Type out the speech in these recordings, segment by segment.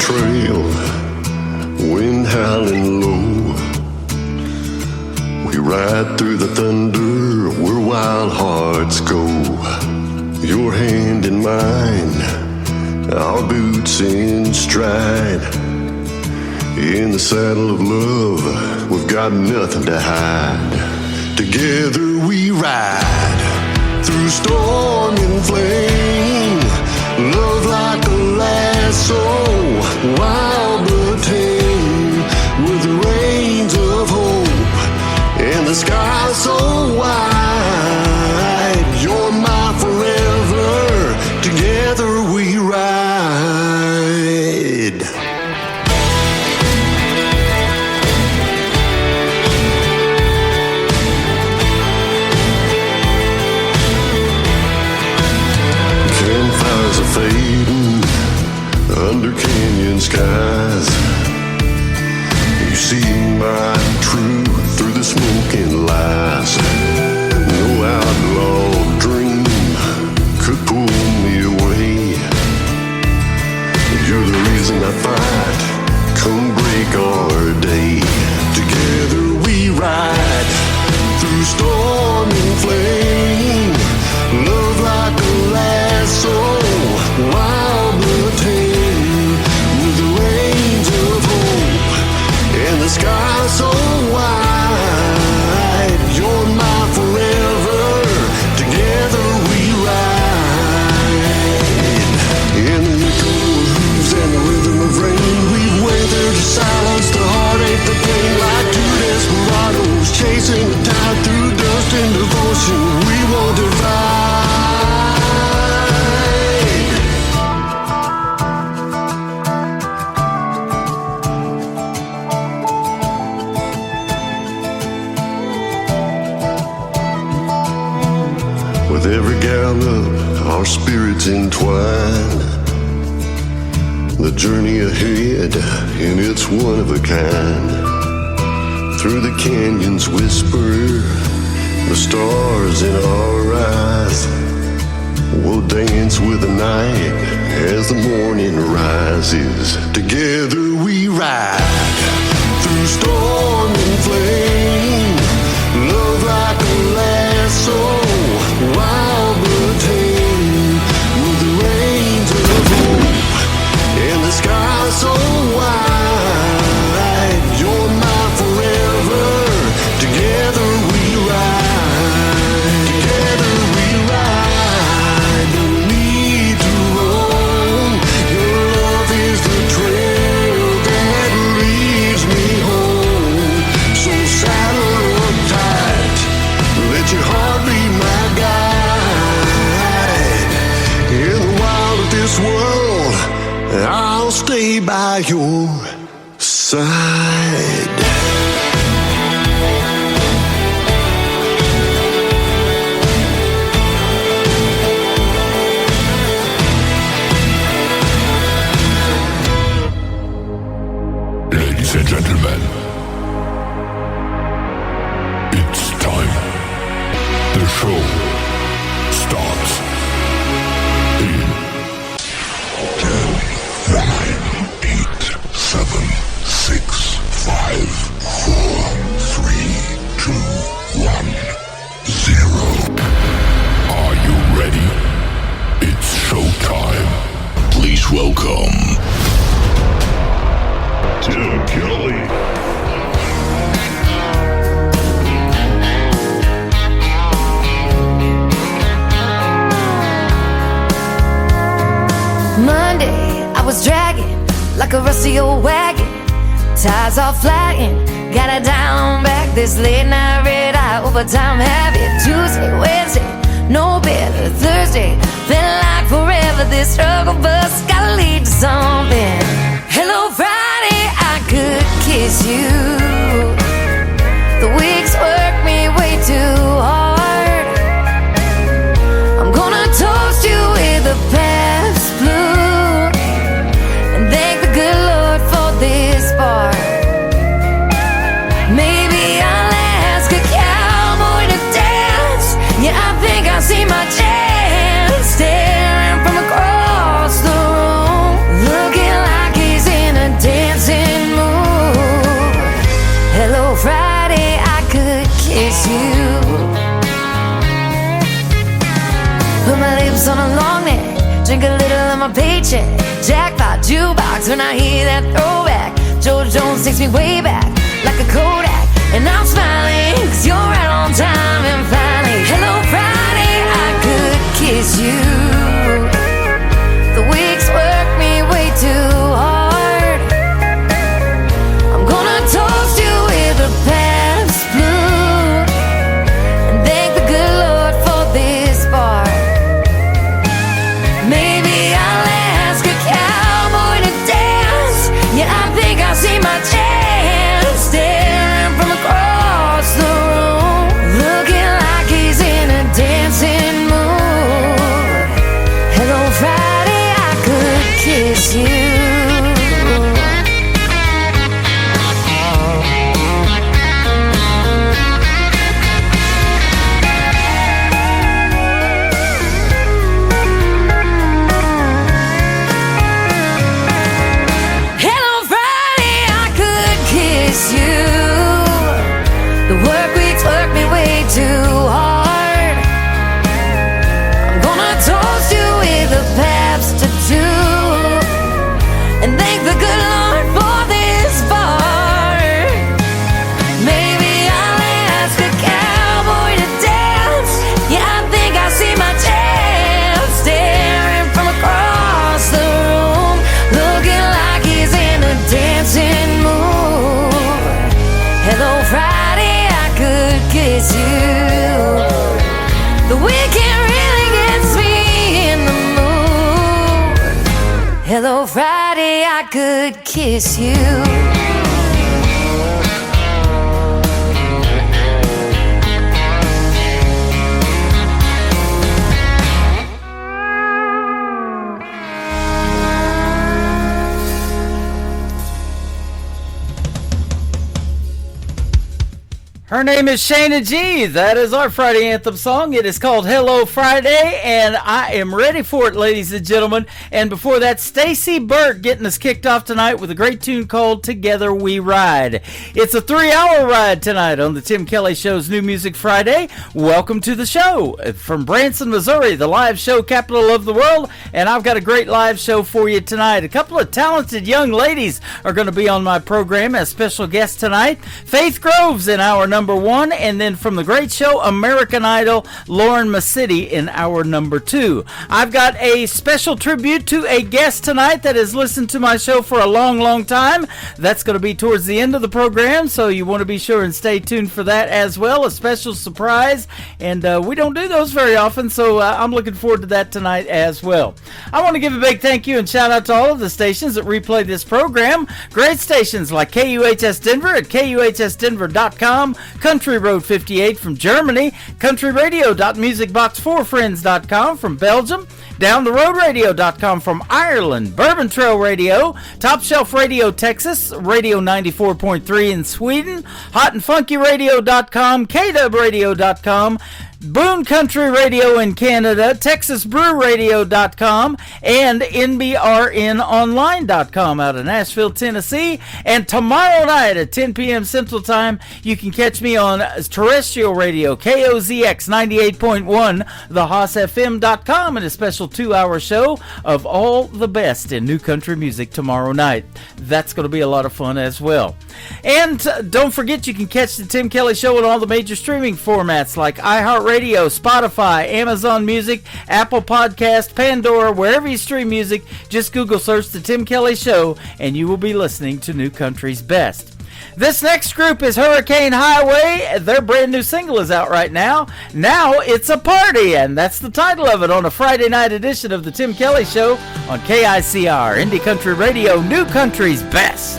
trail, wind howling low. We ride through the thunder where wild hearts go. Your hand in mine, our boots in stride. In the saddle of love, we've got nothing to hide. Together we ride through storm and flame. Love like a lasso, wild but tame, with the reins of hope and the sky so wide. You're my forever, together we ride. Campfires are fading under canyon skies. You see my truth through the smoke and lies. No outlaw dream could pull me away. You're the reason I fight, come break our day. Together we ride through storm and flame. Love like a lasso, wild but tame, with the reins of hope and the sky so wide. You're my forever, together we ride. In the echo of hooves and the rhythm of rain, we've weathered the silence, the heartache, the pain, like two desperados chasing the tide through dust and devotion. We won't divide. With every gallop, our spirits entwine. The journey ahead, and it's one of a kind. Through the canyons whisper, the stars in our eyes. We'll dance with the night as the morning rises. Together we ride through storm and flame. Love like a lasso, wild but tame, with the reins of hope and the sky so wide. You're my forever, together we ride. Together we ride, don't need to roam. Your love is the trail that leads me home. So saddle up tight, let your heart be my guide. In the wild of this world, I'll stay by your side. Ladies and gentlemen, it's time. The show starts in 10, 9, 8, 7, 6, 5, 4, 3, 2, 1, 0. Are you ready? It's showtime. Please welcome Tim Kelly. Monday, I was dragging like a rusty old wagon. Tires all flying, got it down back. This late night red eye overtime habit. Tuesday, Wednesday, no better. Thursday, felt like forever. This struggle bus gotta lead to something. Hello Friday, I could kiss you. The weeks work me way too hard. I'm gonna toast you with a past blue and thank the good Lord for this part. Maybe I'll ask a cowboy to dance. Yeah, I think I see my chance, staring from across the room, looking like he's in on a long neck, drink a little of my paycheck. Jackpot jukebox when I hear that throwback. George Jones takes me way back like a Kodak, and I'm smiling 'cause you're right on time. And finally, hello Friday, I could kiss you. The weeks work me way too hard. I'm gonna toast you with a Pabst Blue and thank the good Lord for this bar. Maybe I'll ask a cowboy to dance. Yeah, I think I see my chance staring from across the room, looking like he's in a dancing mood. Hello Friday, I could kiss you. Hello Friday, I could kiss you. The work weeks work me way too hard. I'm gonna toast you with a Pabst tattoo and thank the good Lord for this bar. Maybe I'll ask a cowboy to dance. Yeah, I think I see my chance staring from across the room, looking like he's in a dancing mood. Hello Friday, I could kiss you. The weekend really gets me in the mood. Hello Friday, I could kiss you. Her name is Shayna G. That is our Friday anthem song. It is called Hello Friday, and I am ready for it, ladies and gentlemen. And before that, Stacy Burt getting us kicked off tonight with a great tune called Together We Ride. It's a 3-hour ride tonight on the Tim Kelly Show's New Music Friday. Welcome to the show from Branson, Missouri, the live show capital of the world, and I've got a great live show for you tonight. A couple of talented young ladies are going to be on my program as special guests tonight. Faith Groves in our number 1, and then from the great show American Idol, Lauren Massetti in our number 2. I've got a special tribute to a guest tonight that has listened to my show for a long time. That's going to be towards the end of the program, so you want to be sure and stay tuned for that as well. A special surprise, and we don't do those very often, so I'm looking forward to that tonight as well. I want to give a big thank you and shout out to all of the stations that replay this program. Great stations like KUHS Denver at KUHSdenver.com, Country Road 58 from Germany, countryradio.musicbox4friends.com from Belgium, downtheroadradio.com from Ireland, Bourbon Trail Radio, Top Shelf Radio Texas, Radio 94.3 in Sweden, hotandfunkyradio.com, KWradio.com, Boone Country Radio in Canada, TexasBrewRadio.com, and NBRNOnline.com out of Nashville, Tennessee. And tomorrow night at 10 p.m. Central Time, you can catch me on terrestrial radio, KOZX 98.1, thehossfm.com, and a special 2-hour show of all the best in new country music tomorrow night. That's going to be a lot of fun as well. And don't forget, you can catch the Tim Kelly Show on all the major streaming formats like iHeartRadio, Spotify, Amazon Music, Apple Podcast, Pandora, wherever you stream music. Just Google search The Tim Kelly Show, and you will be listening to New Country's Best. This next group is Hurricane Highway. Their brand new single is out right now. Now It's a Party, and that's the title of it on a Friday night edition of The Tim Kelly Show on KICR, Indie Country Radio, New Country's Best.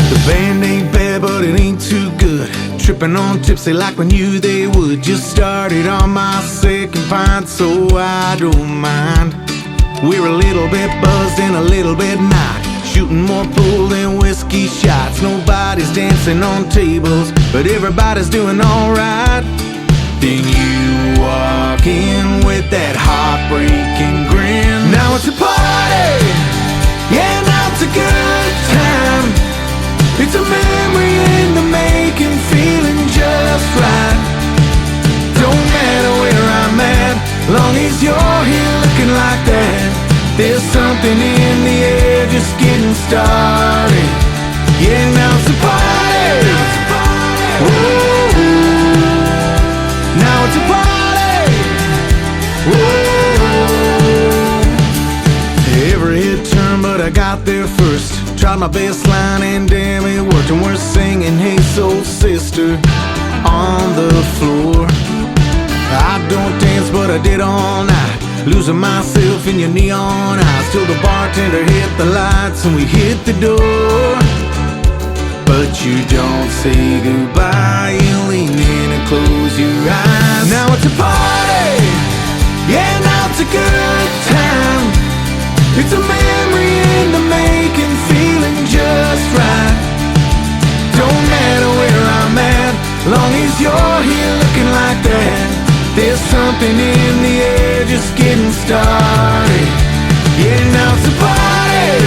The band ain't bad, but it ain't too good. Tripping on tipsy like we knew they would. Just started on my second pint, so I don't mind. We're a little bit buzzed and a little bit not. Shooting more pool than whiskey shots. Nobody's dancing on tables, but everybody's doing alright. Then you walk in with that heartbreaking grin. Now it's a party, yeah, now it's a good time. It's a memory in the making, feeling just right. There's something in the air just getting started. Yeah, now it's a party. Whoa. Now it's a party. Whoa. Every head turned, but I got there first. Tried my best line and damn it worked. And we're singing Hey Soul Sister on the floor. I don't dance, but I did all night, losing myself in your neon eyes, till the bartender hit the lights and we hit the door. But you don't say goodbye, you lean in and close your eyes. Now it's a party, yeah, now it's a good time. It's a memory in the making, feeling just right. Don't matter where I'm at, long as you're here looking like that. There's something in the air just getting started. Yeah, now it's a party.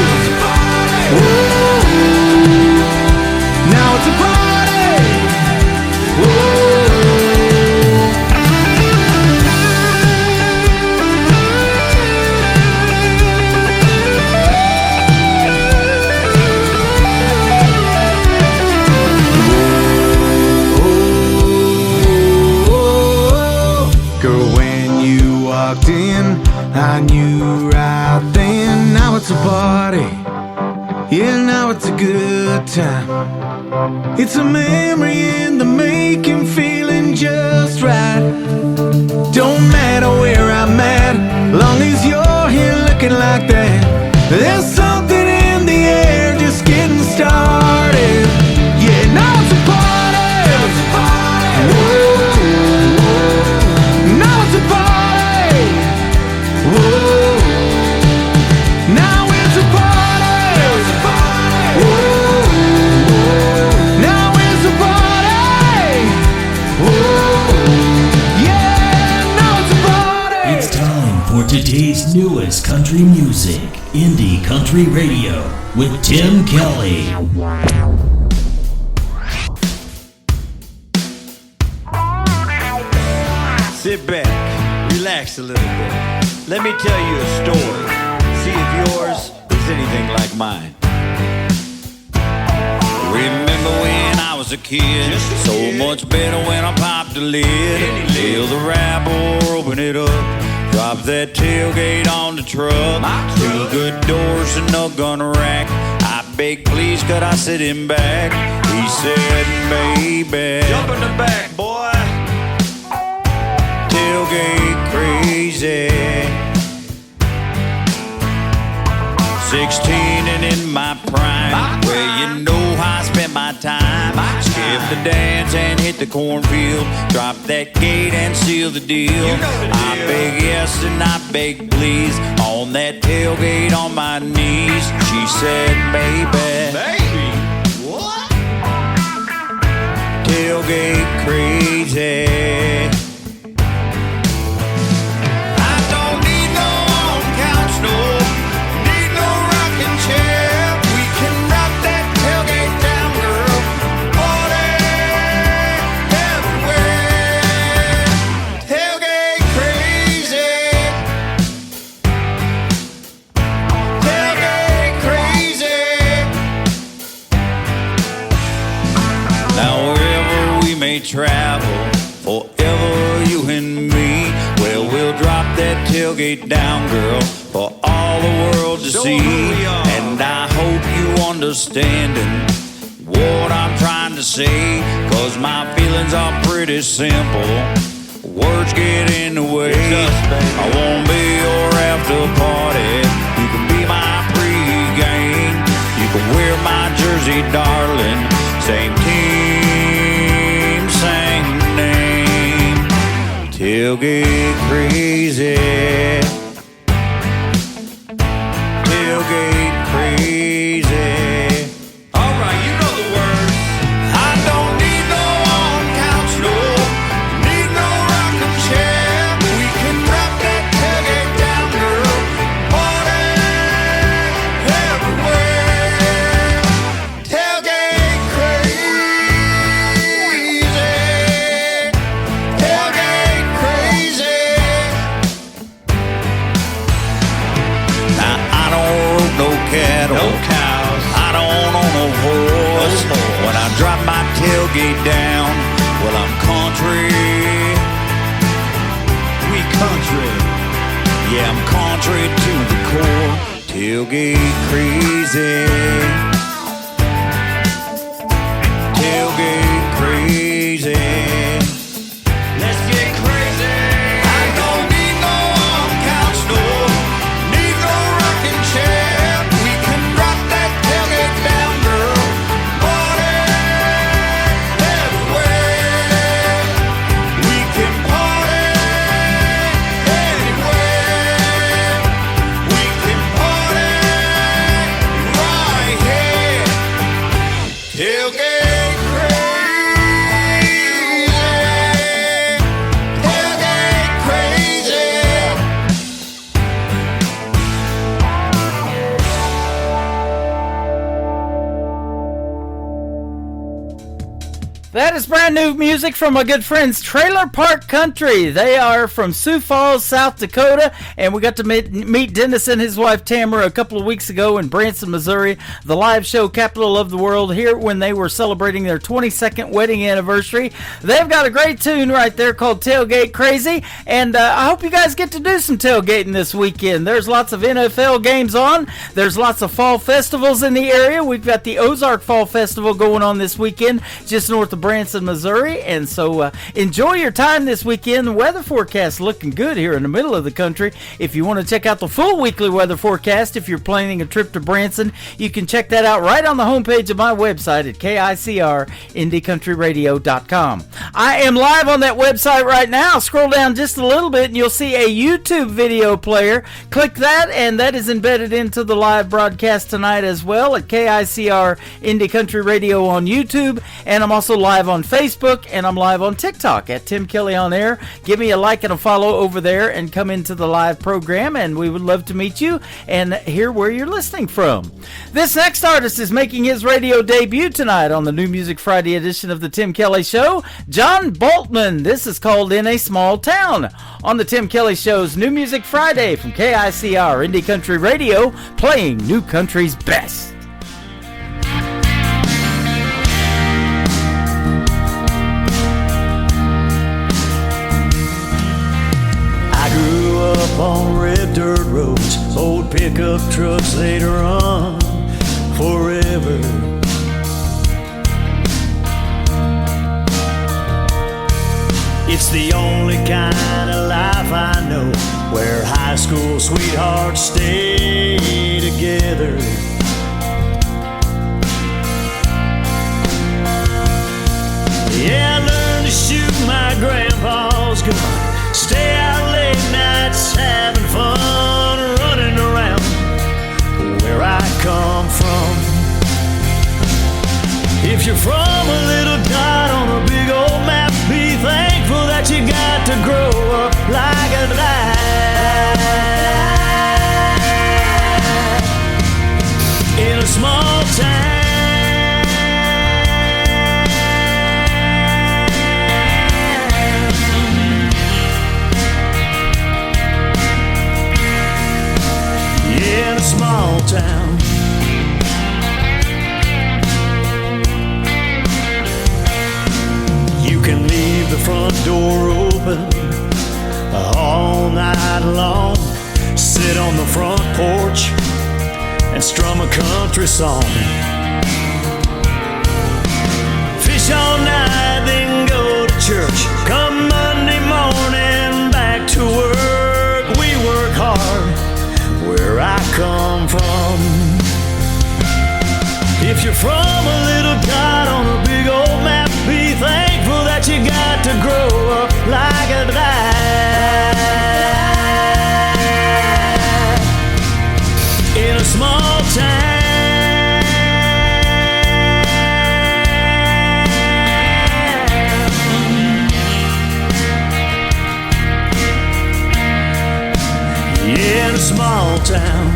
Whoa. Now it's a party. Whoa. Girl, when you walked in, I knew right then. Now it's a party. Yeah, now it's a good time. It's a memory in the making, feeling just right. Don't matter where I'm at, long as you're here looking like that. There's something in the air just getting started. Yeah, now it's a party. Whoa. Now it's a party. Whoa. Now it's a party. Whoa. Now it's a party. Whoa. Yeah, now it's a party. It's time for today's newest country music, Indie Country Radio, with Tim Kelly. Sit back, relax a little bit. Let me tell you a story. See if yours is anything like mine. Remember when I was a kid? So much better when I popped the lid. Till the rap or open it up. Drop that tailgate on the truck. Two good doors and no gun rack. I beg, please, could I sit him back? He said, baby, jump in the back, boy. Tailgate crazy. 16 and in my prime, where you know how I spent my time. Skip the dance and hit the cornfield. Drop that gate and seal the deal. I beg yes and I beg please. On that tailgate on my knees. She said, baby, what? Tailgate crazy. Travel forever, you and me. Well, we'll drop that tailgate down, girl, for all the world to see. And I hope you understanding what I'm trying to say, 'cause my feelings are pretty simple. Words get in the way. I won't be your after party. You can be my pregame. You can wear my jersey, darling. Same team, same name. Tailgate crazy. Tailgate crazy. All right, you know the words. I don't need no on-couch, no. Need no rocking chair. We can rock that tailgate down, girl. Party everywhere. Tailgate crazy. Tailgate crazy. no cows. I don't own no horse. When I drop my tailgate down, well, I'm country. We country. Yeah, I'm country to the core. Tailgate crazy. Tailgate crazy. Let's get crazy. I don't need no couch, no. Need no rocking chair. We can drop that tailgate down, girl. Party everywhere. We can party anywhere. We can party right here. Tailgate crazy. Tailgate crazy. That is brand new music from my good friends Trailer Park Country. They are from Sioux Falls, South Dakota, and we got to meet Dennis and his wife Tamara a couple of weeks ago in Branson, Missouri, the live show capital of the world, here when they were celebrating their 22nd wedding anniversary. They've got a great tune right there called Tailgate Crazy, and I hope you guys get to do some tailgating this weekend. There's lots of NFL games on. There's lots of fall festivals in the area. We've got the Ozark Fall Festival going on this weekend just north of Branson, Missouri, and so enjoy your time this weekend. The weather forecast looking good here in the middle of the country. If you want to check out the full weekly weather forecast, if you're planning a trip to Branson, you can check that out right on the homepage of my website at KICRIndieCountryRadio.com. I am live on that website right now. Scroll down just a little bit and you'll see a YouTube video player. Click that and that is embedded into the live broadcast tonight as well at KICR Indie Country Radio on YouTube, and I'm also live on Facebook, and I'm live on TikTok at Tim Kelly On Air. Give me a like and a follow over there and come into the live program, and we would love to meet you and hear where you're listening from. This next artist is making his radio debut tonight on the New Music Friday edition of the Tim Kelly Show, John Boltman. This is called In a Small Town on the Tim Kelly Show's New Music Friday from KICR Indie Country Radio, playing new country's best. Up on red dirt roads, old pickup trucks they'd run forever. It's the only kind of life I know, where high school sweethearts stay together. Yeah, I learned to shoot my grandpa's gun, stay out late nights having fun, running around where I come from. If you're from a little dot on a big old map, be thankful that you got to grow up like a lad in a small town. In a small town, you can leave the front door open all night long, sit on the front porch and strum a country song, fish all night, then go to church. Come Monday morning, back to work. We work hard where I come from. If you're from a little dot on a big old map, be thankful that you got to grow up like a lad in a small town. In a small town.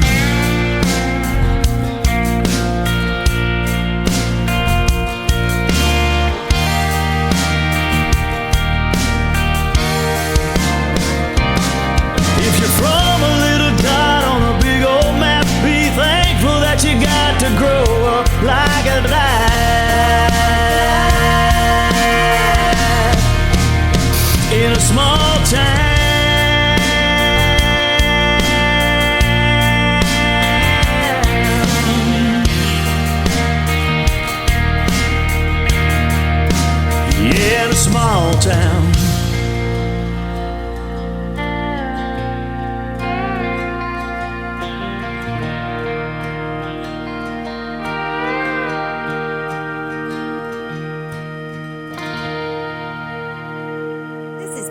If you're from a little dot on a big old map, be thankful that you got town.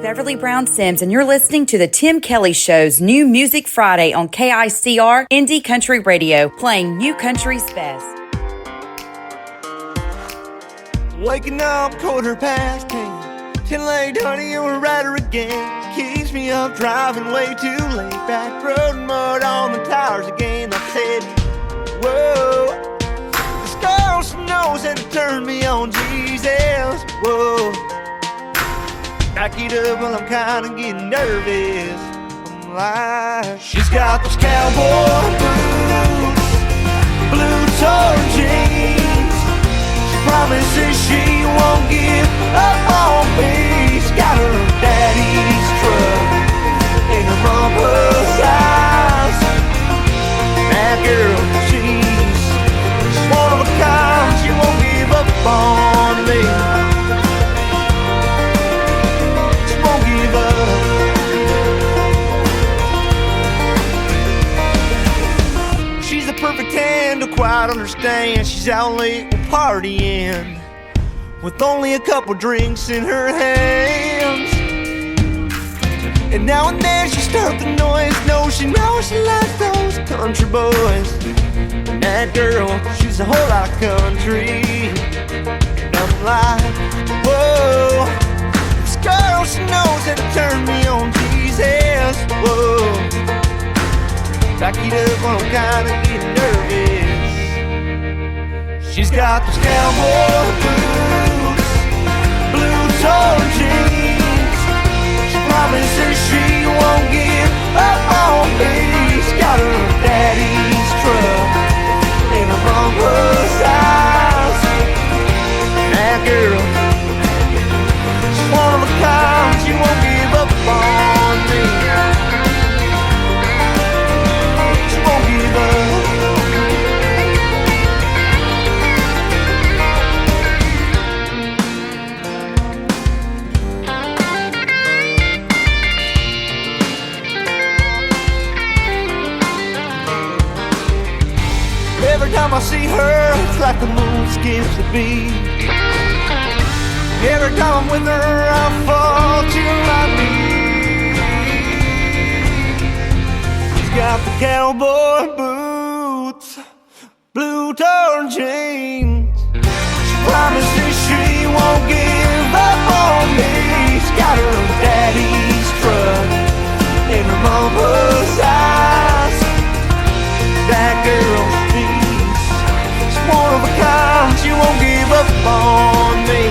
Beverly Brown Sims, and you're listening to the Tim Kelly Show's New Music Friday on KICR Indie Country Radio, playing new country's best. Waking up 10:15, 10 late, honey, you're a rider again. Keeps me up driving way too late. Back road mud on the tires again. I said, whoa, this girl, she knows how to turn me on, Jesus, whoa. Back it up while I'm kinda getting nervous. I'm like, she's got those cowboy boots, blue torn jeans. She promises she won't give up on me. She's got her daddy's truck and her mama's eyes. That girl, she's one of a kind. She won't give up on me. She's the perfect hand to quite understand. She's out late with partying, with only a couple drinks in her hands. And now and then she starts the noise. No, she knows she likes those country boys. And that girl, she's a whole lot of country. And I'm like, whoa, this girl, she knows how to turn me on, Jesus, whoa. Back it up when I'm kinda getting nervous. She's got those cowboy boots, blue torn jeans. She promises she won't give up on me. She's got her daddy's truck and her mama's eyes. That girl, she's one of a kind. She won't give up on me. Every time I see her, it's like the moon skips a beat. Every time I'm with her, I fall to my knees. She's got the cowboy boots, blue torn jeans. She promises she won't give up on me. She's got her daddy's truck and her mama's eyes. That girl, she's one of a kind. She won't give up on me.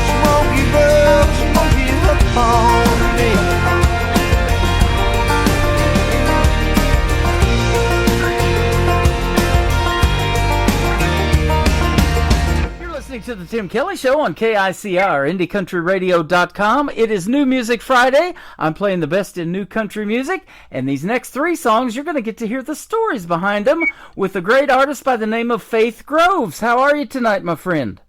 She won't give up, she won't give up on me. Listening to the Tim Kelly Show on KICR, IndieCountryRadio.com. It is New Music Friday. I'm playing the best in new country music, and these next three songs, you're going to get to hear the stories behind them with a great artist by the name of Faith Groves. How are you tonight, my friend?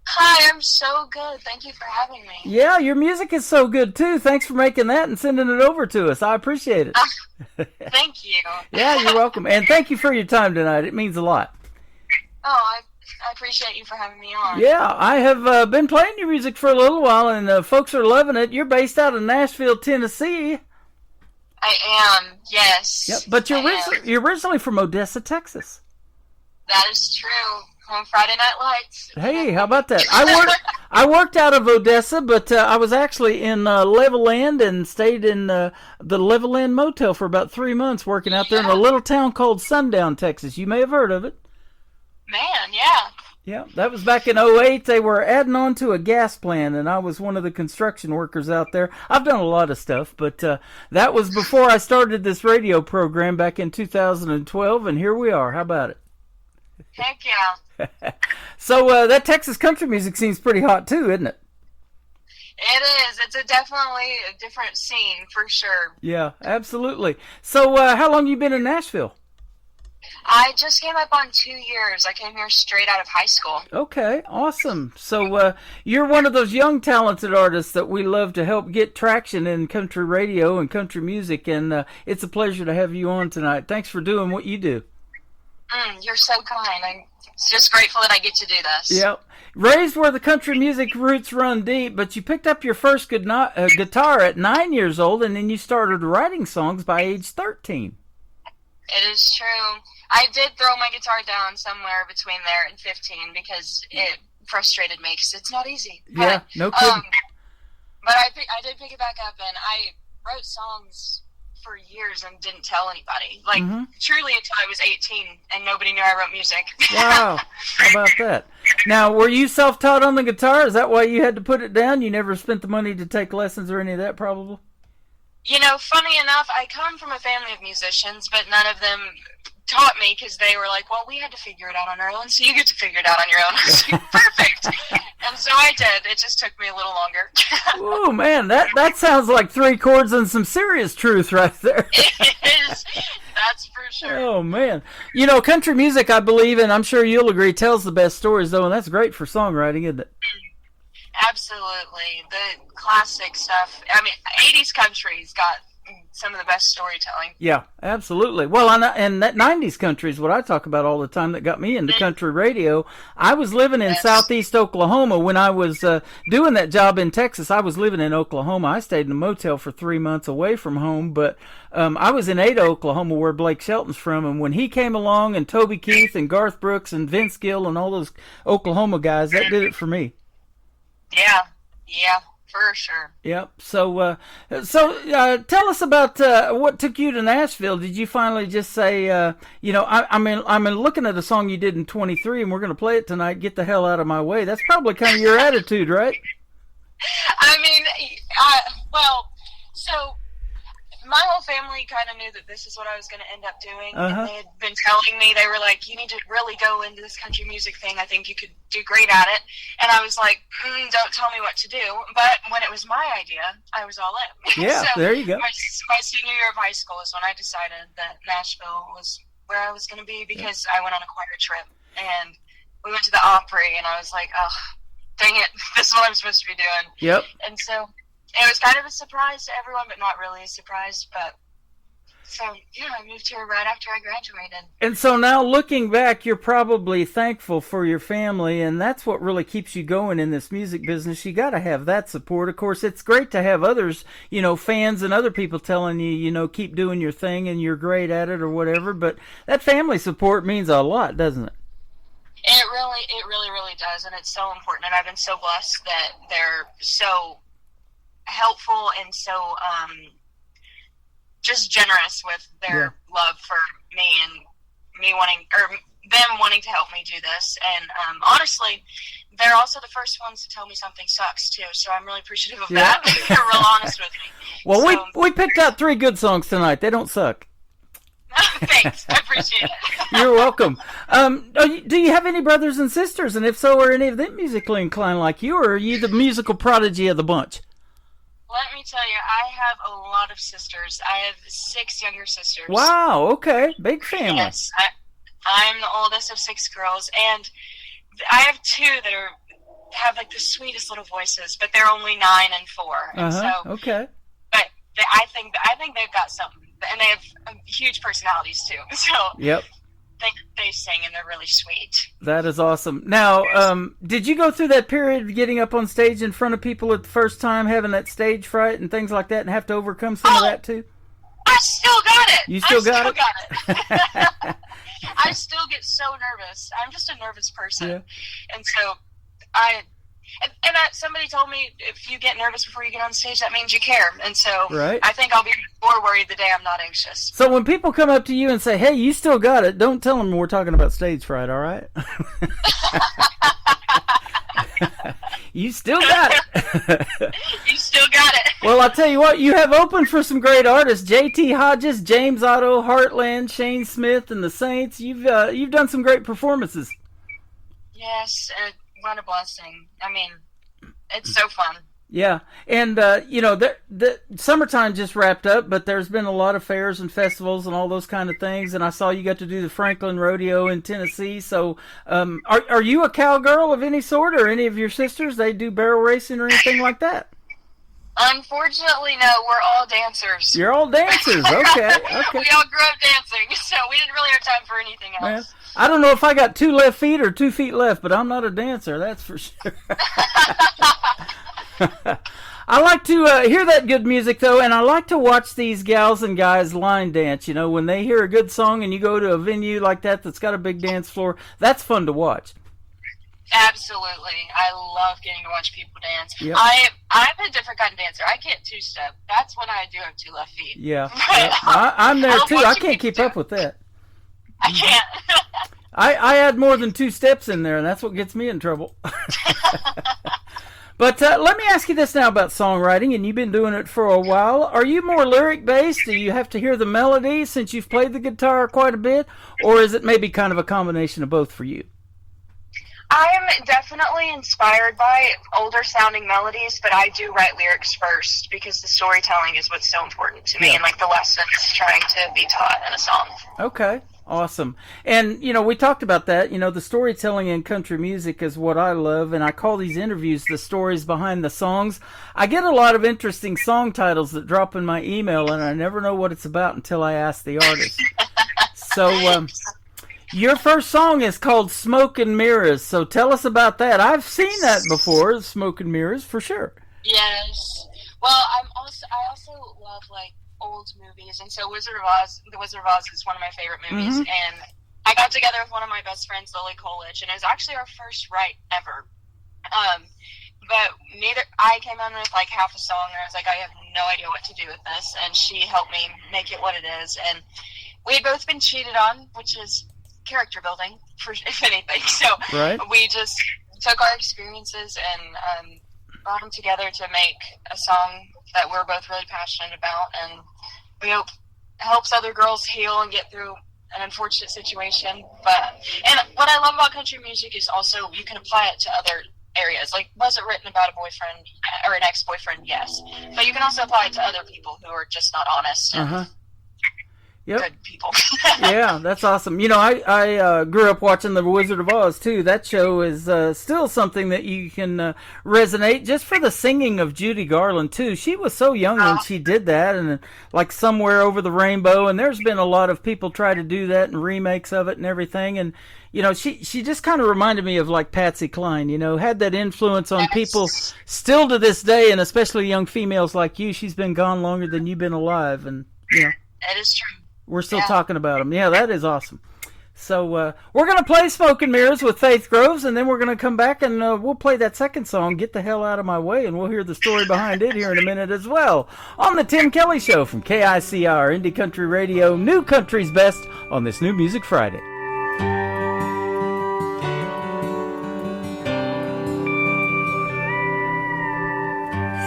Hi, I'm so good. Thank you for having me. Yeah, your music is so good, too. Thanks for making that and sending it over to us. I appreciate it. Thank you. Yeah, you're welcome. And thank you for your time tonight. It means a lot. Oh, I appreciate you for having me on. Yeah, I have been playing your music for a little while, and folks are loving it. You're based out of Nashville, Tennessee. I am, yes. Yep, but you're originally from Odessa, Texas. That is true. On Friday Night Lights. Hey, how about that? I worked out of Odessa, but I was actually in Levelland and stayed in the Levelland Motel for about 3 months, working out there in a little town called Sundown, Texas. You may have heard of it. Man, yeah. Yeah, that was back in 2008. They were adding on to a gas plant, and I was one of the construction workers out there. I've done a lot of stuff, but that was before I started this radio program back in 2012, and here we are. How about it? Heck yeah. So that Texas country music seems pretty hot, too, isn't it? It is. It's definitely a different scene, for sure. Yeah, absolutely. So how long you been in Nashville? I just came up on 2 years. I came here straight out of high school. Okay, awesome. So you're one of those young talented artists that we love to help get traction in country radio and country music, and it's a pleasure to have you on tonight. Thanks for doing what you do. You're so kind. I'm just grateful that I get to do this. Yep. Raised where the country music roots run deep, but you picked up your first guitar at 9 years old, and then you started writing songs by age 13. It is true. I did throw my guitar down somewhere between there and 15 because it frustrated me because it's not easy. Yeah, no kidding. But I did pick it back up, and I wrote songs for years and didn't tell anybody. Like, truly until I was 18, and nobody knew I wrote music. Wow. How about that? Now, were you self-taught on the guitar? Is that why you had to put it down? You never spent the money to take lessons or any of that, probably? You know, funny enough, I come from a family of musicians, but none of them taught me because they were like, well, we had to figure it out on our own, so you get to figure it out on your own. I was like, perfect. And so I did. It just took me a little longer. Oh, man, that sounds like 3 chords and some serious truth right there. It is. That's for sure. Oh, man. You know, country music, I believe, and I'm sure you'll agree, tells the best stories, though, and that's great for songwriting, isn't it? Absolutely. The classic stuff. I mean, 80s country's got some of the best storytelling. Yeah, absolutely. Well, and that 90s country is what I talk about all the time that got me into country radio. I was living in southeast Oklahoma when I was doing that job in Texas. I was living in Oklahoma. I stayed in a motel for 3 months away from home, but I was in Ada, Oklahoma, where Blake Shelton's from, and when he came along, and Toby Keith and Garth Brooks and Vince Gill and all those Oklahoma guys, that did it for me. Yeah, for sure. Yep. So tell us about what took you to Nashville. Did you finally just say, I'm looking at a song you did in 23, and we're going to play it tonight, Get the Hell Out of My Way. That's probably kind of your attitude, right? I mean, so my whole family kind of knew that this is what I was going to end up doing. And they had been telling me, they were like, you need to really go into this country music thing. I think you could do great at it. And I was like, don't tell me what to do. But when it was my idea, I was all in. Yeah, so there you go. My senior year of high school is when I decided that Nashville was where I was going to be because I went on a choir trip. And we went to the Opry, and I was like, oh, dang it, this is what I'm supposed to be doing. Yep. And so it was kind of a surprise to everyone, but not really a surprise. But so, yeah, I moved here right after I graduated. And so now looking back, you're probably thankful for your family, and that's what really keeps you going in this music business. You got to have that support. Of course, it's great to have others, fans and other people telling you, keep doing your thing and you're great at it or whatever. But that family support means a lot, doesn't it? It really, really does. And it's so important. And I've been so blessed that they're so helpful and so just generous with their love for me and them wanting to help me do this. And honestly, they're also the first ones to tell me something sucks too, so I'm really appreciative of that. They're real honest with me. Well, we picked out 3 good songs tonight. They don't suck. Thanks, I appreciate it. You're welcome. Do you have any brothers and sisters, and if so, are any of them musically inclined like you, or are you the musical prodigy of the bunch? Let me tell you, I have a lot of sisters. I have 6 younger sisters. Wow, okay. Big family. Yes, I'm the oldest of 6 girls, and I have 2 that have like the sweetest little voices, but they're only 9 and 4. And so, okay. But I think they've got something, and they have huge personalities too. So yep. They sing, and they're really sweet. That is awesome. Now, did you go through that period of getting up on stage in front of people at the first time, having that stage fright and things like that, and have to overcome some of that too? I still got it. You still got it? I still get so nervous. I'm just a nervous person. Yeah. And so somebody told me if you get nervous before you get on stage, that means you care. And so right. I think I'll be more worried the day I'm not anxious. So when people come up to you and say, hey, you still got it, don't tell them we're talking about stage fright, all right? You still got it. You still got it. Well, I'll tell you what, you have opened for some great artists. J.T. Hodges, James Otto, Heartland, Shane Smith, and the Saints. You've done some great performances. Yes, what a blessing. I mean, it's so fun. Yeah, and the summertime just wrapped up, but there's been a lot of fairs and festivals and all those kind of things. And I saw you got to do the Franklin Rodeo in Tennessee. So, are you a cowgirl of any sort, or any of your sisters? They do barrel racing or anything like that? Unfortunately, no. We're all dancers. You're all dancers. Okay. Okay. We all grew up dancing, so we didn't really have time for anything else. Well, I don't know if I got 2 left feet or 2 feet left, but I'm not a dancer. That's for sure. I like to hear that good music, though, and I like to watch these gals and guys line dance. You know, when they hear a good song and you go to a venue like that that's got a big dance floor, that's fun to watch. Absolutely. I love getting to watch people dance. Yep. I'm a different kind of dancer. I can't two-step. That's when I do have 2 left feet. Yeah. I'm there, too. I can't keep up with that. I can't. I add more than 2 steps in there, and that's what gets me in trouble. But let me ask you this now about songwriting, and you've been doing it for a while. Are you more lyric-based? Do you have to hear the melody since you've played the guitar quite a bit? Or is it maybe kind of a combination of both for you? I'm definitely inspired by older sounding melodies, but I do write lyrics first because the storytelling is what's so important to me, and like the lessons trying to be taught in a song. Okay. Awesome. And, we talked about that. The storytelling in country music is what I love, and I call these interviews the stories behind the songs. I get a lot of interesting song titles that drop in my email, and I never know what it's about until I ask the artist. So, your first song is called Smoke and Mirrors, so tell us about that. I've seen that before, Smoke and Mirrors, for sure. Yes. Well, I also love, old movies, and so The Wizard of Oz is one of my favorite movies, and I got together with one of my best friends, Lily Coolidge, and it was actually our first write ever. But I came in with half a song, and I was like, I have no idea what to do with this, and she helped me make it what it is, and we had both been cheated on, which is character building, if anything, so we just took our experiences and brought them together to make a song that we're both really passionate about, and we hope helps other girls heal and get through an unfortunate situation. And what I love about country music is also you can apply it to other areas. Was it written about a boyfriend or an ex-boyfriend? Yes. But you can also apply it to other people who are just not honest and good people. Yeah, that's awesome. I grew up watching The Wizard of Oz, too. That show is still something that you can resonate, just for the singing of Judy Garland, too. She was so young when she did that, and Somewhere Over the Rainbow, and there's been a lot of people try to do that and remakes of it and everything, and she just kind of reminded me of Patsy Cline, had that influence on people still to this day, and especially young females like you. She's been gone longer than you've been alive, and It is true. We're still talking about them. Yeah, that is awesome. So we're going to play Smoke and Mirrors with Faith Groves, and then we're going to come back and we'll play that second song, Get the Hell Out of My Way, and we'll hear the story behind it here in a minute as well. On the Tim Kelly Show from KICR, Indie Country Radio, New Country's Best on this New Music Friday.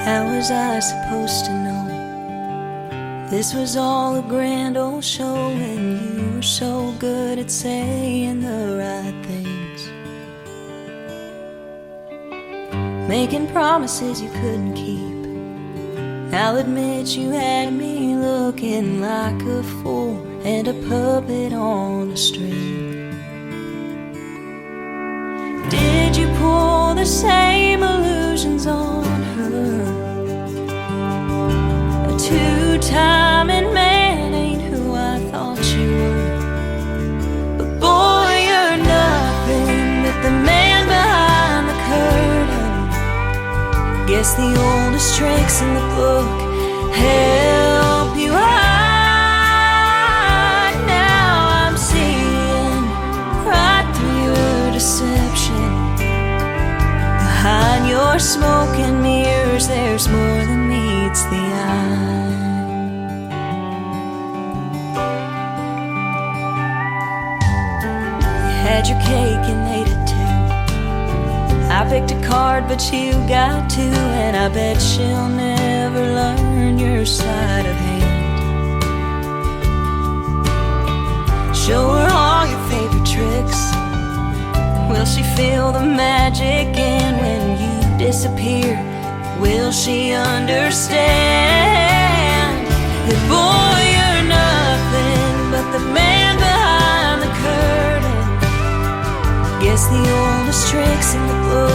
How was I supposed to know this was all a grand old show when you were so good at saying the right things, making promises you couldn't keep? I'll admit you had me looking like a fool and a puppet on a string. Did you pull the same illusions on her? A two-timing man ain't who I thought you were, but boy, you're nothing but the man behind the curtain. Guess the oldest tricks in the book help you hide. Now I'm seeing right through your deception. Behind your smoke and mirrors, there's more than meets the eye. You had your cake and ate it too. I picked a card, but you got two, and I bet she'll never learn your sleight of hand. Show her all your favorite tricks. Will she feel the magic? And when you disappear, Will she understand that, boy, you're nothing but the man behind the curtain? Guess the oldest tricks in the book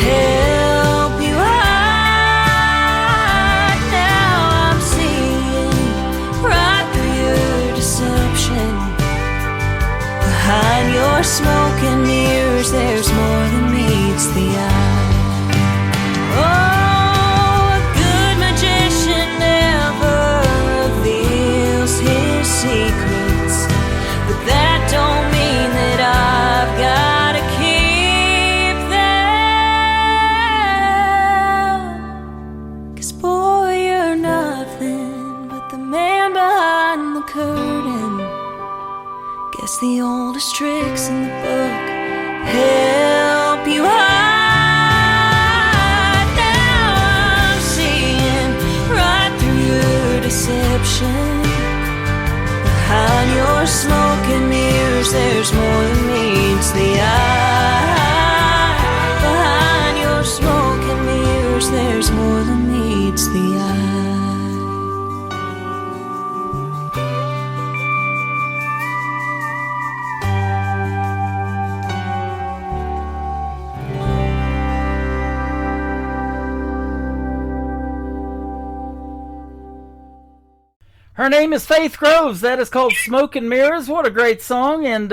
help you hide. Now I'm seeing right through your deception. Behind your smoke and mirrors, there's more than meets the eye. Oh, a good magician never reveals his secrets, but that don't mean that I've got to keep them. 'Cause boy, you're nothing but the man behind the curtain. Guess the oldest tricks in the book help you hide. Now I'm seeing right through your deception. Behind your smoke and mirrors, there's more than meets the eye. Behind your smoke and mirrors, there's more than meets the eye. Her name is Faith Groves. That is called Smoke and Mirrors. What a great song, and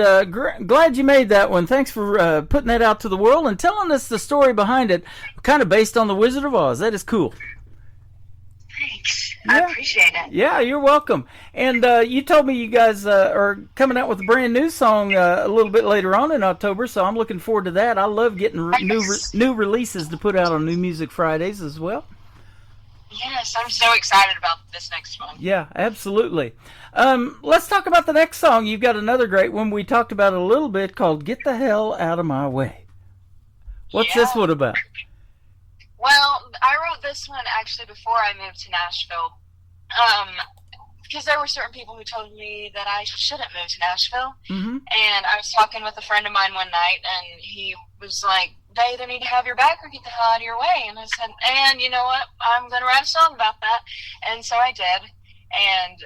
glad you made that one. Thanks for putting that out to the world and telling us the story behind it, kind of based on The Wizard of Oz. That is cool. Thanks. Yeah. I appreciate it. Yeah, you're welcome. And you told me you guys are coming out with a brand new song a little bit later on in October, so I'm looking forward to that. I love getting new releases to put out on New Music Fridays as well. Yes, I'm so excited about this next one. Yeah, absolutely. Let's talk about the next song. You've got another great one. We talked about it a little bit called Get the Hell Out of My Way. What's this one about? Well, I wrote this one actually before I moved to Nashville. Because there were certain people who told me that I shouldn't move to Nashville. Mm-hmm. And I was talking with a friend of mine one night, and he was like, they either need to have your back or get the hell out of your way. And I said, and you know what? I'm going to write a song about that. And so I did. And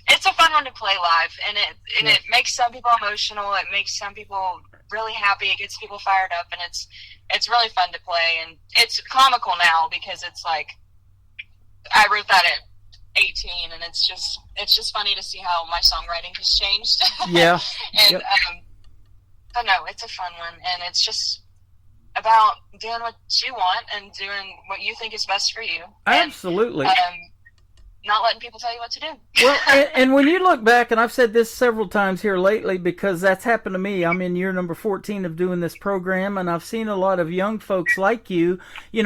it's a fun one to play live. And it makes some people emotional. It makes some people really happy. It gets people fired up. And it's really fun to play. And it's comical now because it's like, I wrote that at 18, and it's just funny to see how my songwriting has changed. Yeah. And, yep. But no, it's a fun one, and it's just about doing what you want and doing what you think is best for you. Absolutely. And, not letting people tell you what to do. Well, and when you look back, and I've said this several times here lately because that's happened to me. I'm in year number 14 of doing this program, and I've seen a lot of young folks like you,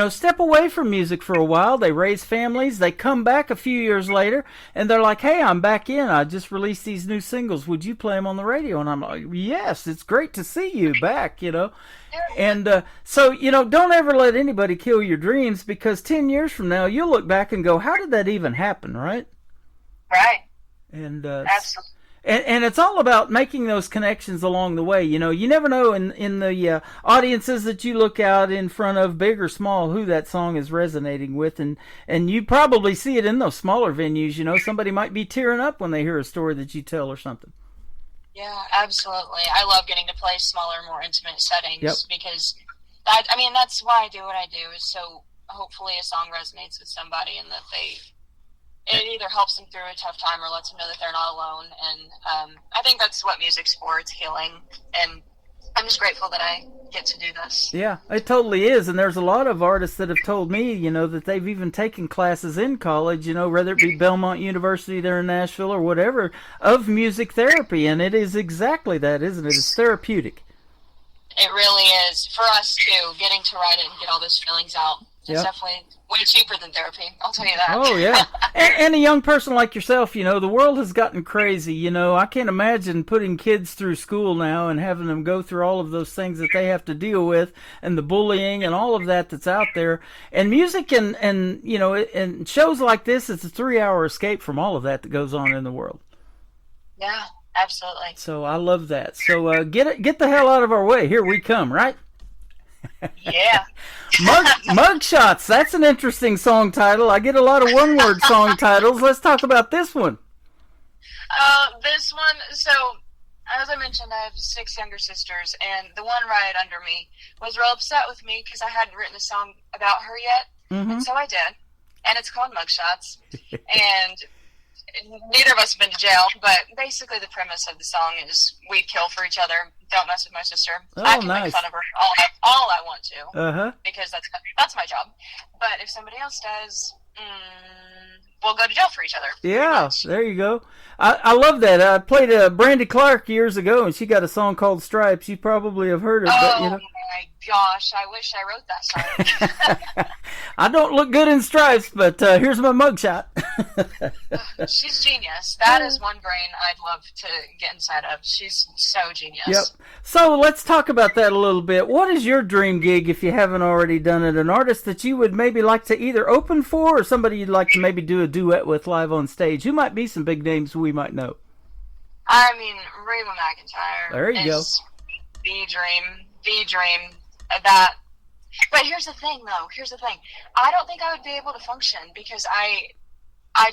step away from music for a while. They raise families. They come back a few years later, and they're like, hey, I'm back in. I just released these new singles. Would you play them on the radio? And I'm like, yes, it's great to see you back, And so, don't ever let anybody kill your dreams, because 10 years from now, you'll look back and go, how did that even happen, right? Right. And Absolutely. And it's all about making those connections along the way. You never know in the audiences that you look out in front of, big or small, who that song is resonating with. And you probably see it in those smaller venues. Somebody might be tearing up when they hear a story that you tell or something. Yeah, absolutely. I love getting to play smaller, more intimate settings because that's why I do what I do, is so hopefully a song resonates with somebody and that it either helps them through a tough time or lets them know that they're not alone. And I think that's what music's for. It's healing. And I'm just grateful that I get to do this. Yeah, it totally is. And there's a lot of artists that have told me, that they've even taken classes in college, whether it be Belmont University there in Nashville or whatever, of music therapy. And it is exactly that, isn't it? It's therapeutic. It really is. For us, too, getting to write it and get all those feelings out. It's definitely way cheaper than therapy. I'll tell you that. Oh, yeah. and a young person like yourself, the world has gotten crazy. I can't imagine putting kids through school now and having them go through all of those things that they have to deal with, and the bullying and all of that that's out there. And music and shows like this, it's a 3-hour escape from all of that goes on in the world. Yeah, absolutely. So I love that. So get the hell out of our way. Here we come, right? Yeah. Mugshots, that's an interesting song title. I get a lot of one-word song titles. Let's talk about this one. This one, so as I mentioned, I have 6 younger sisters, and the one right under me was real upset with me because I hadn't written a song about her yet, and so I did, and it's called Mugshots, and neither of us have been to jail, but basically the premise of the song is we kill for each other. Don't mess with my sister. I can make fun of her all I want to, because that's my job. But if somebody else does, we'll go to jail for each other. Yeah, there you go. I love that. I played Brandy Clark years ago, and she got a song called Stripes. You probably have heard it. Oh, but, you know. my gosh. I wish I wrote that song. I don't look good in stripes, but here's my mugshot. She's genius. That is one brain I'd love to get inside of. She's so genius. Yep. So let's talk about that a little bit. What is your dream gig, if you haven't already done it? An artist that you would maybe like to either open for, or somebody you'd like to maybe do a duet with live on stage? Who might be some big names we might know? I mean, Reba McEntire. There you go. The dream. But here's the thing, though. I don't think I would be able to function because I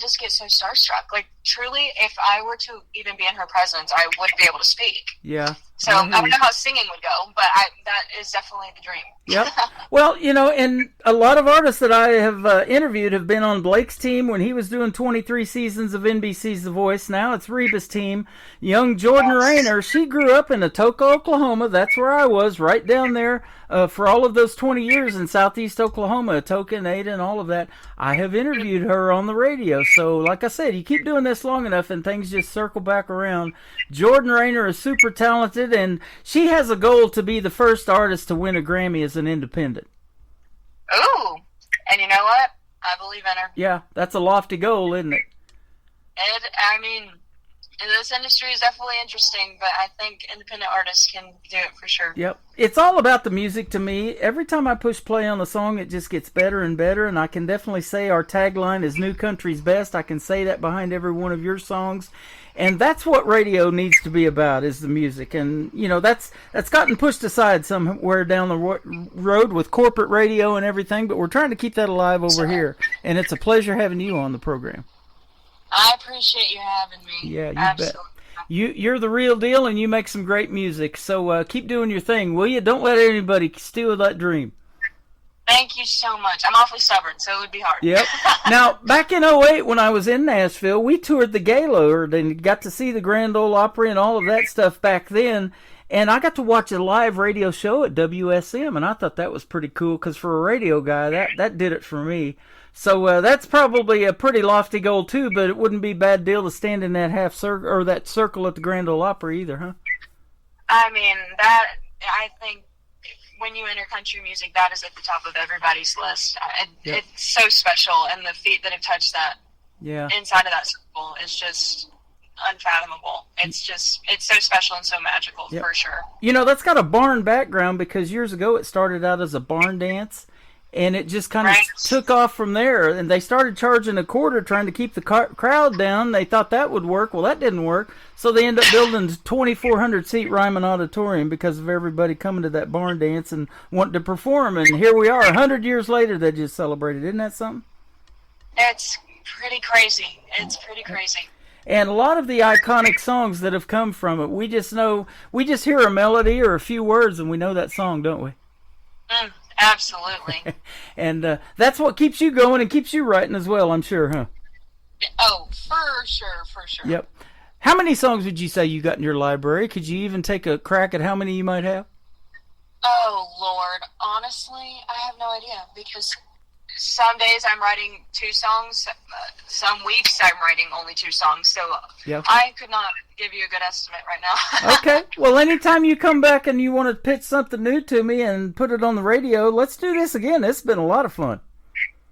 just get so starstruck. Like, truly, if I were to even be in her presence, I wouldn't be able to speak. Yeah. So I don't know how singing would go, but that is definitely the dream. Yep. Well, you know, and a lot of artists that I have interviewed have been on Blake's team when he was doing 23 seasons of NBC's The Voice. Now it's Reba's team. Young Jordan Rayner, she grew up in Atoka, Oklahoma. That's where I was, right down there for all of those 20 years in southeast Oklahoma, Atoka and Ada and all of that. I have interviewed her on the radio. So, like I said, you keep doing this long enough and things just circle back around. Jordan Rayner is super talented, and she has a goal to be the first artist to win a Grammy as an independent. Ooh, and you know what? I believe in her. Yeah, that's a lofty goal, isn't it? I mean, this industry is definitely interesting, but I think independent artists can do it for sure. Yep. It's all about the music to me. Every time I push play on a song, it just gets better and better, and I can definitely say our tagline is New Country's Best. I can say that behind every one of your songs. And that's what radio needs to be about, is the music. And, you know, that's gotten pushed aside somewhere down the road with corporate radio and everything, but we're trying to keep that alive over here. And it's a pleasure having you on the program. I appreciate you having me. Yeah, you Absolutely. bet. You're the real deal, and you make some great music. So keep doing your thing, will you? Don't let anybody steal that dream. Thank you so much. I'm awfully stubborn, so it would be hard. Yep. Now, back in 2008 when I was in Nashville, we toured the Gaylord and got to see the Grand Ole Opry and all of that stuff back then. And I got to watch a live radio show at WSM, and I thought that was pretty cool because for a radio guy, that did it for me. So that's probably a pretty lofty goal too, but it wouldn't be a bad deal to stand in that half circle or that circle at the Grand Ole Opry either, huh? I mean, I think when you enter country music, that is at the top of everybody's list. Yep. It's so special, and the feet that have touched that inside of that circle is just unfathomable. It's so special and so magical, for sure. You know, that's got a barn background because years ago it started out as a barn dance, and it just kind of took off from there, and they started charging a quarter trying to keep the crowd down. They thought that would work. Well, that didn't work, so they ended up building a 2,400-seat Ryman Auditorium because of everybody coming to that barn dance and wanting to perform, and here we are 100 years later. They just celebrated. Isn't that something? It's pretty crazy. It's pretty crazy. And a lot of the iconic songs that have come from it, we just hear a melody or a few words and we know that song, don't we? Absolutely. And that's what keeps you going and keeps you writing as well, I'm sure, huh? Oh, for sure. Yep. How many songs would you say you got in your library? Could you even take a crack at how many you might have? Oh, Lord. Honestly, I have no idea because some days I'm writing 2 songs. Some weeks I'm writing only 2 songs. So I could not give you a good estimate right now. Okay. Well, anytime you come back and you want to pitch something new to me and put it on the radio, let's do this again. It's been a lot of fun.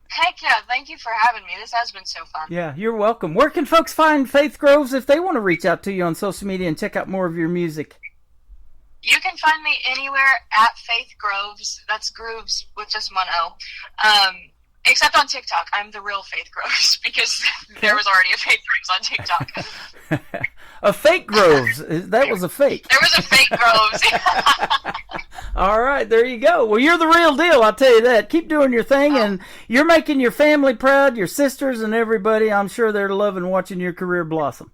Heck yeah. Thank you for having me. This has been so fun. Yeah, you're welcome. Where can folks find Faith Groves if they want to reach out to you on social media and check out more of your music? You can find me anywhere at Faith Groves. That's Grooves with just one O. Except on TikTok. I'm the real Faith Groves because there was already a Faith Groves on TikTok. A fake Groves. That was a fake. There was a fake Groves. All right, there you go. Well, you're the real deal, I'll tell you that. Keep doing your thing, and you're making your family proud, your sisters and everybody. I'm sure they're loving watching your career blossom.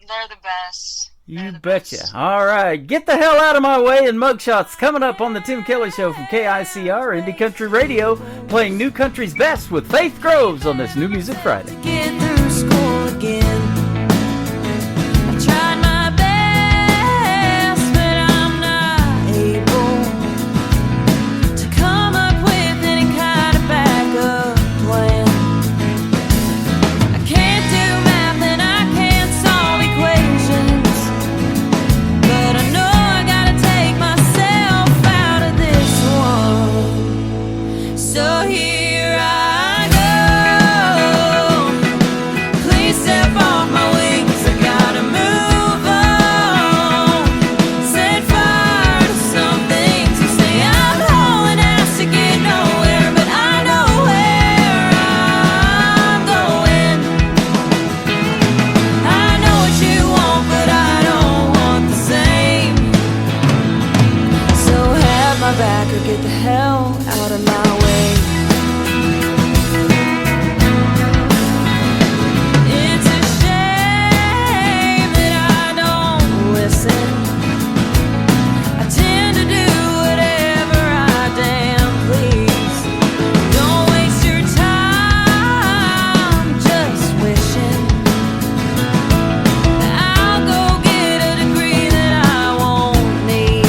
They're the best. You betcha. All right, get the hell out of my way, and Mugshots coming up on the Tim Kelly Show from KICR Indie Country Radio, playing New Country's best with Faith Groves on this New Music Friday. Get through school again. I tried my best, but I'm not able to come up with any kind of backup plan. I can't do math and I can't solve equations, but I know I gotta take myself out of this one. So here I go. Please step off my wings. I gotta move on. Set fire to some things. You say I'm hauling ass to get nowhere, but I know where I'm going. I know what you want, but I don't want the same. So have my back or get the hell out of my way. It's a shame that I don't listen. I tend to do whatever I damn please. Don't waste your time just wishing. I'll go get a degree that I won't need.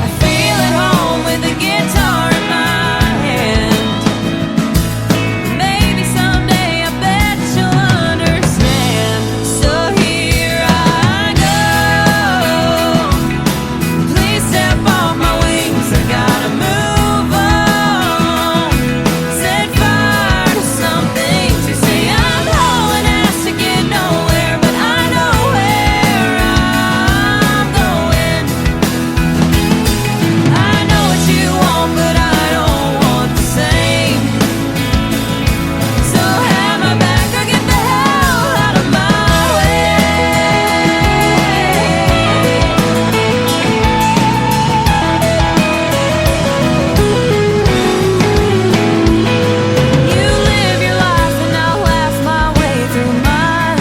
I feel at home with a guitar in my hand. Maybe someday I bet you'll understand. So here I go. Please step off my wings. I gotta move on. Set fire to some things. You say I'm hauling ass to get nowhere, but I know where I'm going. I know what you want, but I don't want the same. So have my back or get the hell out of my way. You live your life and I'll laugh my way through mine.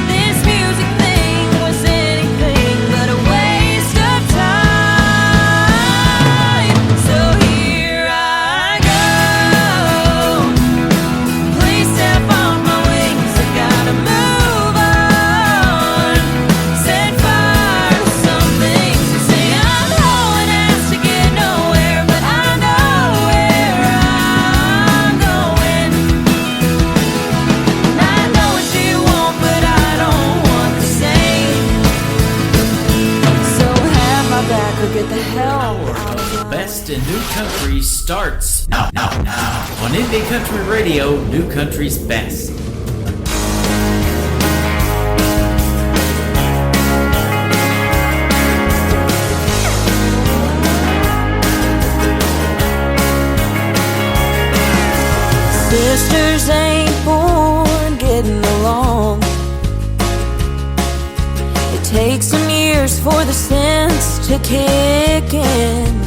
This music thing was anything but a waste of time. So here I go. Please step on my wings. I gotta move on. Set fire to some things. You say I'm hauling ass to get nowhere, but I know where I'm going. I know what you want, but I don't want the same. So have my back or get the hell out of my Best in New Country starts now on Indie Country Radio, New Country's best. Sisters ain't born getting along. It takes some years for the sense to kick in.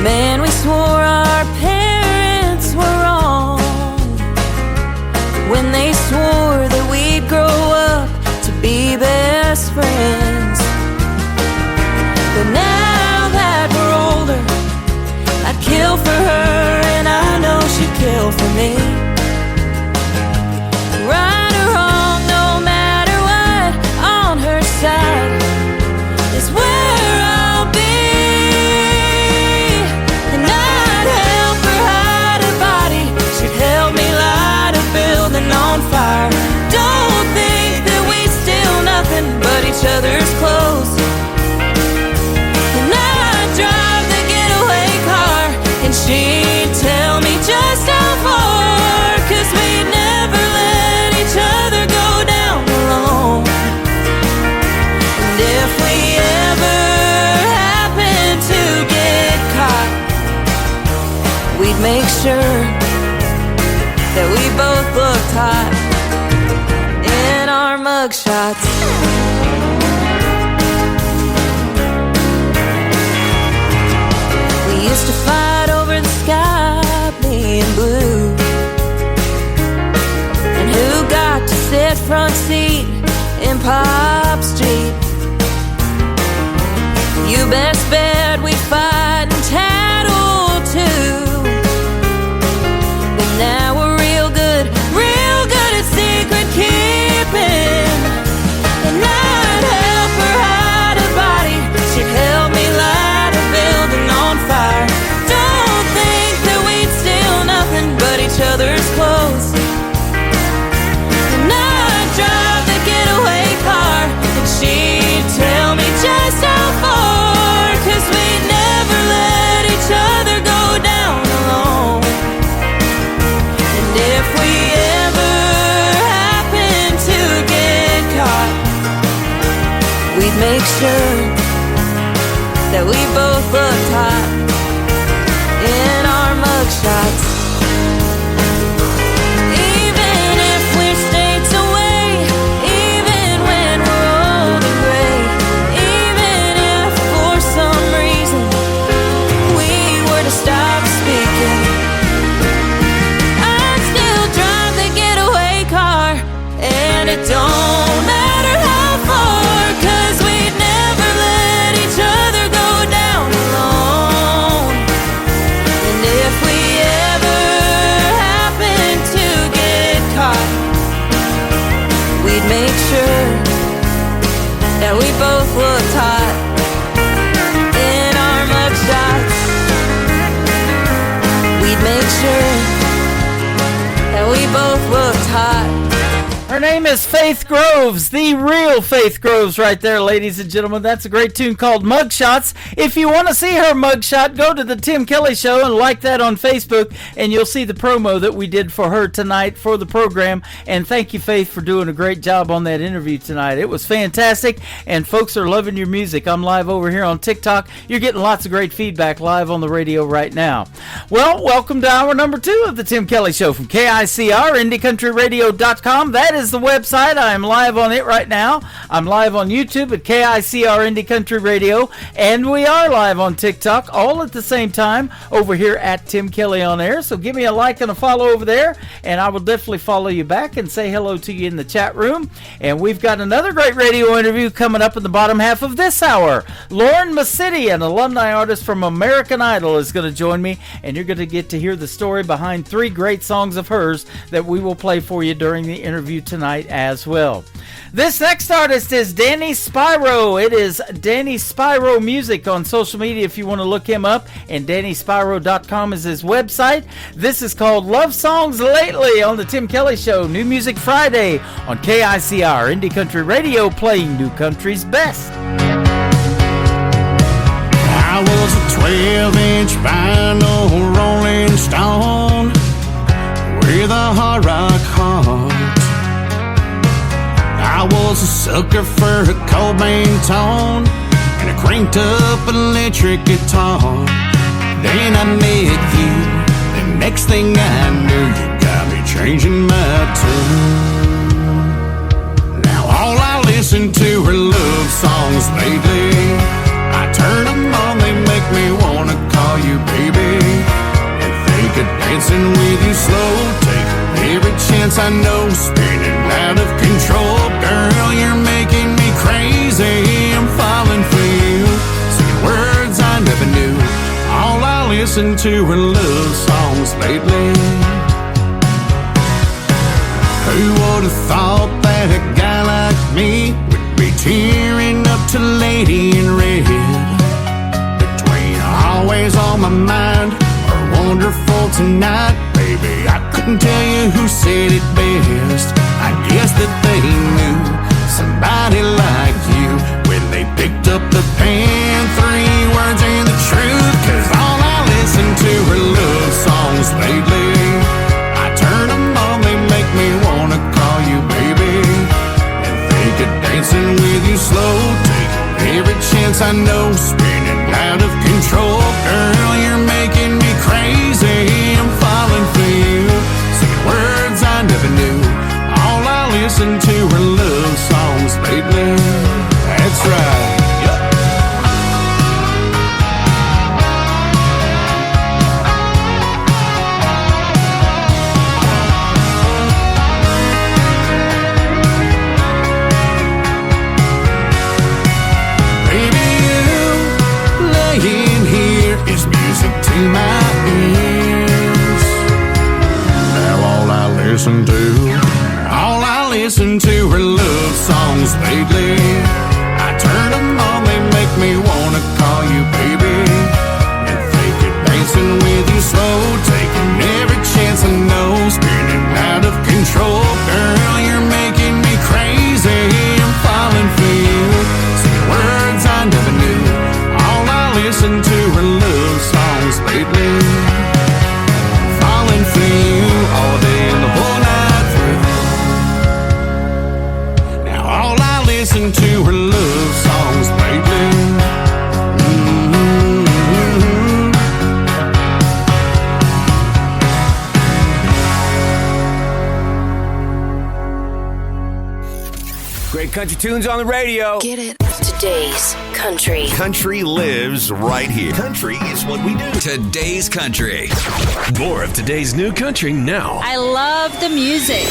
Man, we swore our parents were wrong when they swore that we'd grow up to be best friends. But now that we're older, I'd kill for her and I know she'd kill for me. Right or wrong, no matter what, on her side is where I'll be. And I'd help her hide her body, she'd help me light a building on fire. Don't think that we steal nothing but each other's clothes. And I'd drive the getaway car and she'd tell me just how far, 'cause we'd never let each other go down alone. And if we ever happen to get caught, we'd make sure that we both looked hot in our mugshots. backseat in Pop Street. You best bet we fight and tattle too. But now we're real good at secret keeping. And I'd help her hide a body, she'd help me light a building on fire. Don't think that we'd steal nothing but each other's clothes. And I'd drive the getaway car, and she'd tell me just how far, 'cause we'd never let each other go down alone. And if we ever happen to get caught, we'd make sure that we both looked hot in our mugshots. Even if we're states away, even when we're old and gray, even if for some reason we were to stop speaking, I'd still drive the getaway car, and it don't matter how far, 'cause we'd never let each other go down alone. And if we ever happen to get caught, we'd make sure that we both looked hot in our mugshots. We'd make sure that we both looked hot. Her name is Faith Groves, the real Faith Groves right there, ladies and gentlemen. That's a great tune called Mugshots. If you want to see her mugshot, go to the Tim Kelly Show and like that on Facebook, and you'll see the promo that we did for her tonight for the program. And thank you, Faith, for doing a great job on that interview tonight. It was fantastic, and folks are loving your music. I'm live over here on TikTok. You're getting lots of great feedback live on the radio right now. Well, welcome to hour number 2 of the Tim Kelly Show from KICR, IndieCountryRadio.com. That is the website. I am live on it right now. I'm live on YouTube at KICR Indie Country Radio, and we are live on TikTok all at the same time over here at Tim Kelly on Air. So give me a like and a follow over there, and I will definitely follow you back and say hello to you in the chat room. And we've got another great radio interview coming up in the bottom half of this hour. Lauren Masidi, an alumni artist from American Idol, is going to join me, and you're going to get to hear the story behind 3 great songs of hers that we will play for you during the interview tonight as well. This next artist is Danny Spyro. It is Danny Spyro Music on social media if you want to look him up, and DannySpyro.com is his website. This is called Love Songs Lately on the Tim Kelly Show, New Music Friday on KICR Indie Country Radio, playing New Country's best. I was a 12-inch vinyl Rolling Stone with a hard rock heart. I was a sucker for a Cobain tone and a cranked up electric guitar. Then I met you, the next thing I knew, you got me changing my tune. Now all I listen to are love songs lately. I turn them on, they make me wanna call you baby, and think of dancing with you slow, taking every chance I know, spinning out of control. Girl, you're making me crazy, I'm falling for you, singing words I never knew. All I listen to are love songs lately. Who would have thought that a guy like me would be tearing up to Lady in Red? Between Always on My Mind or Wonderful Tonight, baby, I couldn't tell you who said it best. I guess that they knew somebody like you when they picked up the pen. 3 words and the truth, 'cause all I listen to are love songs lately. I turn them on, they make me wanna call you baby, and think of dancing with you slow, taking every chance I know, spinning out of control. Girl, you're making me crazy, I'm falling for you, singing words I never knew. All I listen to are love songs lately. That's right. listen to. All I listen to are love songs lately. I turn them on, they make me wanna call you baby. And think it dancing with you slow, taking every chance I know, spinning out of control. Girl, you're making me crazy, I'm falling for you. Say words I never knew. All I listen to are love songs lately. Falling for you all day and the whole night through. Now all I listen to are love songs lately. Great country tunes on the radio. Get it. Today's country. Country lives right here. Country is what we do. Today's country. More of today's new country now. I love the music.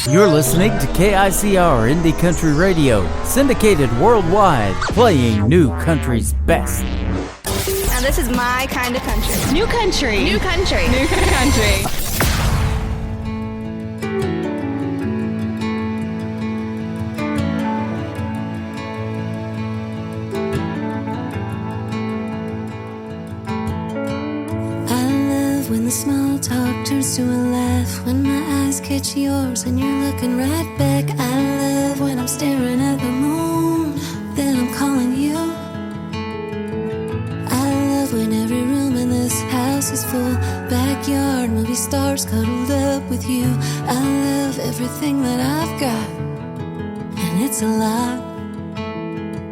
You're listening to KICR Indie Country Radio, syndicated worldwide, playing new country's best. Now this is my kind of country. New country. New country. New country. When the small talk turns to a laugh, when my eyes catch yours and you're looking right back. I love when I'm staring at the moon, then I'm calling you. I love when every room in this house is full, backyard, movie stars cuddled up with you. I love everything that I've got, and it's a lot.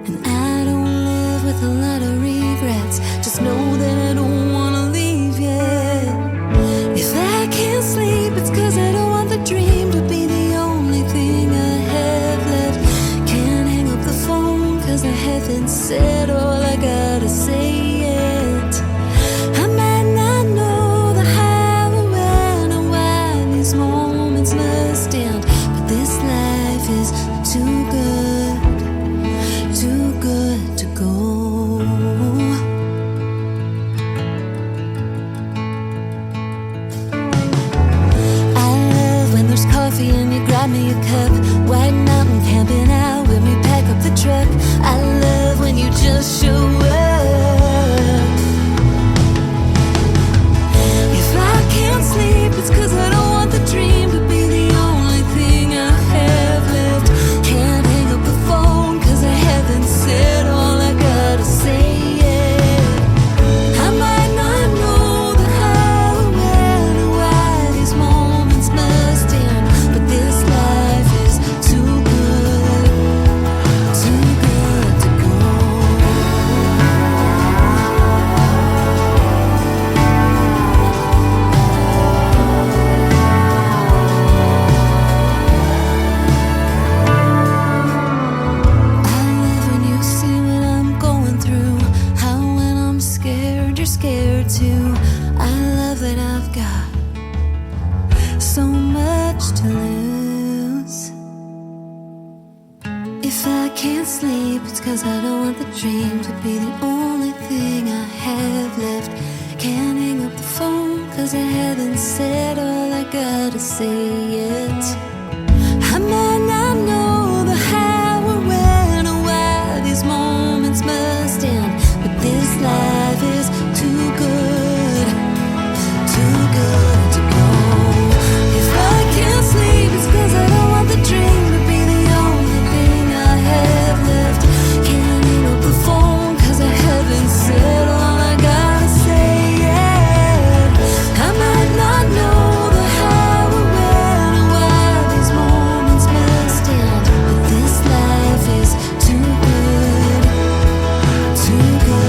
And I don't live with a lot of regrets, just know that I don't wanna leave yet. If I can't sleep, it's 'cause I don't want the dream to be the only thing I have left. Can't hang up the phone 'cause I haven't said all I gotta say yet. I might not know the how or when or why these moments must end, but this life is too good to go. Coffee and you grab me a cup, White Mountain camping out when we pack up the truck. I love when you just show up. If I can't sleep, it's 'cause I don't want the dream to be the only thing I have left. Can't hang up the phone 'cause I haven't said all I gotta say yet. I might not know the how or when or why these moments must end, but this life is too good to go. I love when you see what I'm going through, how when I'm scared, you're scared too. I love that I've got so much to lose. If I can't sleep, it's 'cause I don't want the dream to be the only thing I have left. Can't hang up the phone 'cause I haven't said all I gotta say yet. I might not know the how or when or why these moments must end, but this life is too good to go. If I can't sleep, it's 'cause I don't want the dream to be the only thing I have left. Can't hang up the phone 'cause I haven't said all I gotta say yet. I might not know the how or when or why these moments must end, but this life is too good to go.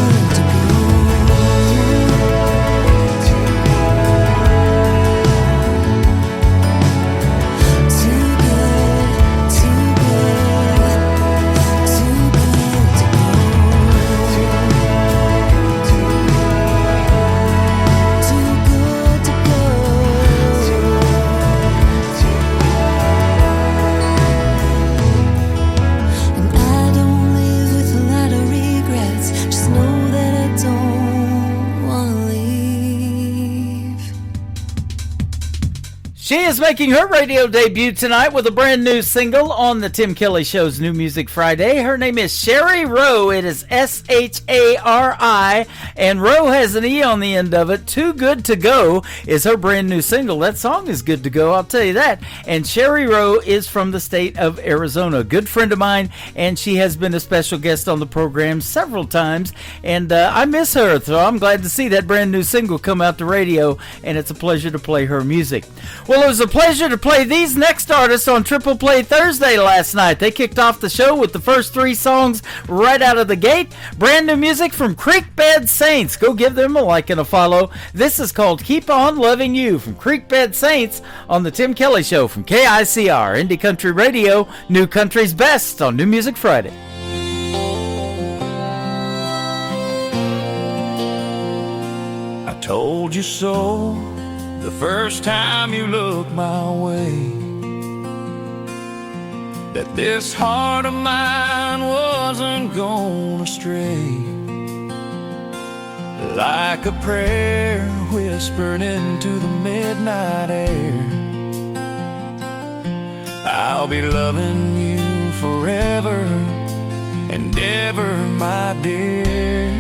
She is making her radio debut tonight with a brand new single on the Tim Kelly Show's New Music Friday. Her name is Sherry Rowe. It is S-H-A-R-I, and Rowe has an E on the end of it. Too Good to Go is her brand new single. That song is good to go, I'll tell you that. And Sherry Rowe is from the state of Arizona. A good friend of mine, and she has been a special guest on the program several times, and I miss her, so I'm glad to see that brand new single come out to radio, and it's a pleasure to play her music. Well, it was a pleasure to play these next artists on Triple Play Thursday last night. They kicked off the show with the first 3 songs right out of the gate. Brand new music from Creekbed Saints. Go give them a like and a follow. This is called Keep On Loving You from Creekbed Saints on the Tim Kelly Show from KICR, Indie Country Radio, New Country's Best on New Music Friday. I told you so the first time you looked my way, that this heart of mine wasn't gonna stray. Like a prayer whispered into the midnight air, I'll be loving you forever and ever, my dear.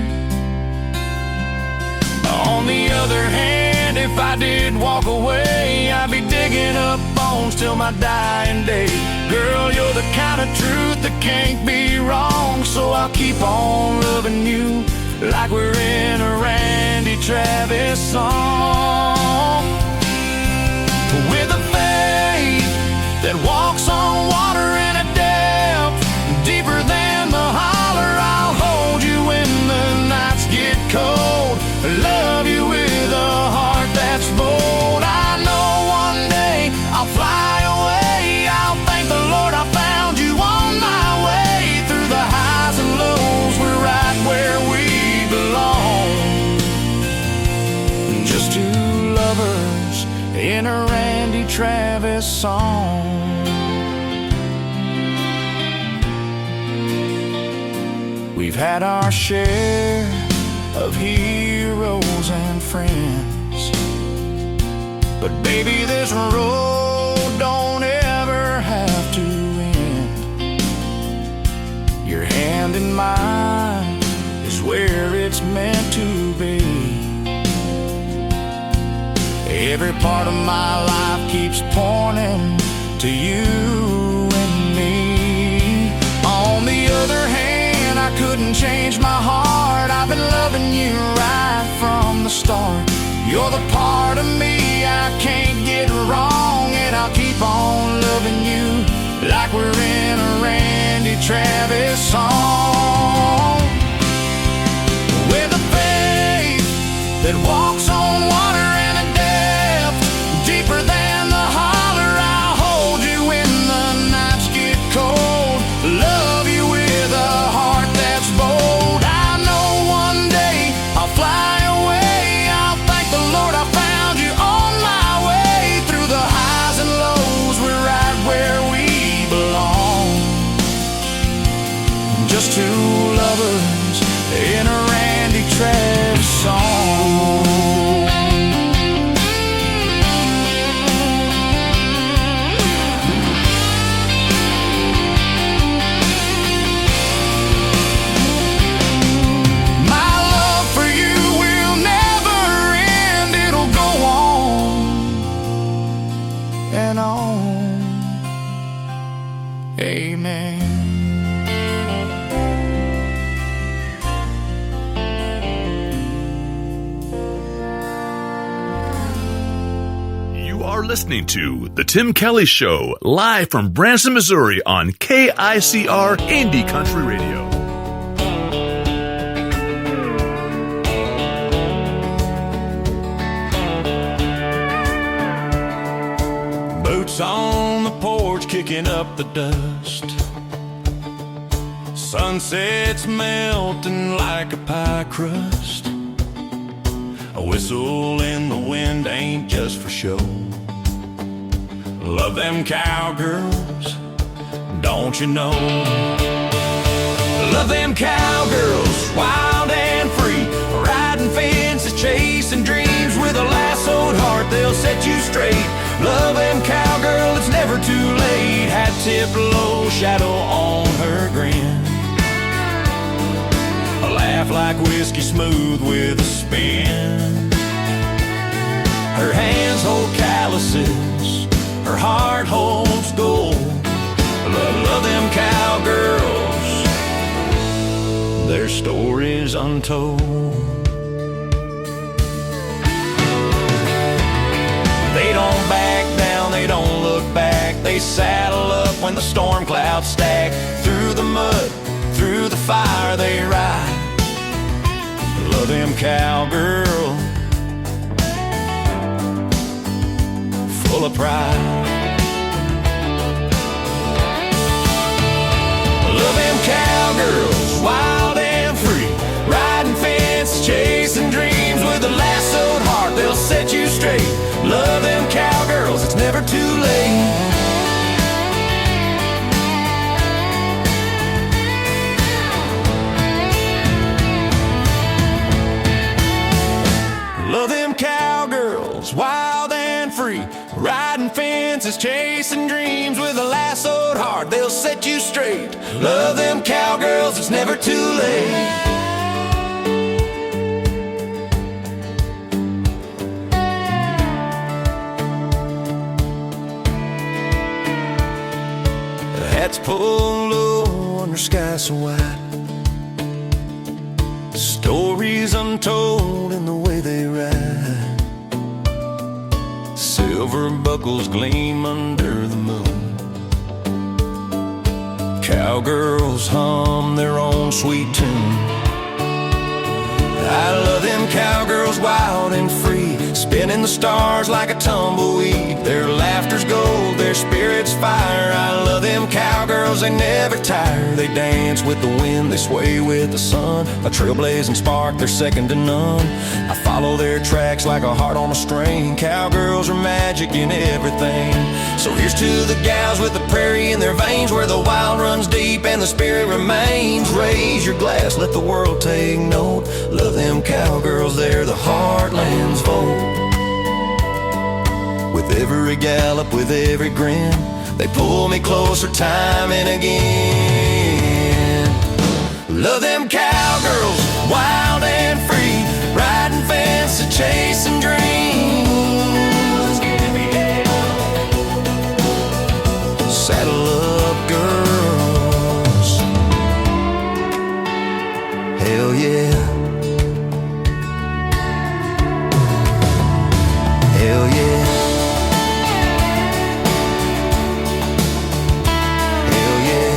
On the other hand, if I did walk away, I'd be digging up bones till my dying day. Girl, you're the kind of truth that can't be wrong, so I'll keep on loving you like we're in a Randy Travis song. With a faith that walks on water in a depth deeper than the holler, I'll hold you when the nights get cold. Love you with a heart that's bold. I know one day I'll fly away. I'll thank the Lord I found you on my way. Through the highs and lows, we're right where we belong. Just 2 lovers in a Randy Travis song. We've had our share of heroes and friends, but baby, this road don't ever have to end. Your hand in mine is where it's meant to be. Every part of my life keeps pointing to you and me. On the other hand, I couldn't change my heart. I've been loving you right from the start. You're the part of me I can't get wrong, and I'll keep on loving you like we're in a Randy Travis song. With a faith that walks on water in a depth deeper than the holler, I'll hold you when the nights get cold. Love you with a heart that's bold. I know one day I'll fly away. I'll thank the Lord I found you on my way. Through the highs and lows, we're right where we belong. Just 2 lovers in a Randy Travis song. Amen. You are listening to The Tim Kelly Show, live from Branson, Missouri on KICR Indie Country Radio. Boots on the porch, kicking up the dust. Sunset's melting like a pie crust. A whistle in the wind ain't just for show. Love them cowgirls, don't you know? Love them cowgirls, wild and free, riding fences, chasing dreams. With a lassoed heart, they'll set you straight. Love them cowgirl, it's never too late. Hat tipped low, shadow on her grin. A laugh like whiskey smooth with a spin. Her hands hold calluses, her heart holds gold. Love them cowgirls, their stories untold. They don't back down, they don't look back. They saddle up when the storm clouds stack. Through the mud, through the fire they ride. Love them cowgirls, full of pride. Love them cowgirls, wild and free. Riding fences, chasing dreams. With a lassoed heart, they'll set you straight. Love them cowgirls, it's never too late. Love them cowgirls, wild and free. Riding fences, chasing dreams. With a lassoed heart, they'll set you straight. Love them cowgirls, it's never too late. Hats pulled low under sky so wide. Stories untold in the way they ride. Silver buckles gleam under the moon. Cowgirls hum their own sweet tune. I love them cowgirls, wild and free, spinning the stars like a tumbleweed. Their laughter's gold, their spirit's fire. I love them cowgirls, they never tire. They dance with the wind, they sway with the sun. A trailblazing spark, they're second to none. I follow their tracks like a heart on a string. Cowgirls are magic in everything. So here's to the gals with the prairie in their veins, where the wild runs deep and the spirit remains. Raise your glass, let the world take note. Love them cowgirls, they're the heartland's vote. With every gallop, with every grin, they pull me closer time and again. Love them cowgirls, wild and free, riding fences, chasing dreams. Saddle up, girls. Hell yeah. Hell yeah. Hell yeah.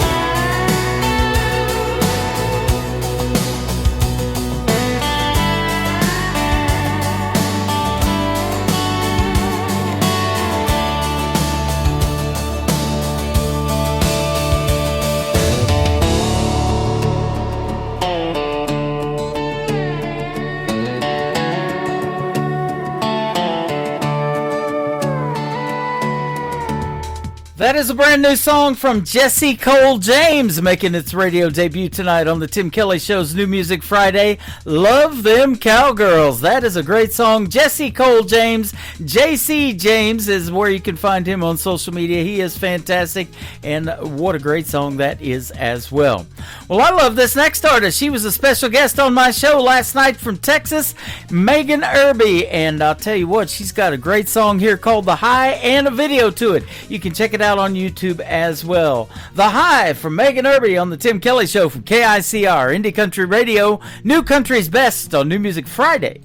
That is a brand new song from Jesse Cole James, making its radio debut tonight on the Tim Kelly Show's New Music Friday. Love them cowgirls. That is a great song. Jesse Cole James, JC James is where you can find him on social media. He is fantastic, and what a great song that is as well. Well, I love this next artist. She was a special guest on my show last night from Texas, Megan Irby, and I'll tell you what, she's got a great song here called The High and a video to it. You can check it out on YouTube as well. The High from Megan Irby on the Tim Kelly Show from KICR, Indie Country Radio, New Country's Best on New Music Friday.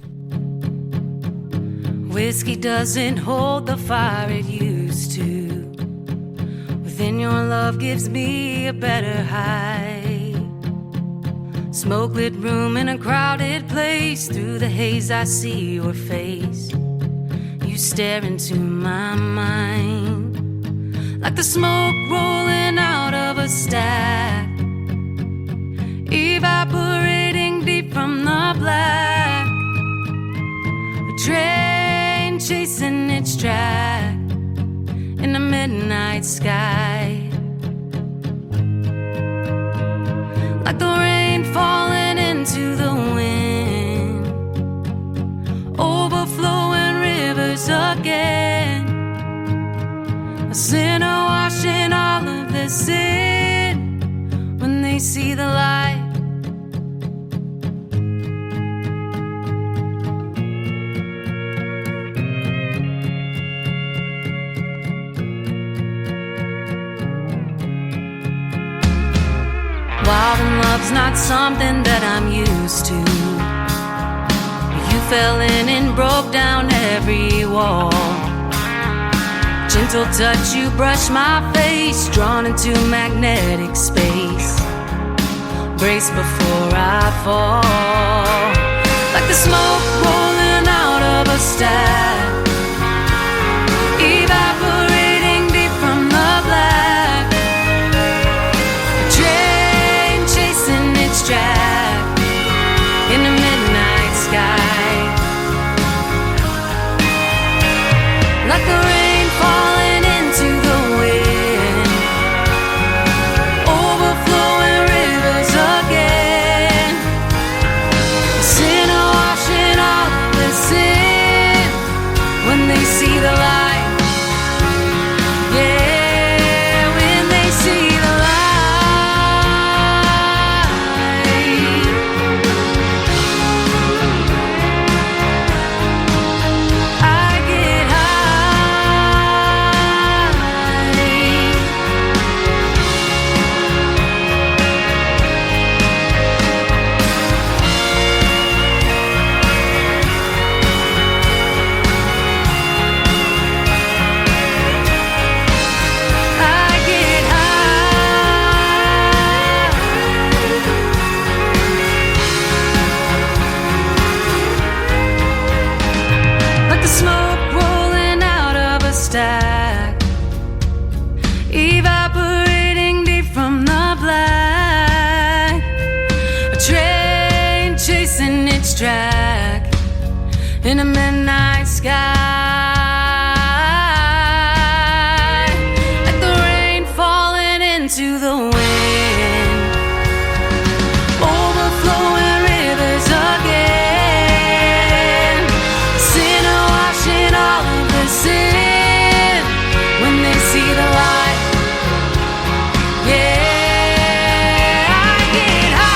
Whiskey doesn't hold the fire it used to. Within your love gives me a better high. Smoke-lit room in a crowded place. Through the haze I see your face. You stare into my mind like the smoke rolling out of a stack, evaporating deep from the black. A train chasing its track in the midnight sky. Like the rain falling into the wind, overflowing rivers again. see the light. Wild and love's not something that I'm used to. You fell in and broke down every wall. Gentle touch, you brush my face, drawn into magnetic space. Brace before I fall. Like the smoke rolling out of a stack, evaporating deep from the black. Train chasing its track in the midnight sky. Like the rain falling into the wind, overflowing rivers again. Sin washing all the sin when they see the light. Yeah, when they see the light. I get like the smoke rolling out of a stack, evaporating deep from the black. A train chasing its track in a midnight sky. Like the rain falling into the wind, overflowing rivers again. Sin washing all of the sin when they see the light. Yeah, I get high.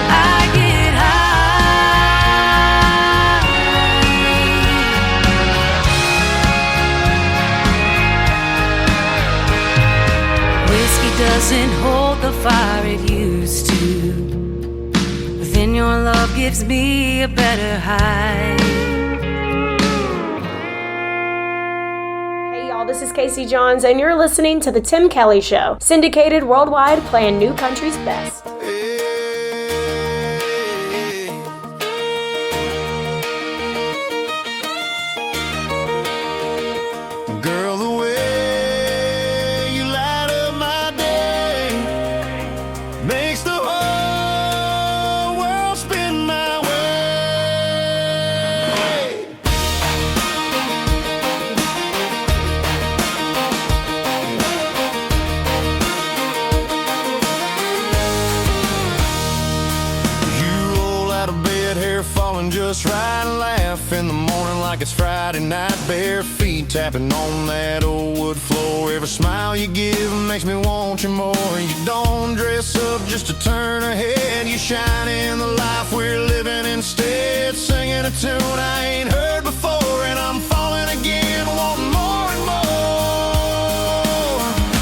I get high. Whiskey doesn't hold the fire it used to. Then your love gives me a better high. Hey y'all, this is Casey Johns, and you're listening to The Tim Kelly Show, syndicated worldwide, playing new country's best. Girl, the way you light up my day makes the whole world spin my way. You roll out of bed, hair falling just right, and laugh in the morning like it's Friday night. Bare feet tapping on that old wood floor. Every smile you give makes me want you more. You don't dress up just to turn her head. You shine in the life we're living instead. Singing a tune I ain't heard before, and I'm falling again, wanting more and more.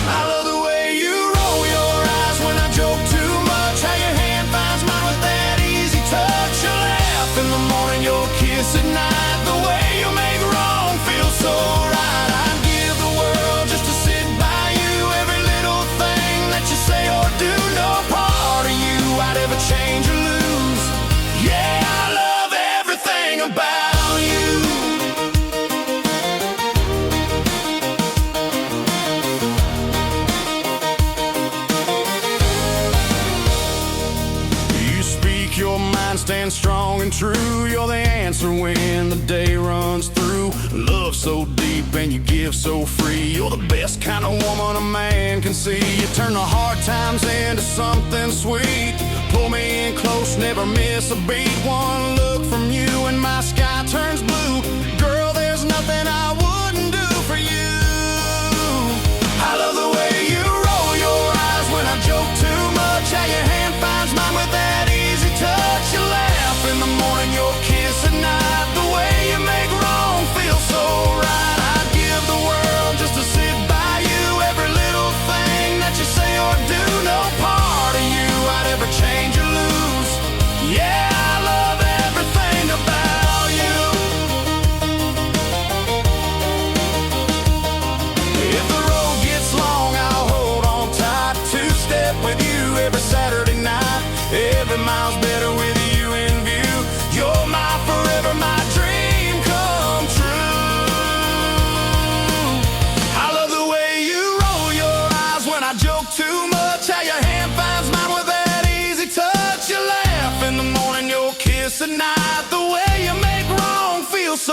I love the way you roll your eyes when I joke too much. How your hand finds mine with that easy touch. You laugh in the morning, your kiss at night. The way you make wrong feel so right. I'd give the world just to sit by you. Every little thing that you say or do, no part of you I'd ever change or lose. Yeah, I love everything about you. You speak your mind, stand strong and true. You're the answer when the day runs through. Love so deep and you give so free. You're the best kind of woman a man can see. You turn the hard times into something sweet. Pull me in close, never miss a beat. One look from you and my sky turns blue. Girl, there's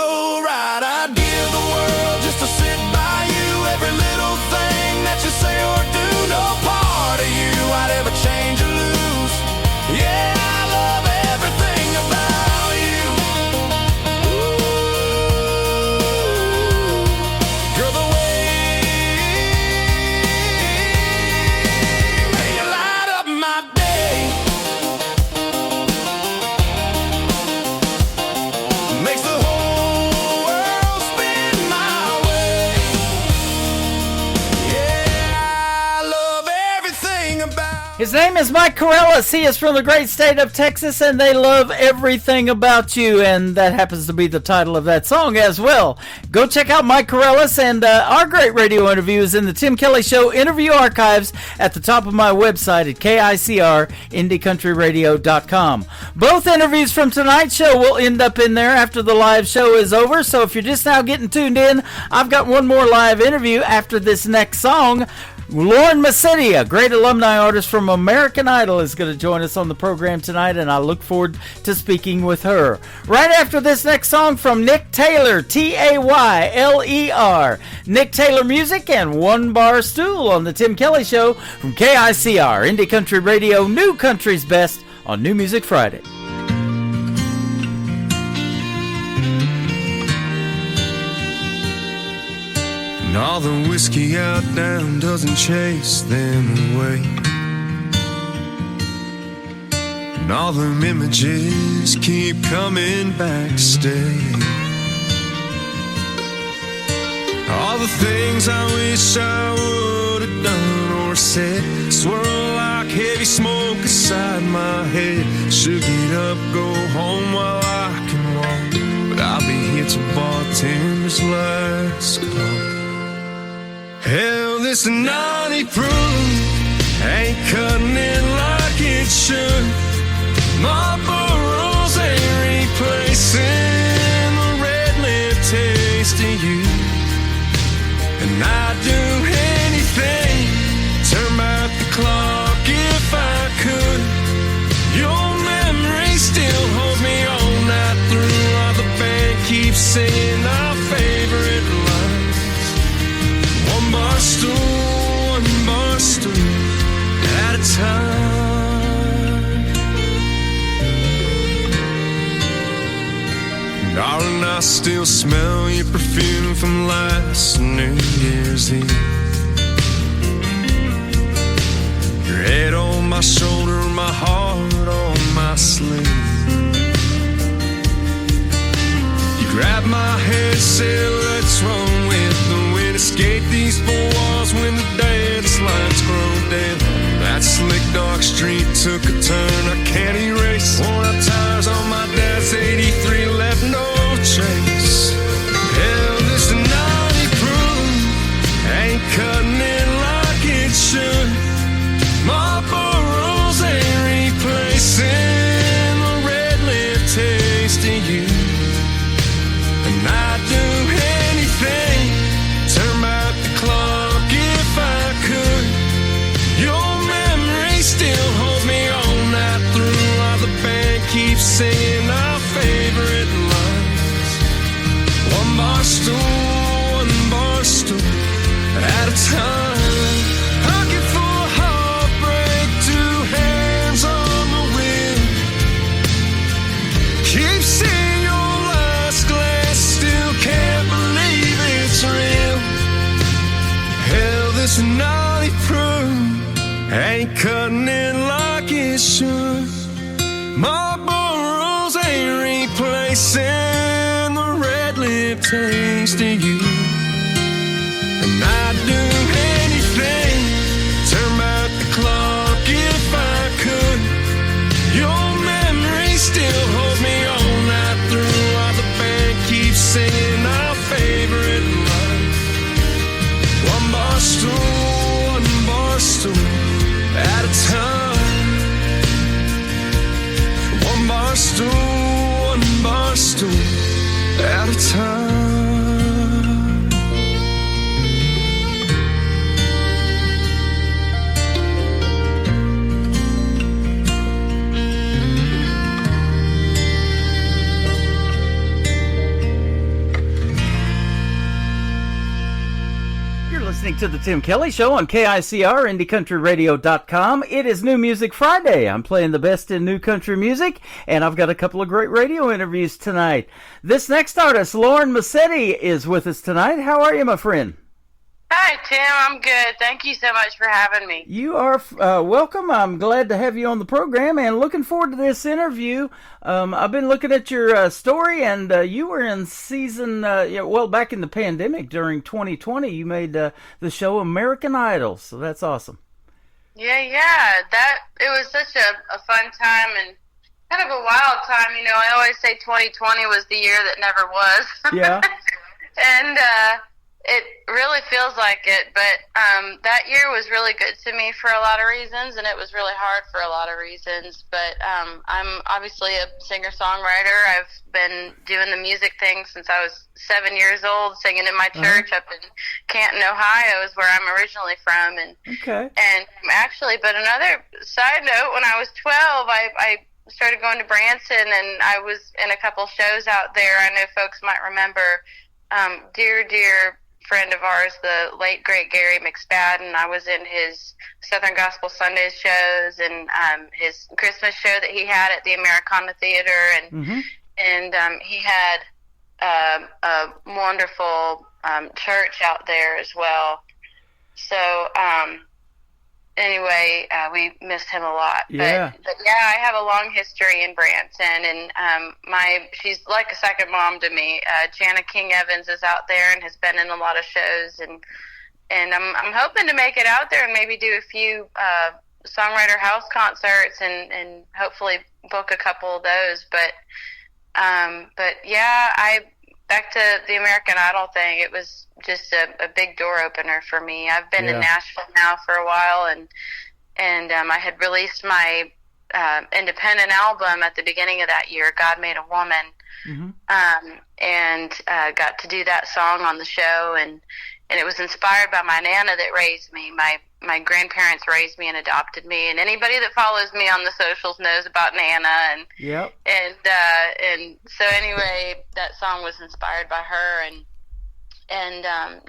so right. I'd give the world just to sit by you. Every little thing that you say or do, no part of you I'd ever change or lose. Yeah, I love everything about you. Ooh, you're the way you light up my day. Makes the whole world spin my way. Yeah, I love everything about. His name is Mike Corellis. He is from the great state of Texas, and they love everything about you. And that happens to be the title of that song as well. Go check out Mike Corellis, and our great radio interview is in the Tim Kelly Show interview archives at the top of my website at KICR-IndieCountryRadio.com. Both interviews from tonight's show will end up in there after the live show is over. So if you're just now getting tuned in, I've got one more live interview after this next song. Lauren Massetti, a great alumni artist from American Idol, is going to join us on the program tonight, and I look forward to speaking with her. Right after this next song from Nick Taylor, Tayler. Nick Taylor Music and One Bar Stool on the Tim Kelly Show from KICR, Indie Country Radio, New Country's Best on New Music Friday. And all the whiskey out down doesn't chase them away. And all them images keep coming back to stay. All the things I wish I would have done or said swirl like heavy smoke inside my head. Should get up, go home while I can walk, but I'll be here till bartender's last call. Hell, this naughty proof ain't cutting it like it should. My burrows ain't replacing the red lip taste of you. And I'd do anything, turn back the clock if I could. Your memory still holds me all night through, while the band keeps singing our favorite lines. One bar stool at a time. Darling, I still smell your perfume from last New Year's Eve. Your head on my shoulder, my heart on my sleeve. You grabbed my head, said let's run with the wind. Escape these four walls when the dance lines grow dim. That slick dark street took a turn I can't erase. Worn out tires on my dad's 83 left no trace. Hell, this 90 proof ain't cutting it like it should. My burrows ain't replacing the red lip taste of you. And I'd do anything, turn back the clock if I could. Your memory still holds me all night through, while the band keeps singing our favorite lines. One bar stool at a time. Pocket full of heartbreak, two hands on the wheel. Keep seeing your last glass, still can't believe it's real. Hell, this naughty proof ain't cutting it like it should. My burrows ain't replacing the red lip taste of you. And I'd do anything, turn back the clock if I could. Your memory still holds me all night through, while the band keeps singing our favorite line. One bar stool at a time. One bar stool at a time. listening to the Tim Kelly Show on KICR, IndieCountryRadio.com. It is New Music Friday. I'm playing the best in new country music, and I've got a couple of great radio interviews tonight. This next artist, Lauren Massetti, is with us tonight. How are you, my friend? Hi, Tim. I'm good. Thank you so much for having me. You are welcome. I'm glad to have you on the program and looking forward to this interview. I've been looking at your story, and you were in season, back in the pandemic during 2020. You made the show American Idol, so that's awesome. Yeah. It was such a fun time and kind of a wild time. You know, I always say 2020 was the year that never was. Yeah. And it really feels like it, but that year was really good to me for a lot of reasons, and it was really hard for a lot of reasons. But I'm obviously a singer-songwriter. I've been doing the music thing since I was 7 years old, singing in my church up in Canton, Ohio, is where I'm originally from. And actually, but another side note, when I was 12, I started going to Branson, and I was in a couple shows out there. I know folks might remember dear friend of ours, the late great Gary McSpadden. I was in his Southern Gospel Sundays shows and his Christmas show that he had at the Americana Theater, and he had a wonderful church out there as well. So anyway, we missed him a lot. Yeah. But I have a long history in Branson, and she's like a second mom to me. Jana King Evans is out there and has been in a lot of shows, and I'm hoping to make it out there and maybe do a few songwriter house concerts and hopefully book a couple of those. But back to the American Idol thing, it was just a big door opener for me. I've been in Nashville now for a while, and I had released my independent album at the beginning of that year, God Made a Woman, and got to do that song on the show, and it was inspired by my Nana that raised me. My grandparents raised me and adopted me, and anybody that follows me on the socials knows about Nana. And so anyway, that song was inspired by her, and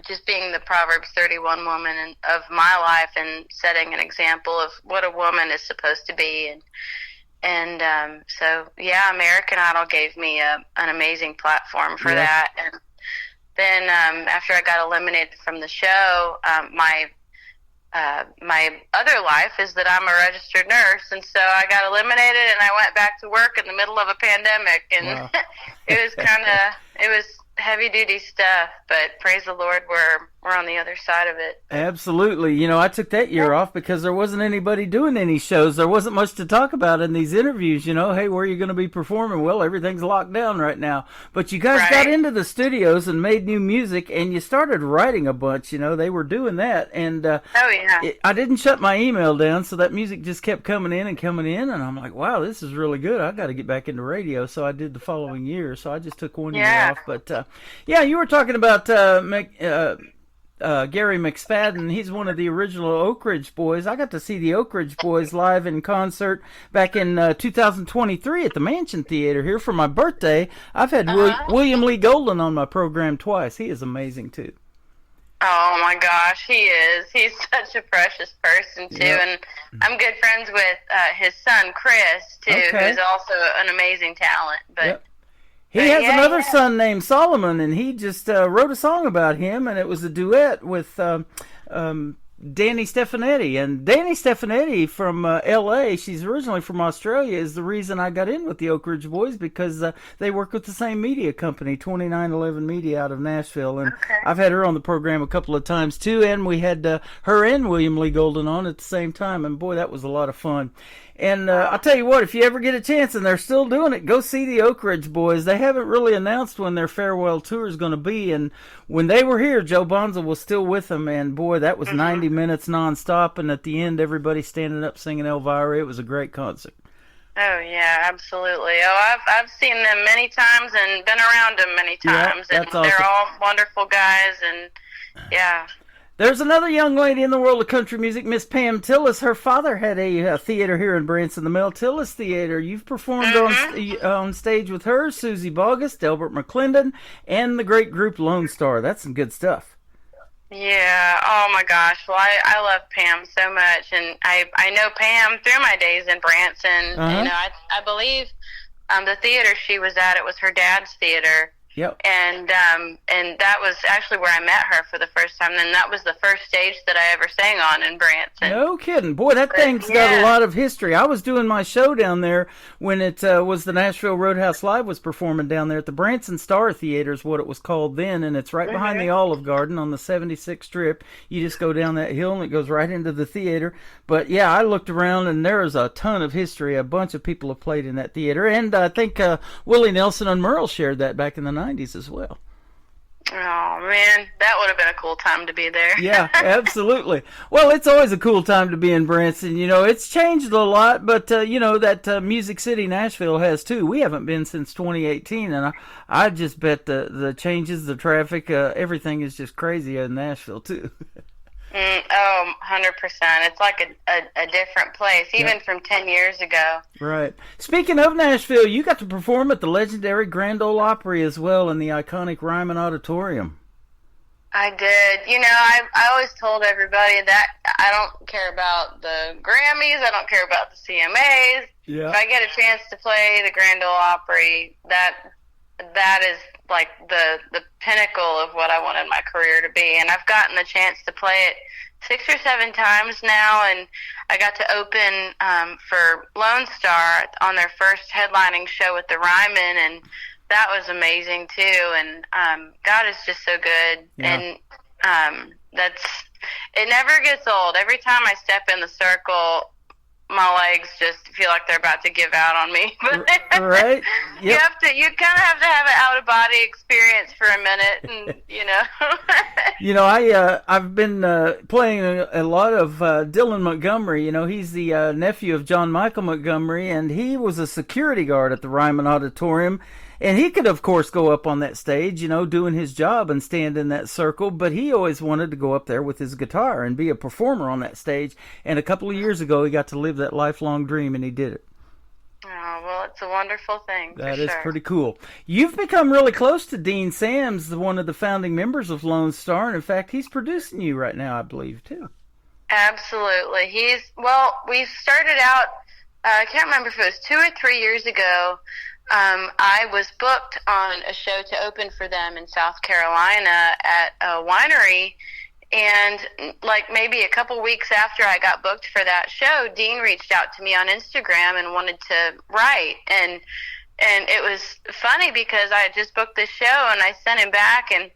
just being the Proverbs 31 woman of my life and setting an example of what a woman is supposed to be. So American Idol gave me an amazing platform for that. And then after I got eliminated from the show, my other life is that I'm a registered nurse, and so I got eliminated and I went back to work in the middle of a pandemic, and it was heavy duty stuff, but praise the Lord, we're on the other side of it. Absolutely. You know, I took that year off because there wasn't anybody doing any shows. There wasn't much to talk about in these interviews, you know. Hey, where are you going to be performing? Well, everything's locked down right now. But you guys got into the studios and made new music, and you started writing a bunch, you know. They were doing that. And I didn't shut my email down, so that music just kept coming in, and I'm like, wow, this is really good. I got to get back into radio. So I did the following year. So I just took 1 year off. But you were talking about Gary McSpadden. He's one of the original Oak Ridge Boys. I got to see the Oak Ridge Boys live in concert back in 2023 at the Mansion Theater here for my birthday. I've had William Lee Golden on my program twice. He is amazing too. Oh my gosh, he is. He's such a precious person too, and I'm good friends with his son Chris too, who's also an amazing talent. But he has another son named Solomon, and he just wrote a song about him, and it was a duet with Danny Stefanetti. And Danny Stefanetti from L.A., she's originally from Australia, is the reason I got in with the Oak Ridge Boys, because they work with the same media company, 2911 Media out of Nashville. And I've had her on the program a couple of times, too, and we had her and William Lee Golden on at the same time, and boy, that was a lot of fun. And I'll tell you what, if you ever get a chance, and they're still doing it, go see the Oak Ridge Boys. They haven't really announced when their farewell tour is going to be, and when they were here, Joe Bonza was still with them, and boy, that was 90 minutes nonstop, and at the end, everybody standing up singing Elvira. It was a great concert. Oh, yeah, absolutely. Oh, I've seen them many times and been around them many times, and they're all wonderful guys, and There's another young lady in the world of country music, Miss Pam Tillis. Her father had a theater here in Branson, the Mel Tillis Theater. You've performed on stage with her, Susie Bogus, Delbert McClendon, and the great group Lone Star. That's some good stuff. Yeah. Oh my gosh. Well, I love Pam so much, and I know Pam through my days in Branson. Uh-huh. You know, I believe the theater she was at, it was her dad's theater. Yep. And that was actually where I met her for the first time. And that was the first stage that I ever sang on in Branson. No kidding. Boy, that thing's got a lot of history. I was doing my show down there when it was the Nashville Roadhouse Live was performing down there at the Branson Star Theater is what it was called then. And it's right behind the Olive Garden on the 76th Strip. You just go down that hill and it goes right into the theater. But yeah, I looked around and there is a ton of history. A bunch of people have played in that theater. And I think Willie Nelson and Merle shared that back in the 90s as well. Oh man, that would have been a cool time to be there. Yeah, absolutely. Well, it's always a cool time to be in Branson. You know, it's changed a lot, but you know that Music City, Nashville has too. We haven't been since 2018, and I just bet the changes, the traffic, everything is just crazy in Nashville too. 100%. It's like a different place, even from 10 years ago. Right. Speaking of Nashville, you got to perform at the legendary Grand Ole Opry as well in the iconic Ryman Auditorium. I did. You know, I always told everybody that I don't care about the Grammys. I don't care about the CMAs. Yeah. If I get a chance to play the Grand Ole Opry, that is like the pinnacle of what I wanted my career to be. And I've gotten the chance to play it 6 or 7 times now, and I got to open for Lone Star on their first headlining show at the Ryman, and that was amazing too. And God is just so good. Yeah. And it never gets old. Every time I step in the circle, my legs just feel like they're about to give out on me. Right? Yep. You kind of have to have an out of body experience for a minute, and you know. You know, I've been playing a lot of Dylan Montgomery. You know, he's the nephew of John Michael Montgomery, and he was a security guard at the Ryman Auditorium. And he could, of course, go up on that stage, you know, doing his job and stand in that circle. But he always wanted to go up there with his guitar and be a performer on that stage. And a couple of years ago, he got to live that lifelong dream, and he did it. Oh, well, it's a wonderful thing. That is pretty cool. You've become really close to Dean Sams, one of the founding members of Lone Star. And in fact, he's producing you right now, I believe, too. Absolutely. We started out, I can't remember if it was 2 or 3 years ago. I was booked on a show to open for them in South Carolina at a winery, and like maybe a couple weeks after I got booked for that show, Dean reached out to me on Instagram and wanted to write, and it was funny because I had just booked this show, and I sent him back and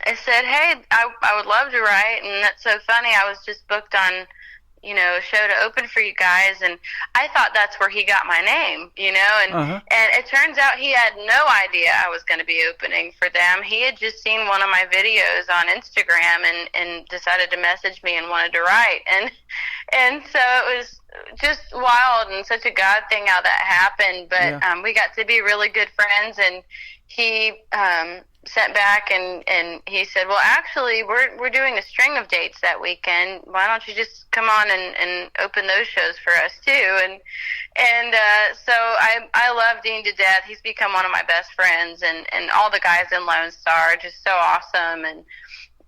I said, hey, I would love to write, and that's so funny, I was just booked on, you know, a show to open for you guys, and I thought that's where he got my name, you know, and it turns out he had no idea I was going to be opening for them. He had just seen one of my videos on Instagram and decided to message me and wanted to write, and so it was just wild and such a God thing how that happened, but we got to be really good friends, and he sent back and he said, well, actually, we're doing a string of dates that weekend. Why don't you just come on and open those shows for us too? And so I love Dean to death. He's become one of my best friends, and all the guys in Lone Star are just so awesome.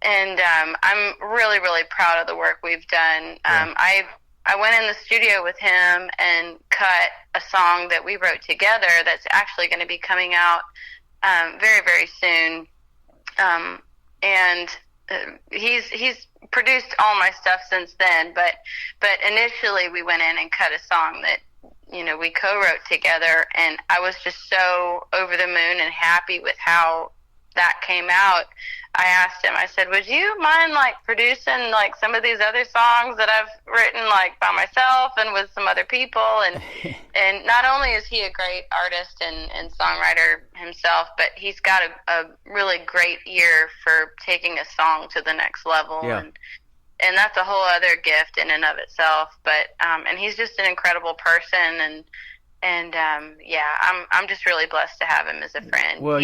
And I'm really, really proud of the work we've done. I went in the studio with him and cut a song that we wrote together that's actually going to be coming out very, very soon. And he's produced all my stuff since then, but initially we went in and cut a song that, you know, we co-wrote together, and I was just so over the moon and happy with how that came out. I asked him, I said, would you mind like producing like some of these other songs that I've written like by myself and with some other people? And not only is he a great artist and songwriter himself, but he's got a really great ear for taking a song to the next level. Yeah. And that's a whole other gift in and of itself. But and he's just an incredible person, and I'm just really blessed to have him as a friend. Well,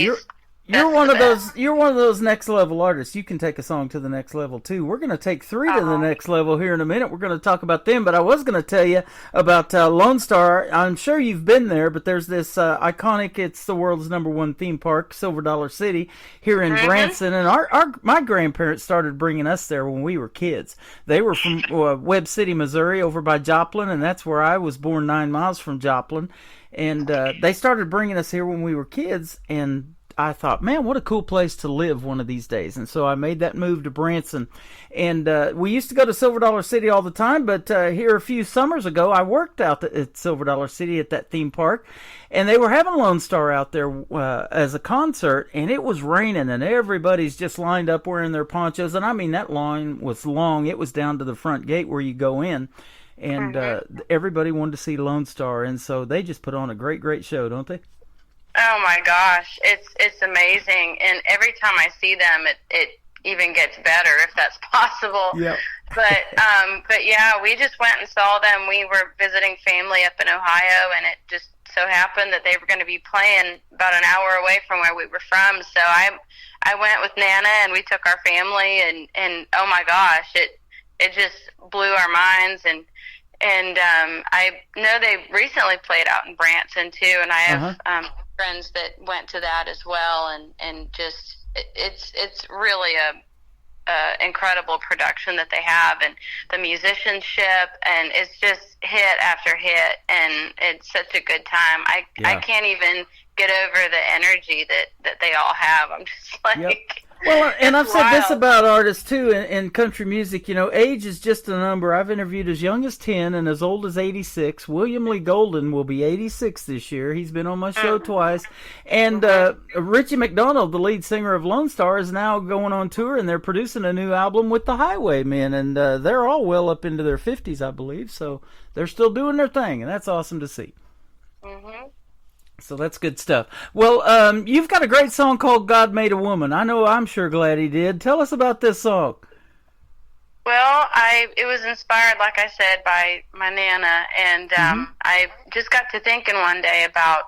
You're one of those. You're one of those next level artists. You can take a song to the next level too. We're going to take 3 to the next level here in a minute. We're going to talk about them, but I was going to tell you about Lone Star. I'm sure you've been there, but there's this iconic. It's the world's #1 theme park, Silver Dollar City, here in Branson, and my grandparents started bringing us there when we were kids. They were from Webb City, Missouri, over by Joplin, and that's where I was born, 9 miles from Joplin. And they started bringing us here when we were kids, and I thought, man, what a cool place to live one of these days. And so I made that move to Branson. And we used to go to Silver Dollar City all the time, but here a few summers ago, I worked out at Silver Dollar City at that theme park, and they were having Lone Star out there as a concert, and it was raining, and everybody's just lined up wearing their ponchos. And I mean, that line was long. It was down to the front gate where you go in. And everybody wanted to see Lone Star, and so they just put on a great, great show, don't they? Oh my gosh, it's amazing, and every time I see them, it even gets better if that's possible. Yeah. But yeah, we just went and saw them. We were visiting family up in Ohio, and it just so happened that they were going to be playing about an hour away from where we were from. So I went with Nana, and we took our family, and oh my gosh, it just blew our minds. And I know they recently played out in Branson too, and I have friends that went to that as well, and just it's really a incredible production that they have, and the musicianship, and it's just hit after hit, and it's such a good time. I can't even get over the energy that they all have. I'm just like, yep. Well, and I've said this about artists too in country music. You know, age is just a number. I've interviewed as young as 10 and as old as 86. William Lee Golden will be 86 this year. He's been on my show twice. And Richie McDonald, the lead singer of Lone Star, is now going on tour, and they're producing a new album with the Highwaymen, and they're all well up into their 50s, I believe. So they're still doing their thing, and that's awesome to see. Mm-hmm. So that's good stuff. Well, you've got a great song called God Made a Woman. I'm sure glad he did. Tell us about this song. Well, it was inspired, like I said, by my Nana, and I just got to thinking one day about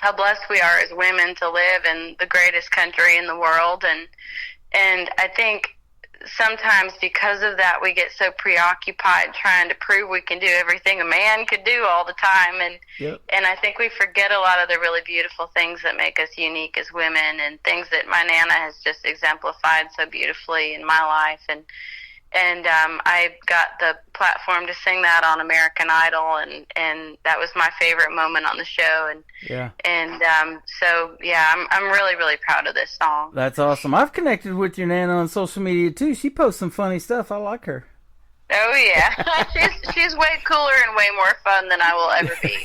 how blessed we are as women to live in the greatest country in the world, and I think sometimes because of that we get so preoccupied trying to prove we can do everything a man could do all the time, and I think we forget a lot of the really beautiful things that make us unique as women, and things that my Nana has just exemplified so beautifully in my life, and I got the platform to sing that on American Idol, and that was my favorite moment on the show, so I'm really, really proud of this song. That's awesome. I've connected with your Nana on social media too. She posts some funny stuff. I like her. Oh yeah, she's way cooler and way more fun than I will ever be.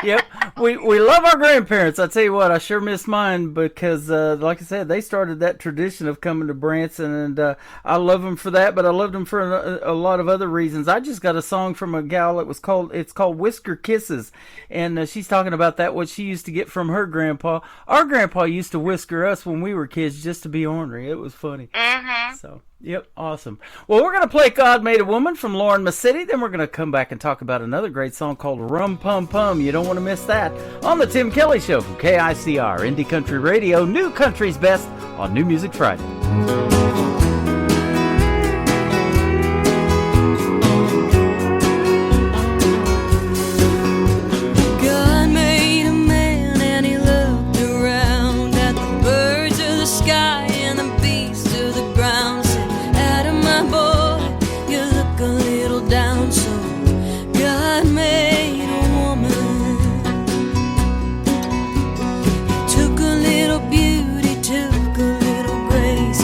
Yep, we love our grandparents. I tell you what, I sure miss mine because, like I said, they started that tradition of coming to Branson, and I love them for that. But I loved them for a lot of other reasons. I just got a song from a gal that it's called Whisker Kisses, and she's talking about that what she used to get from her grandpa. Our grandpa used to whisker us when we were kids just to be ornery. It was funny. Mm-hmm. So. Yep, awesome. Well, we're going to play God Made a Woman from Lauren Massetti. Then we're going to come back and talk about another great song called Rum Pum Pum. You don't want to miss that on The Tim Kelly Show from KICR, Indie Country Radio, New Country's Best on New Music Friday. Took a little beauty, took a little grace.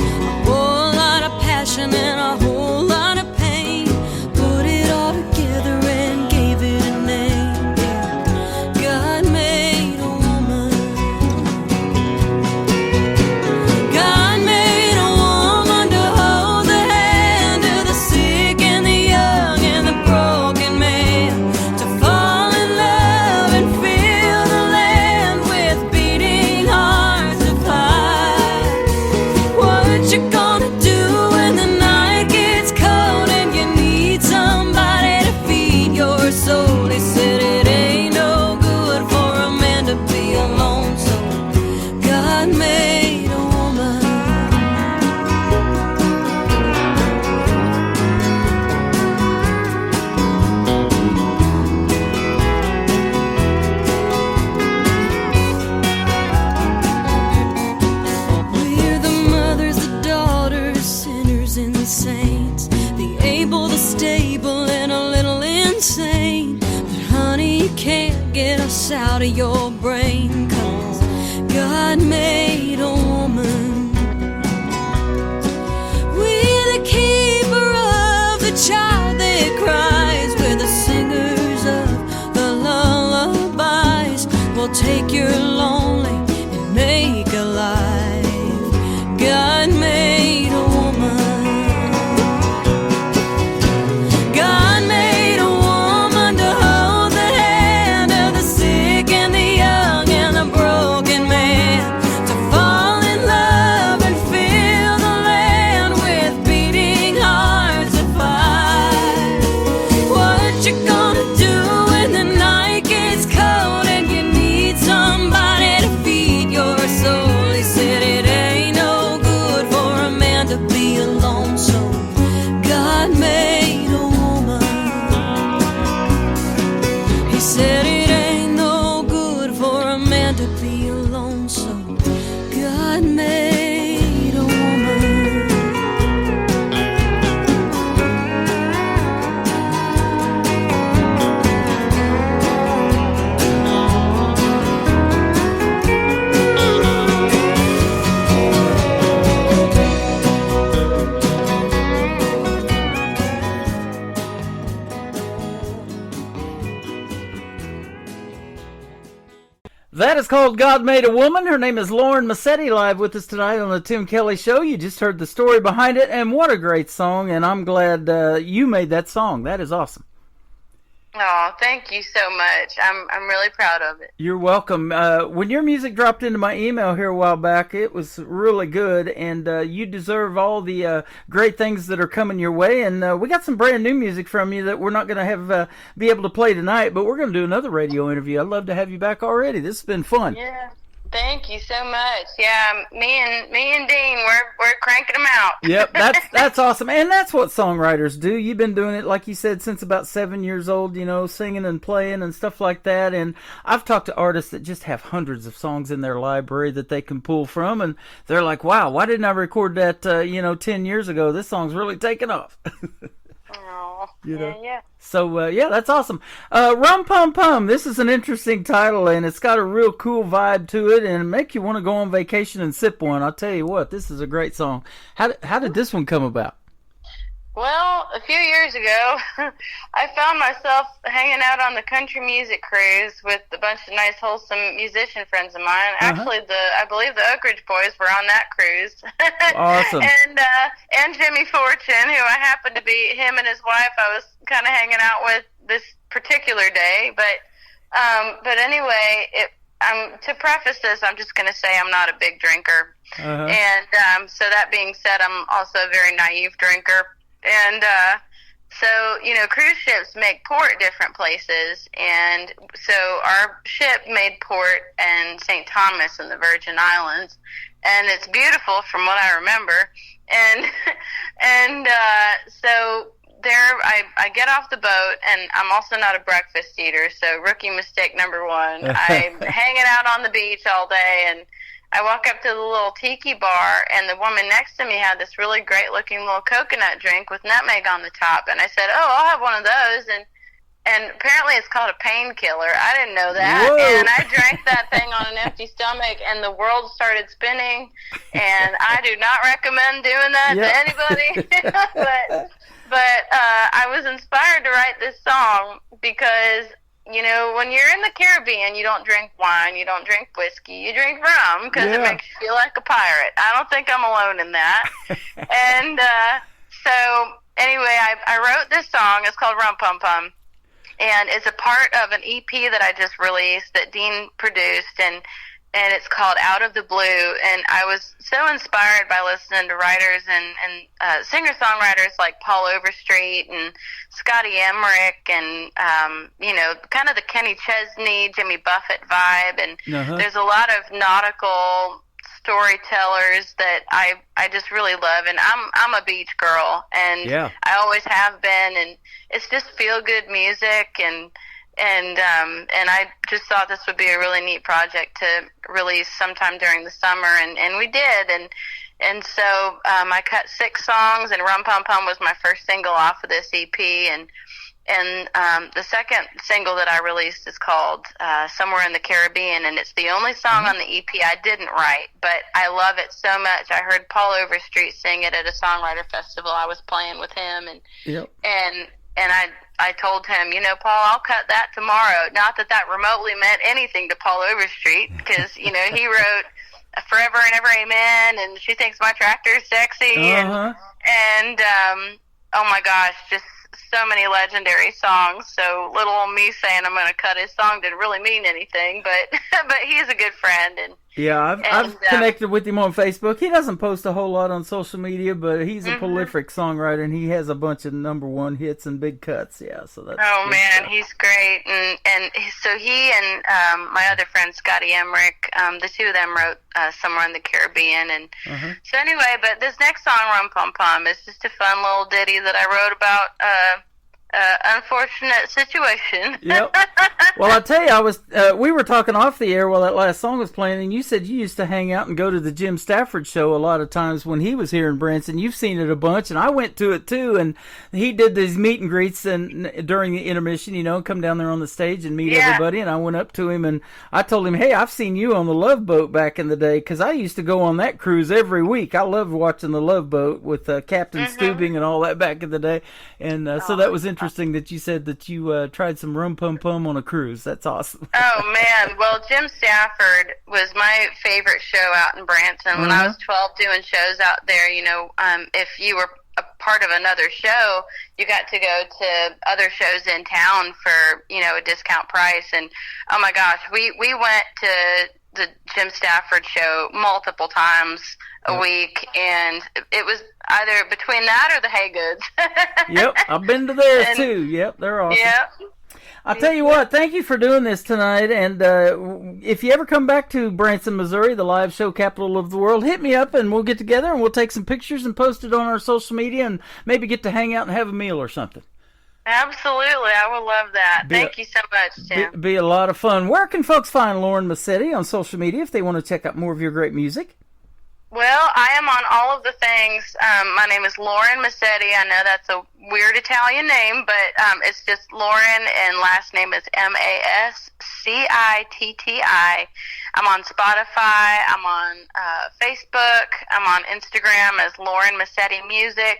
God flush out of your brain, 'cause God made a woman. We're the keeper of the child that cries. We're the singers of the lullabies. We'll take your lonely and make alive. God made a woman. God made a woman to hold the hand of the sick and the young and the broken man, to fall in love and fill the land with beating hearts of fire. What you gonna do when the night gets cold and you need somebody to feed your soul? He said it ain't no good for a man to be alone, so God made a woman. He said it ain't no good for a man to be alone, so God made a woman. That is called God Made a Woman. Her name is Lauren Massetti, live with us tonight on the Tim Kelly Show. You just heard the story behind it, and what a great song, and I'm glad you made that song. That is awesome. Oh, thank you so much. I'm really proud of it. You're welcome. When your music dropped into my email here a while back, it was really good, and you deserve all the great things that are coming your way. And we got some brand new music from you that we're not going to have be able to play tonight, but we're going to do another radio interview. I'd love to have you back already. This has been fun. Yeah. Thank you so much. Yeah, me and Dean, we're cranking them out. Yep, that's awesome, and that's what songwriters do. You've been doing it, like you said, since about 7 years old. You know, singing and playing and stuff like that. And I've talked to artists that just have hundreds of songs in their library that they can pull from, and they're like, "Wow, why didn't I record that? 10 years ago? This song's really taken off." Oh, yeah. So, yeah, that's awesome. Rum Pum Pum, this is an interesting title, and it's got a real cool vibe to it, and make you want to go on vacation and sip one. I'll tell you what, this is a great song. How did this one come about? Well, a few years ago, I found myself hanging out on the country music cruise with a bunch of nice, wholesome musician friends of mine. Actually, I believe the Oak Ridge Boys were on that cruise. Awesome. and Jimmy Fortune, who I happened to be, him and his wife, I was kind of hanging out with this particular day. But anyway, to preface this, I'm just going to say I'm not a big drinker. And so that being said, I'm also a very naive drinker. And so, cruise ships make port different places, and so our ship made port in St. Thomas in the Virgin Islands, and it's beautiful from what I remember. And so there, I get off the boat, and I'm also not a breakfast eater, so rookie mistake number one. I'm hanging out on the beach all day, and I walk up to the little tiki bar, and the woman next to me had this really great-looking little coconut drink with nutmeg on the top. And I said, "Oh, I'll have one of those." And apparently it's called a painkiller. I didn't know that. Whoa. And I drank that thing on an empty stomach, and the world started spinning. And I do not recommend doing that to anybody. but I was inspired to write this song because, when you're in the Caribbean, you don't drink wine, you don't drink whiskey, you drink rum because it makes you feel like a pirate. I don't think I'm alone in that. And so anyway, I wrote this song. It's called Rum Pum Pum, and it's a part of an EP that I just released that Dean produced, and it's called Out of the Blue. And I was so inspired by listening to writers and singer-songwriters like Paul Overstreet and Scotty Emmerich and, kind of the Kenny Chesney, Jimmy Buffett vibe. And there's a lot of nautical storytellers that I just really love. And I'm a beach girl, and I always have been. And it's just feel-good music, and I just thought this would be a really neat project to release sometime during the summer, and we did, and so I cut 6 songs, and Rum Pum Pum was my first single off of this EP, and the second single that I released is called Somewhere in the Caribbean, and it's the only song on the EP I didn't write, but I love it so much. I heard Paul Overstreet sing it at a songwriter festival. I was playing with him, and I told him, Paul, I'll cut that tomorrow. Not that remotely meant anything to Paul Overstreet, because, he wrote Forever and Ever Amen, and She Thinks My Tractor's Sexy, and oh my gosh, just so many legendary songs. So little old me saying I'm going to cut his song didn't really mean anything, but he's a good friend. And I've connected with him on Facebook. He doesn't post a whole lot on social media, but he's a prolific songwriter, and he has a bunch of #1 hits and big cuts. Yeah, so that's he's great. And so he and my other friend Scotty Emmerich, the two of them wrote Somewhere in the Caribbean. And so anyway, but this next song, Rum Pum Pum, is just a fun little ditty that I wrote about unfortunate situation. Yep. Well, I tell you, we were talking off the air while that last song was playing, and you said you used to hang out and go to the Jim Stafford show a lot of times when he was here in Branson. You've seen it a bunch, and I went to it too. And he did these meet and greets and during the intermission, come down there on the stage and meet everybody. And I went up to him and I told him, "Hey, I've seen you on the Love Boat back in the day," because I used to go on that cruise every week. I loved watching the Love Boat with Captain Stubing and all that back in the day. And so that was interesting that you said that you tried some Rum Pum Pum on a cruise. That's awesome. Oh, man. Well, Jim Stafford was my favorite show out in Branson. When I was 12 doing shows out there, if you were a part of another show, you got to go to other shows in town for, a discount price. And, oh, my gosh, we went to the Jim Stafford show multiple times a week, and it was either between that or the Hay Goods. Yep, I've been to theirs too. Yep, they're awesome. Yep. I'll tell you what, thank you for doing this tonight, and if you ever come back to Branson, Missouri, the live show capital of the world, hit me up and we'll get together and we'll take some pictures and post it on our social media and maybe get to hang out and have a meal or something. Absolutely, I would love that. Thank you so much, Tim. Be a lot of fun. Where can folks find Lauren Massetti on social media if they want to check out more of your great music? Well, I am on all of the things. My name is Lauren Massetti. I know that's a weird Italian name, but it's just Lauren, and last name is Mascitti. I'm on Spotify. I'm on Facebook. I'm on Instagram as Lauren Massetti Music.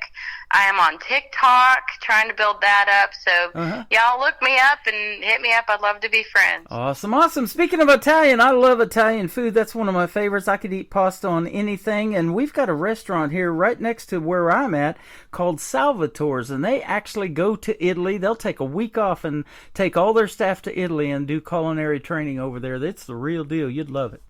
I am on TikTok, trying to build that up. So y'all look me up and hit me up. I'd love to be friends. Awesome. Speaking of Italian, I love Italian food. That's one of my favorites. I could eat pasta on anything. And we've got a restaurant here right next to where I'm at called Salvatore's. And they actually go to Italy. They'll take a week off and take all their staff to Italy and do culinary training over there. That's the real deal. You'd love it.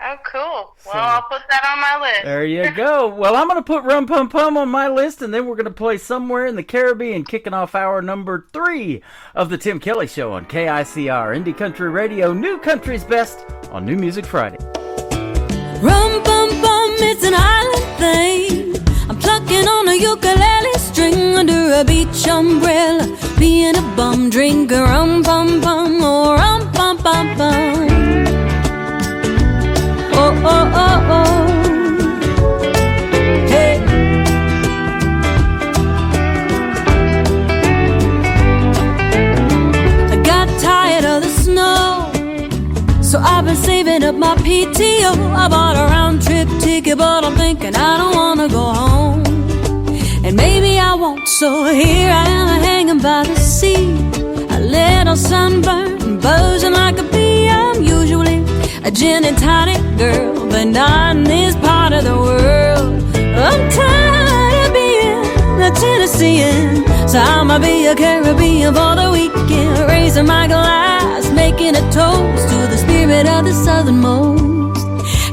Oh, cool. Well, I'll put that on my list. There you go. Well, I'm going to put Rum Pum Pum on my list, and then we're going to play Somewhere in the Caribbean, kicking off hour number 3 of the Tim Kelly Show on KICR, Indie Country Radio, New Country's Best on New Music Friday. Rum Pum Pum, it's an island thing. I'm plucking on a ukulele string under a beach umbrella, being a bum, drinking rum pum pum, oh rum pum pum pum. Oh, oh, oh, oh. Hey. I got tired of the snow, so I've been saving up my PTO. I bought a round trip ticket, but I'm thinking I don't wanna go home. And maybe I won't, so here I am hanging by the sea, a little sunburned, buzzing like a bee. I'm usually a gin and tonic girl, but not in this part of the world. I'm tired of being a Tennessean, so I'ma be a Caribbean for the weekend, raising my glass, making a toast to the spirit of the southernmost.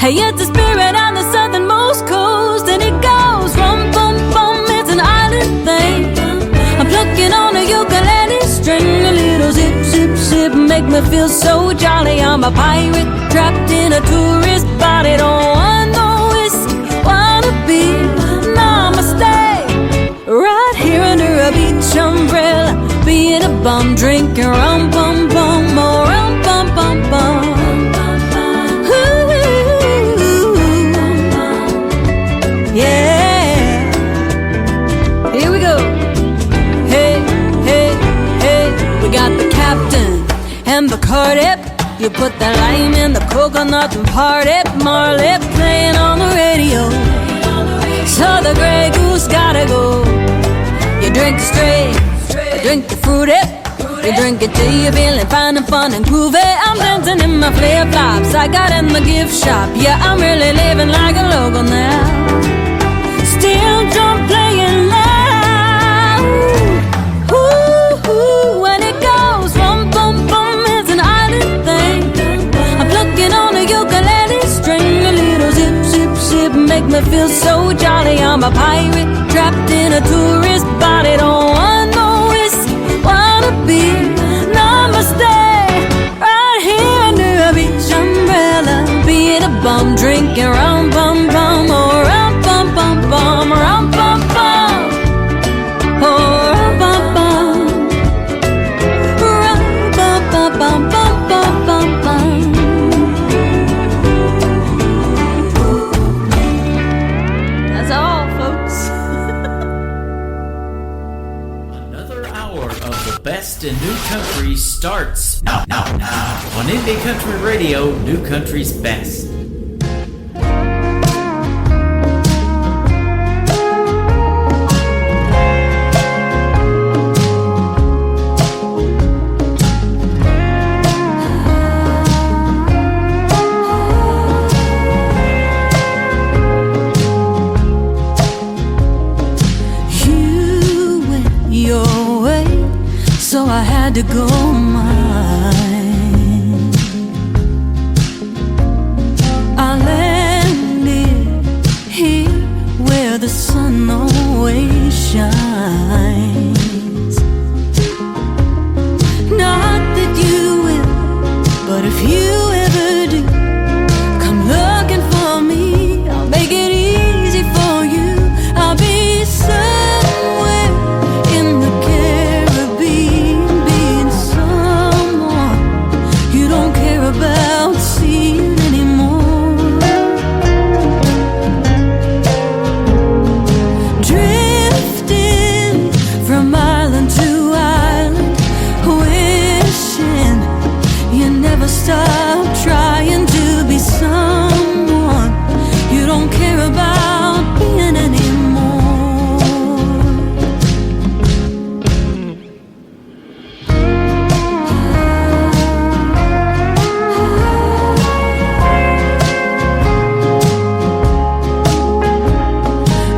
Hey, it's the spirit on the southernmost coast, and it goes rum pum pum, it's an island thing. I'm plucking on a ukulele string, a little zip zip zip, make me feel so jolly. I'm a pirate trapped in a tourist body, don't want no whiskey, wanna be namaste. Right here under a beach umbrella, being a bum, drinking rum pum pum, oh rum pum pum pum. Yeah, here we go. Hey, hey, You put the lime in the coconut and party Marley playing on the radio. So the Grey Goose gotta go. You drink it straight, you drink the fruity. You drink it till you're feeling fine and fun and groovy. I'm dancing in my flip-flops I got in the gift shop. Yeah, I'm really living like a local now. Still don't playing loud. Ooh, ooh, when it goes bum, bum, bum, it's an island thing. I'm plucking on a ukulele string. A little zip, zip, zip, make me feel so jolly. I'm a pirate trapped in a tourist body. Don't want no whiskey, wanna be namaste. Right here under a beach umbrella, being a bum, drinking rum, bum, bum, or rum, bum, bum, bum, rum, bum, bum, oh, rum, bum, bum, rum, bum, bum, bum, bum, bum, bum. That's all, folks. Another hour of the best in new country starts now on Indie Country Radio, New Country's best. You went your way, so I had to go mine. I landed here where the sun always shines. Not that you will, but if you ever do, come looking for me. I'll make it easy for you. I'll be somewhere in the Caribbean, being someone you don't care about seeing anymore. Drifting from island to island, wishing you never stop trying to be someone you don't care about being anymore.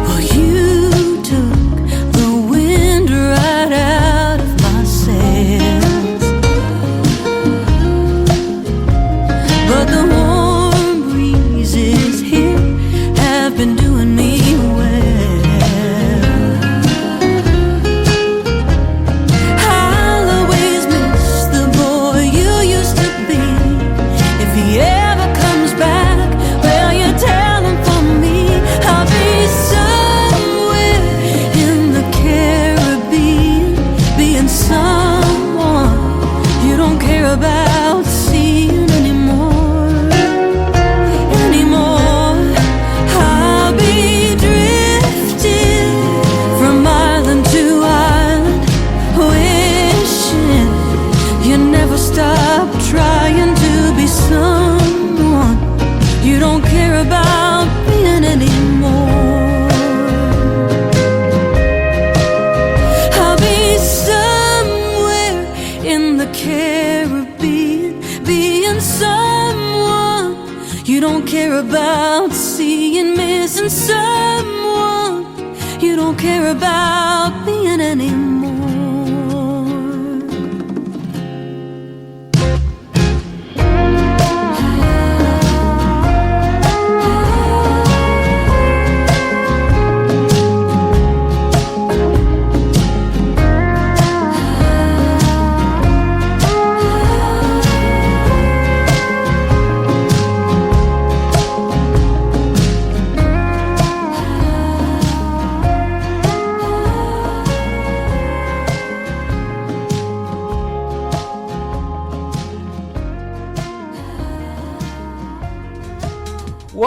Well, you took the wind right out of my sails, but the warm breezes here have been doing me well. I'll always miss the boy you used to be. If he ever comes back, well, you tell him for me. I'll be somewhere in the Caribbean, being someone you don't care about seeing anymore. I'll be drifting from island to island, wishing you never stop trying to be someone you don't care about being anymore. I'll be somewhere in the Caribbean, being someone you don't care about seeing, missing someone you don't care about being anymore.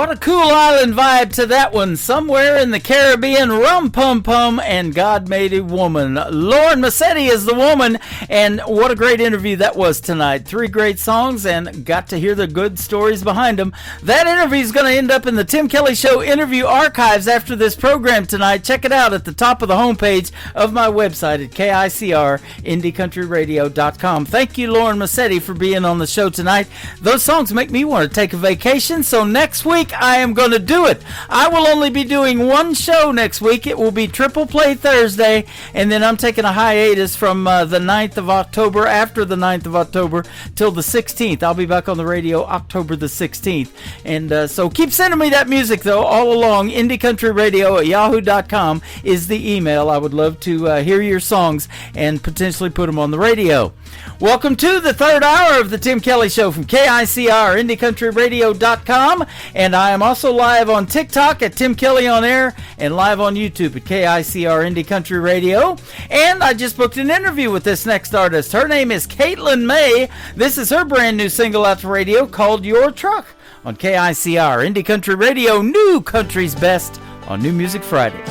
What a cool island vibe to that one. Somewhere in the Caribbean, Rum Pum Pum and God Made a Woman. Lauren Massetti is the woman, and what a great interview that was tonight. 3 great songs and got to hear the good stories behind them. That interview is going to end up in the Tim Kelly Show interview archives after this program tonight. Check it out at the top of the homepage of my website at KICR-IndieCountryRadio.com. Thank you, Lauren Massetti, for being on the show tonight. Those songs make me want to take a vacation, so next week I am going to do it. I will only be doing one show next week. It will be Triple Play Thursday, and then I'm taking a hiatus from the 9th of October, after the 9th of October, till the 16th. I'll be back on the radio October the 16th. And so keep sending me that music, though, all along. IndieCountryRadio@yahoo.com is the email. I would love to hear your songs and potentially put them on the radio. Welcome to the third hour of the Tim Kelly Show from KICR, IndieCountryRadio.com, and I am also live on TikTok at Tim Kelly On Air and live on YouTube at KICR Indie Country Radio. And I just booked an interview with this next artist. Her name is Caitlin May. This is her brand new single out to radio called Your Truck on KICR Indie Country Radio, New Country's Best on New Music Friday.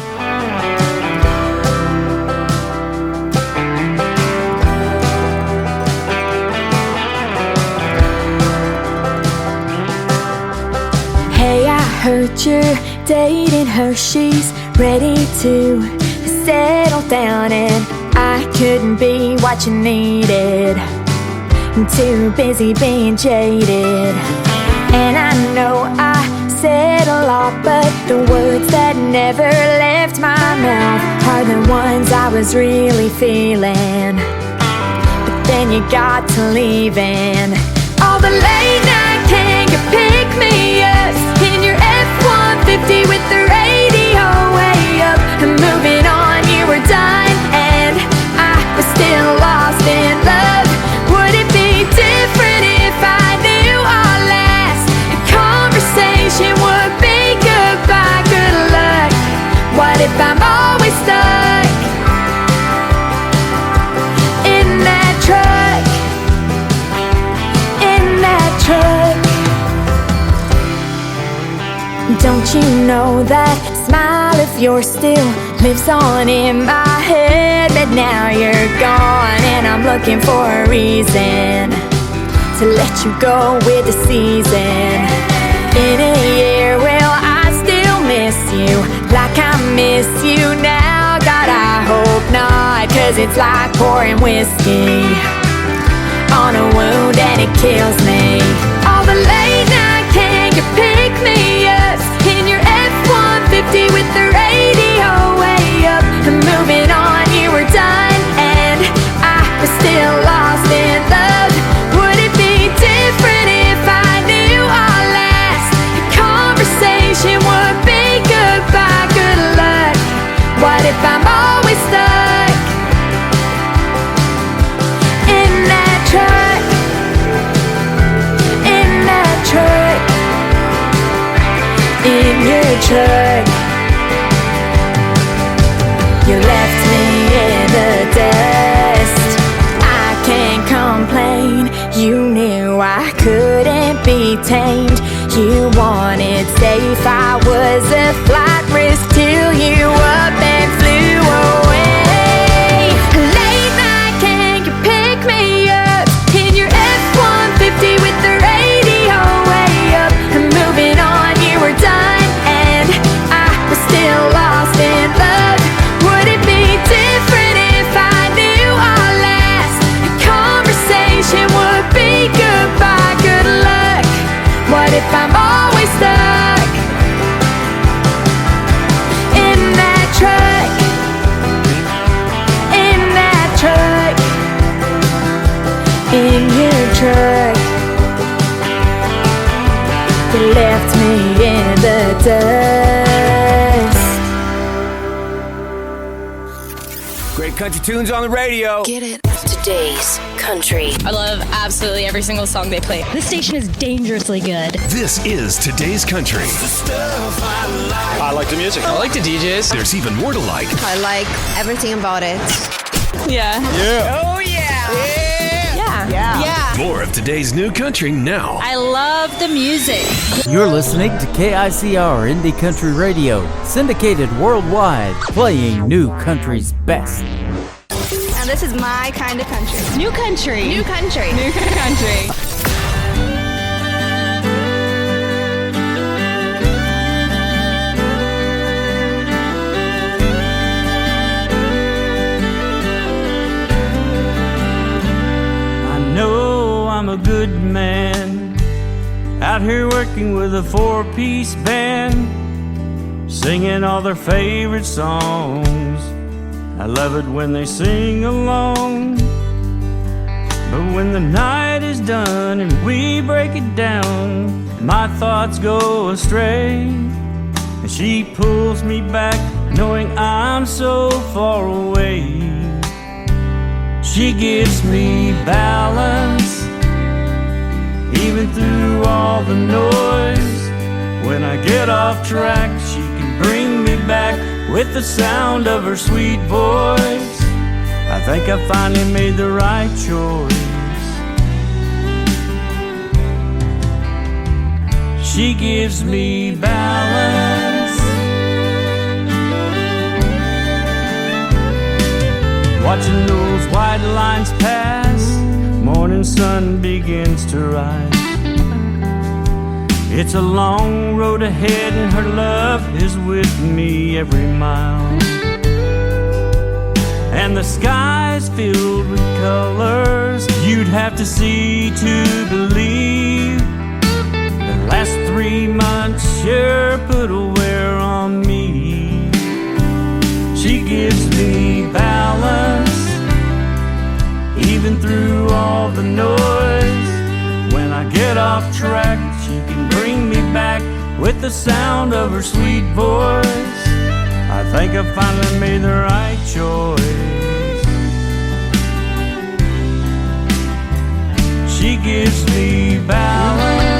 Heard you're dating her, she's ready to settle down, and I couldn't be what you needed. I'm too busy being jaded. And I know I said a lot, but the words that never left my mouth are the ones I was really feeling. But then you got to leaving. All the late night can you pick me up in your F-150 with the radio way up and moving on. You were done and I was still lost in love. Would it be different if I knew our last conversation would be goodbye, good luck? What if I'm always stuck in that truck? In that truck. Don't you know that smile of yours still lives on in my head? But now you're gone and I'm looking for a reason to let you go with the season. In a year, will I still miss you like I miss you now? God, I hope not, 'cause it's like pouring whiskey on a wound and it kills me. All the late night, can you pick me up in your F-150 with the radio way up and moving on? You were done and I was still lost in love. Would it be different if I knew our last conversation would be goodbye, good luck? What if I'm always stuck in that truck? In that truck. In your truck. You left me in the dust. I can't complain. You knew I couldn't be tamed. You wanted safe, I was a flight risk till you up and flew away. Late night, can you pick me up in your F-150 with the radio way up and moving on? You were done and I was still lost in love. Would it be different if I knew our last conversation would be goodbye, good luck? What if I'm always stuck in that truck? In that truck. In your truck. You left me in the dust. Great country tunes on the radio. Get it. Today's country. I love absolutely every single song they play. This station is dangerously good. This is Today's Country. I like the music. I like the DJs. There's even more to like. I like everything about it. Yeah. Yeah. Oh, yeah. Yeah. Yeah. More of today's new country now. I love the music. You're listening to KICR Indie Country Radio, syndicated worldwide, playing new country's best. And this is my kind of country. New country. New country. New country. Know I'm a good man, out here working with a 4-piece band, singing all their favorite songs. I love it when they sing along, but when the night is done and we break it down, my thoughts go astray, and she pulls me back knowing I'm so far away. She gives me balance, even through all the noise. When I get off track, she can bring me back with the sound of her sweet voice. I think I finally made the right choice. She gives me balance. Watching those white lines pass, morning sun begins to rise. It's a long road ahead and her love is with me every mile. And the sky's filled with colors you'd have to see to believe. The last 3 months sure put a wear on me. She gives me balance, even through all the noise. When I get off track, she can bring me back with the sound of her sweet voice. I think I finally made the right choice. She gives me balance.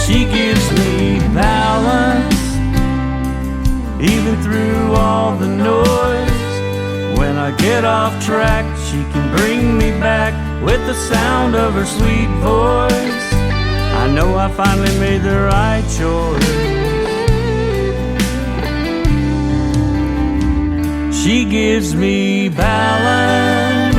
She gives me balance, even through all the noise. When I get off track, she can bring me back with the sound of her sweet voice. I know I finally made the right choice. She gives me balance.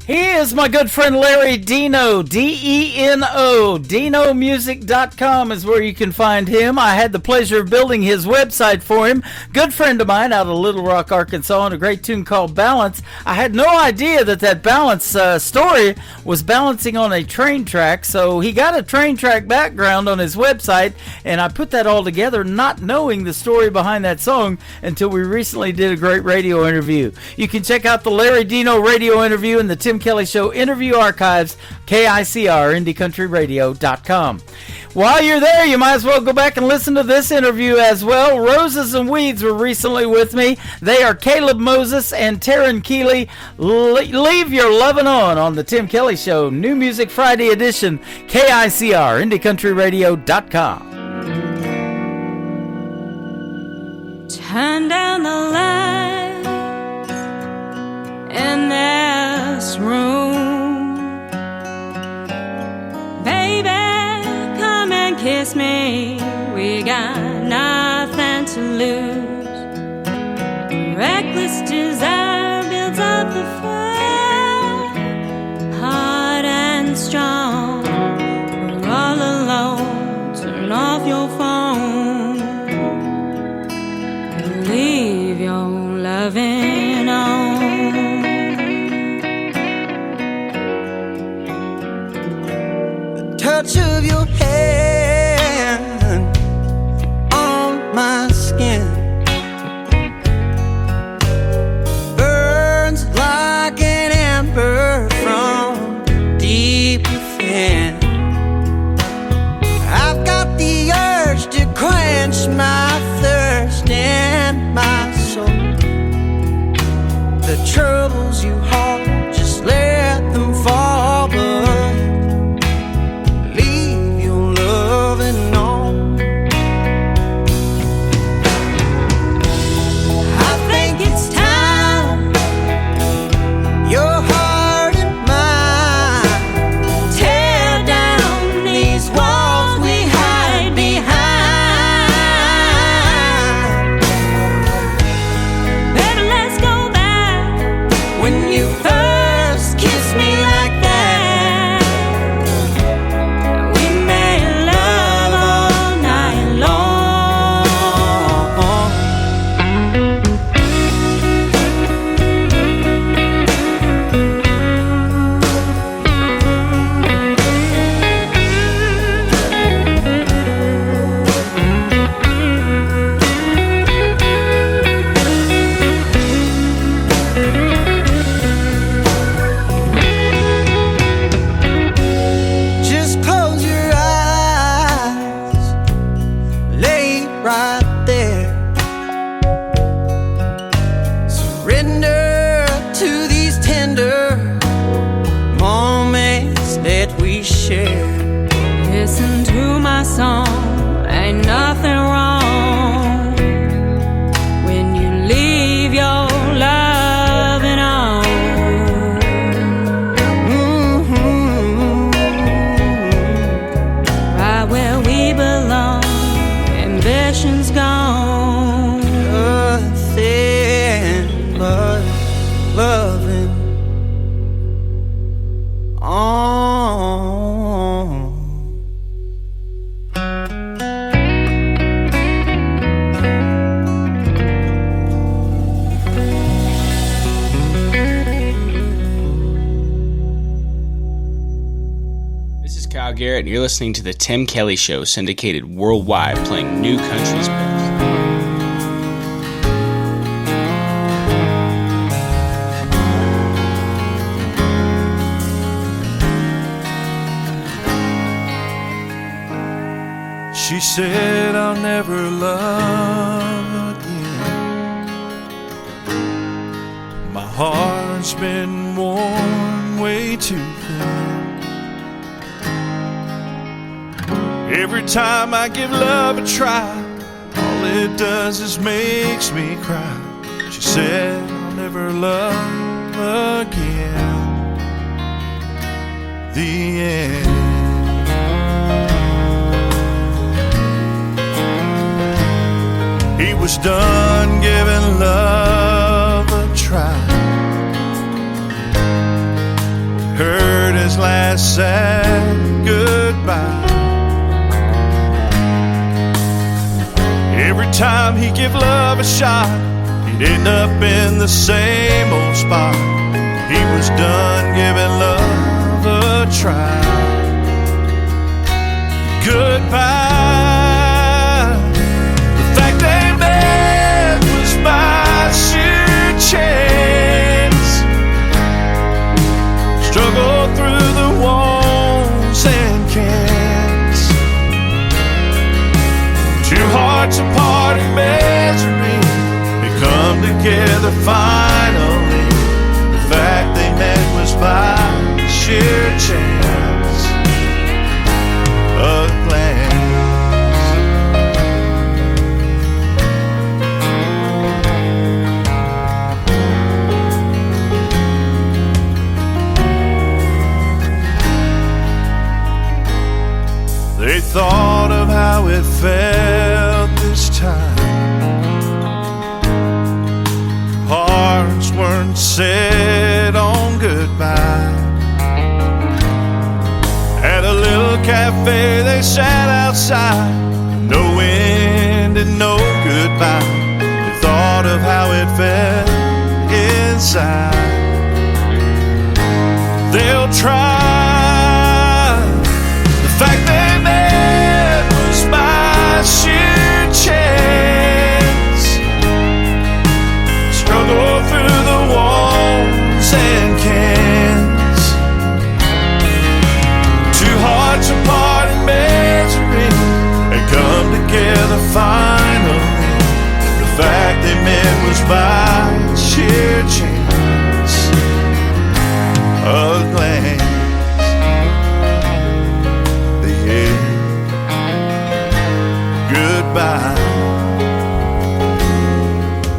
He is my good friend Larry Deno, D-E-N-O. DenoMusic.com is where you can find him. I had the pleasure of building his website for him. Good friend of mine out of Little Rock, Arkansas, and a great tune called Balance. I had no idea that Balance story was balancing on a train track, so he got a train track background on his website, and I put that all together not knowing the story behind that song until we recently did a great radio interview. You can check out the Larry Deno radio interview and the Tim Kelly Show interview archives, KICR, IndieCountryRadio.com. While you're there, you might as well go back and listen to this interview as well. Roses and Weeds were recently with me. They are Caleb Moses and Taryn Keeley. Leave Your Lovin' On the Tim Kelly Show, New Music Friday edition, KICR, IndieCountryRadio.com. Turn down the light in this room, baby, come and kiss me. We got nothing to lose. Reckless desire builds up the fire, hard and strong. We're all alone. Turn off your phone. Leave your loving on. Touch of your hand on my skin burns like an ember from deep within. I've got the urge to quench Kyle Garrett, and you're listening to The Tim Kelly Show, syndicated worldwide, playing new country's best. She said I'll never love again. My heart's been worn way too thin. Every time I give love a try, all it does is makes me cry. She said I'll never love again. The end. He was done giving love a try. Heard his last sad goodbye. Every time he give love a shot, he'd end up in the same old spot. He was done giving love a try. Goodbye. My sheer chance. Struggle through the walls and cans. Two hearts apart in misery, they come together finally. The fact they met was by sheer chance. A glance. They thought of how it felt this time. Hearts weren't set on goodbye. At a little cafe they sat outside. No wind and no goodbye. They thought of how it felt inside. They'll try. The fact they sheer chance. Struggle through the walls and cans. Two hearts apart in misery, they come together finally. The fact they met was by sheer chance. A glance. Goodbye,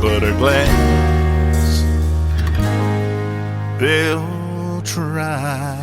but a glance they'll try.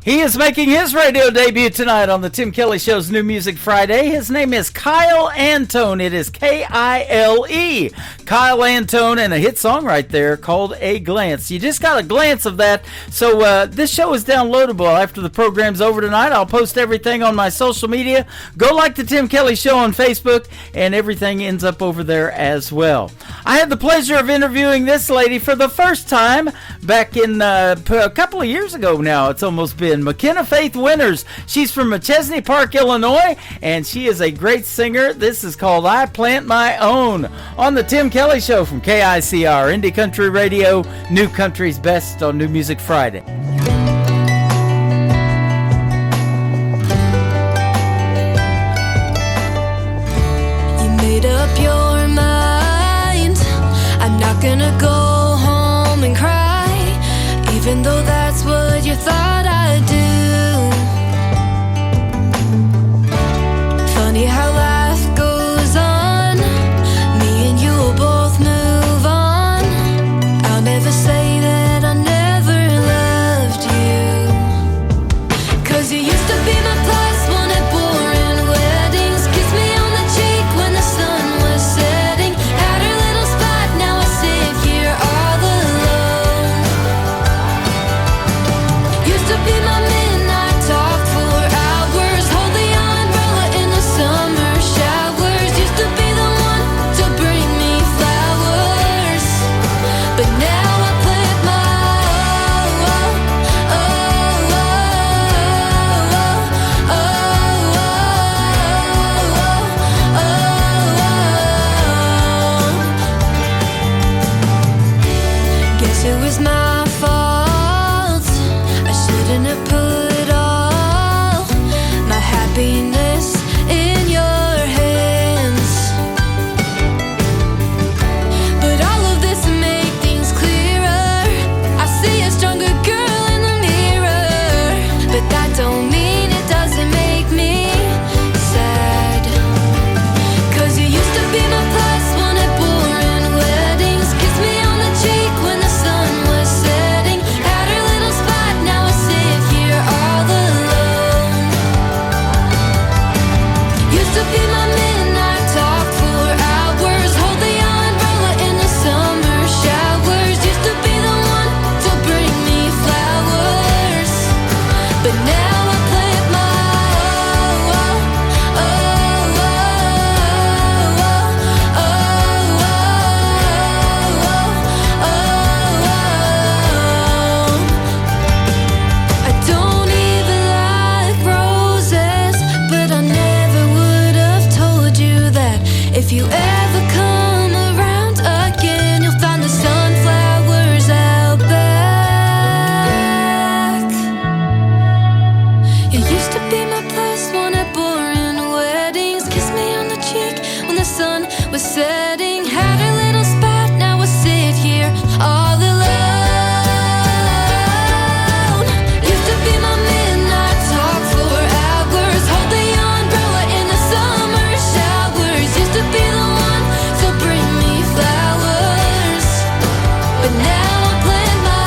He is making his radio debut tonight on the Tim Kelly Show's New Music Friday. His name is Kyle Antone. It is K-I-L-E. Kyle Antone, and a hit song right there called A Glance. You just got a glance of that. So this show is downloadable after the program's over tonight. I'll post everything on my social media. Go like the Tim Kelly Show on Facebook, and everything ends up over there as well. I had the pleasure of interviewing this lady for the first time back in a couple of years ago now. It's almost been. McKenna Faith Winters. She's from Machesney Park, Illinois, and she is a great singer. This is called I Plant My Own on the Tim Kelly Show from KICR, Indie Country Radio, New Country's Best on New Music Friday. You made up your mind. I'm not gonna go home and cry, even though that's what you thought I'd do. Funny how life goes on. Me and you will both move on. I'll never say that I never loved you, 'cause you used to be my plus one at boring weddings. Kiss me on the cheek when the sun was setting. Had her little spot, now I sit here all alone. Used to be Guess it was my fault. I shouldn't have put all my happiness in your hands. But all of this to make things clearer, I see a stronger girl in the mirror. But that don't mean it doesn't make me sad. 'Cause you used to be my plus one at boring weddings. Kiss me on the cheek when the sun was setting. Had her little spot, now I sit here all alone. Used to be my midnight talk for hours. Hold the umbrella in the summer showers. Used to be the one to bring me flowers. But now I plant my I don't even like roses, but I never would have told you that. If you ever come around again, you'll find the sunflowers out back. You used to be my plus one at boring weddings. Kiss me on the cheek when the sun was setting. Had a little spot, now I sit here all alone. Used to be my midnight talk for hours. Hold the umbrella in the summer showers. Used to be the one to bring me flowers. But now I plant my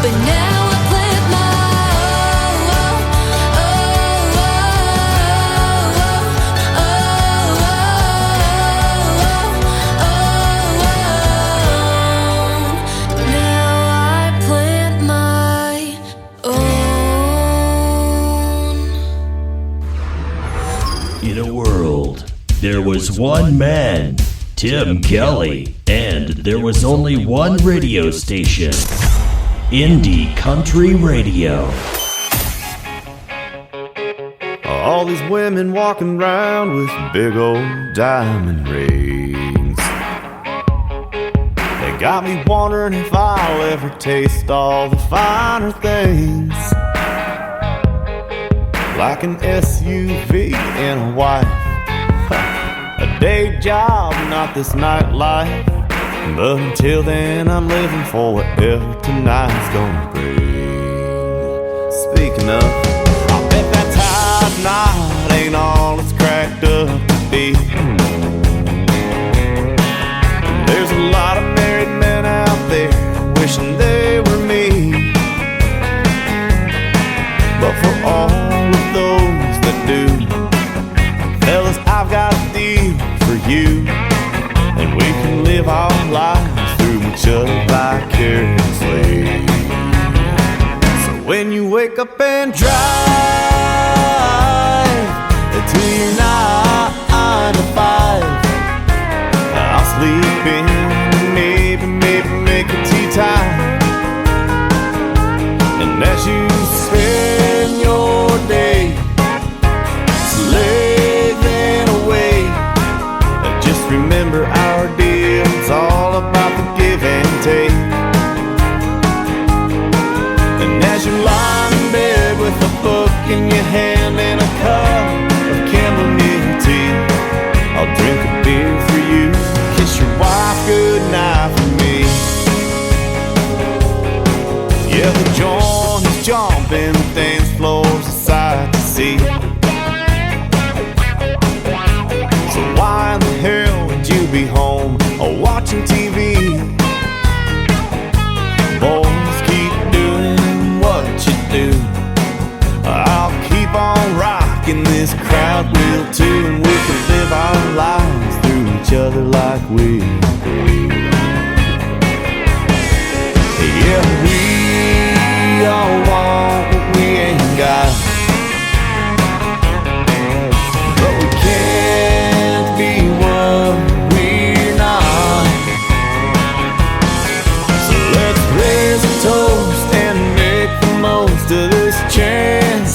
but now I plant my now I plant my own. In a world, there was one man, Tim Kelly, and there was only one radio station, Indie Country Radio. All these women walking around with big old diamond rings. They got me wondering if I'll ever taste all the finer things. Like an SUV and a wife, a day job, not this nightlife. But until then, I'm living for whatever tonight's gonna bring. Speaking of, I bet that tight night ain't all it's cracked up to be. There's a lot of married men out there wishing they were me. But for all of those that do, fellas, I've got a deal for you. And we can live our lives through each other vicariously. So when you wake up and drive to your 9 to 5, I'll sleep in, maybe make a tea time. And as you spend your day slaving away, just remember our deal, it's all about the give and take. And as you lie in bed with a book in your hand and a cup of chamomile tea, I'll drink a beer for you, kiss your wife goodnight for me. Yeah, the joint is jumping, the dance floor's a sight to see. So why in the hell would you be home or watching TV? Boys, keep doing what you do. I'll keep on rocking, this crowd will too. And we can live our lives through each other like we agree. Yeah, we all want what we ain't got, but we can't be what we're not. So let's raise a toast and make the most of this chance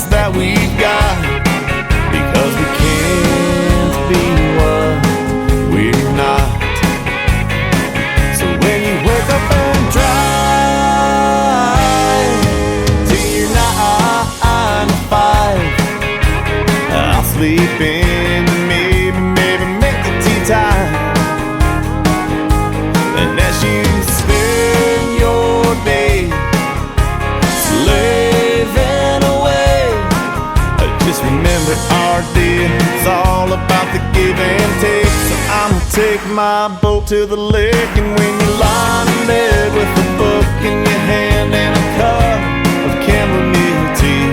the give and take. So I'ma take my boat to the lake, and when you're lying in bed with a book in your hand and a cup of chamomile tea,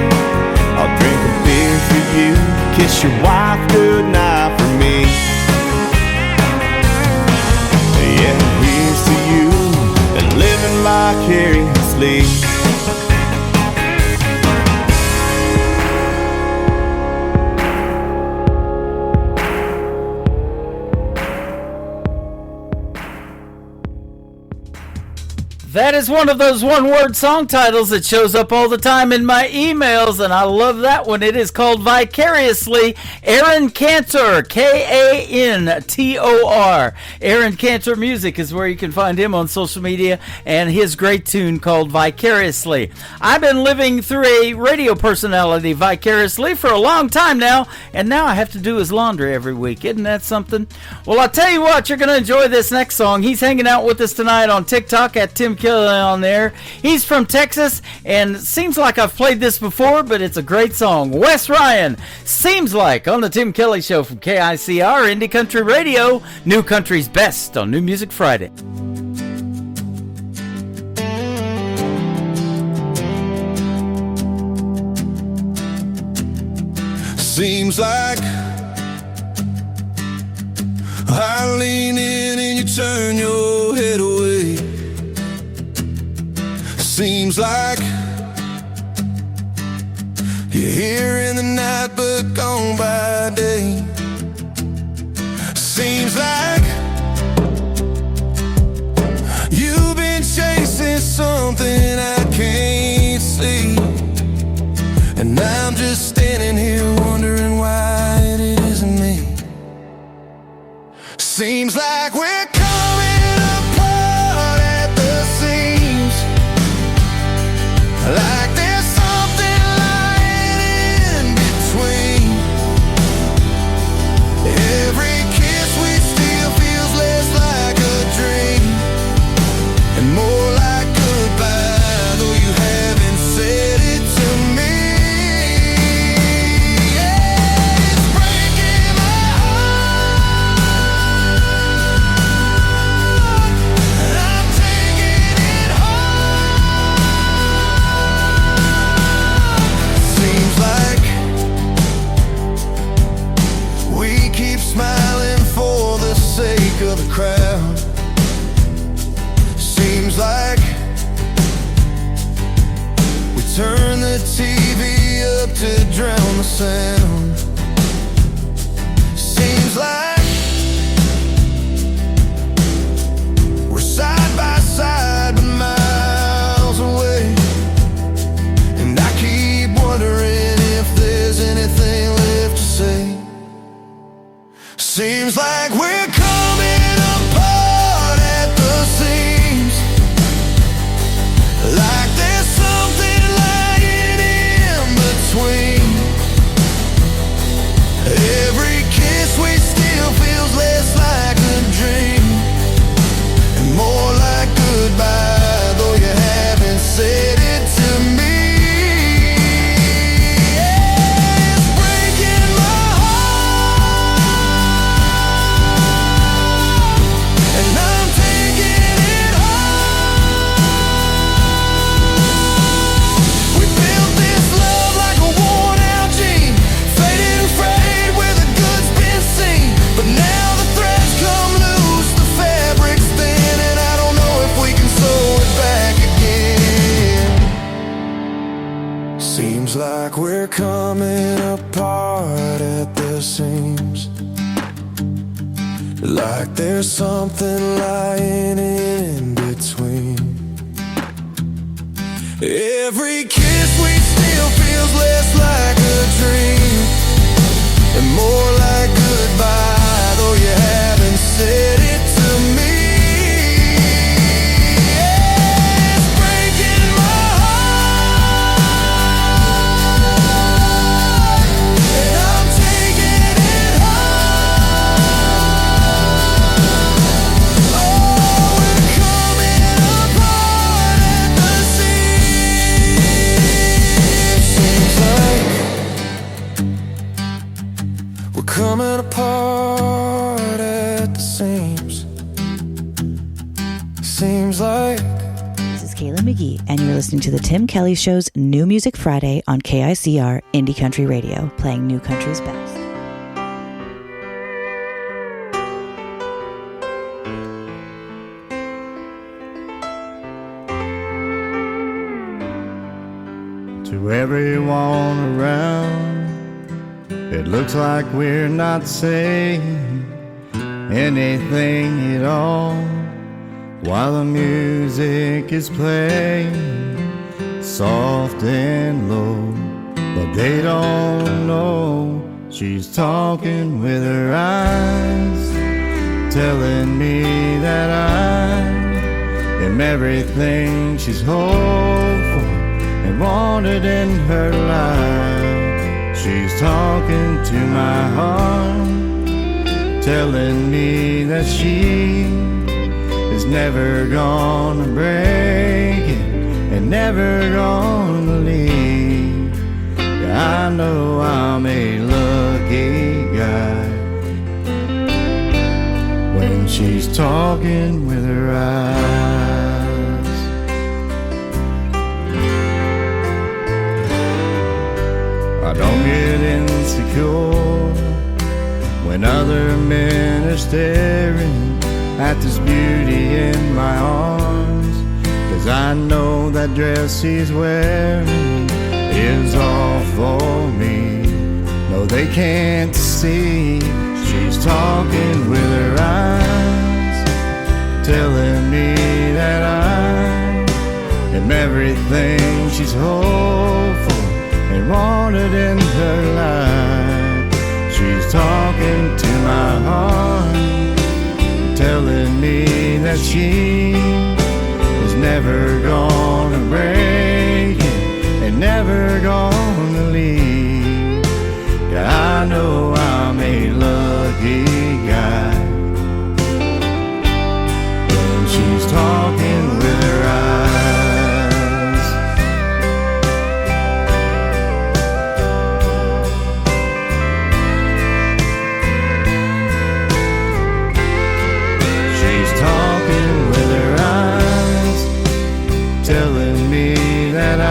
I'll drink a beer for you, kiss your wife goodnight for me. Yeah, here's to you and living vicariously. That is one of those one-word song titles that shows up all the time in my emails, and I love that one. It is called Vicariously. Aaron Cantor, Kantor. Aaron Cantor Music is where you can find him on social media, and his great tune called Vicariously. I've been living through a radio personality vicariously for a long time now, and now I have to do his laundry every week. Isn't that something? Well, I'll tell you what, you're going to enjoy this next song. He's hanging out with us tonight on TikTok at Tim Kelly on there. He's from Texas, and seems like I've played this before, but it's a great song. Wes Ryan, Seems Like, on the Tim Kelly Show from KICR Indie Country Radio, New Country's Best on New Music Friday. Seems like I lean in and you turn your head away. Seems like you're here in the night but gone by day. Seems like you've been chasing something I can't see, and I'm just standing here wondering why it isn't me. Seems like we're coming apart at the seams, like there's something lying in between. Every kiss we steal feels less like a dream and more like goodbye, though you haven't said it to me. Yeah, it's breaking my heart, and I'm taking it hard. Seems like we keep smiling for the sake of the crowd. Seems like we turn the TV up to drown the sound. Seems like we're side by side but miles away, and I keep wondering if there's anything left to say. Seems like we're coming apart at the seams, like there's something lying in between. Every kiss we steal feels less like a dream and more like goodbye, though you haven't said it to me. Yeah, it's breaking my heart, and I'm taking it hard. We built this love like a worn out jean, faded and frayed where the goods been seen. But now the threads come loose, the fabric's thin, and I don't know if we can sew it back again. Seems like we're coming apart at the seams, like there's something lying in between. Every kiss we steal feels less like a dream and more like goodbye, though you haven't said it to me. Yeah, it's breaking my heart, and I'm taking it hard. Oh, we're coming apart at the seams. Seems like we're coming apart McGee, and you're listening to the Tim Kelly Show's New Music Friday on KICR Indie Country Radio, playing new country's best. To everyone around, it looks like we're not saying anything at all while the music is playing soft and low. But they don't know she's talking with her eyes, telling me that I am everything she's hoped for and wanted in her life. She's talking to my heart, telling me that she is never gonna break it and never gonna leave. Yeah, I know I'm a lucky guy when she's talking with her eyes. I don't get insecure when other men are staring at this beauty in my arms, 'cause I know that dress she's wearing is all for me. No, they can't see she's talking with her eyes, telling me that I am everything she's hoped for and wanted in her life. She's talking to my heart, telling me that she is never gonna break it and never gonna leave. Yeah, I know I'm a lucky guy when she's talking with her eyes. Telling me that I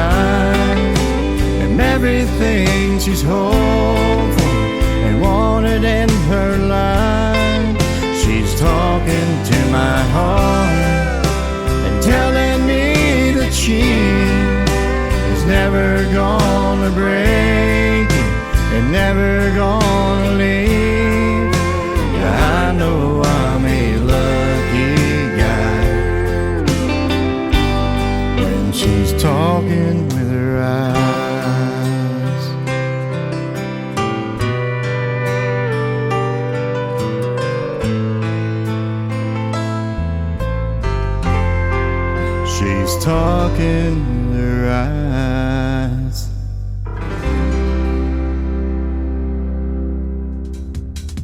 am everything she's hoped for and wanted in her life. She's talking to my heart and telling me that she is never gonna break it and never gonna leave. Yeah, I know I'm a lucky guy when she's talking with her eyes. She's talking with her eyes.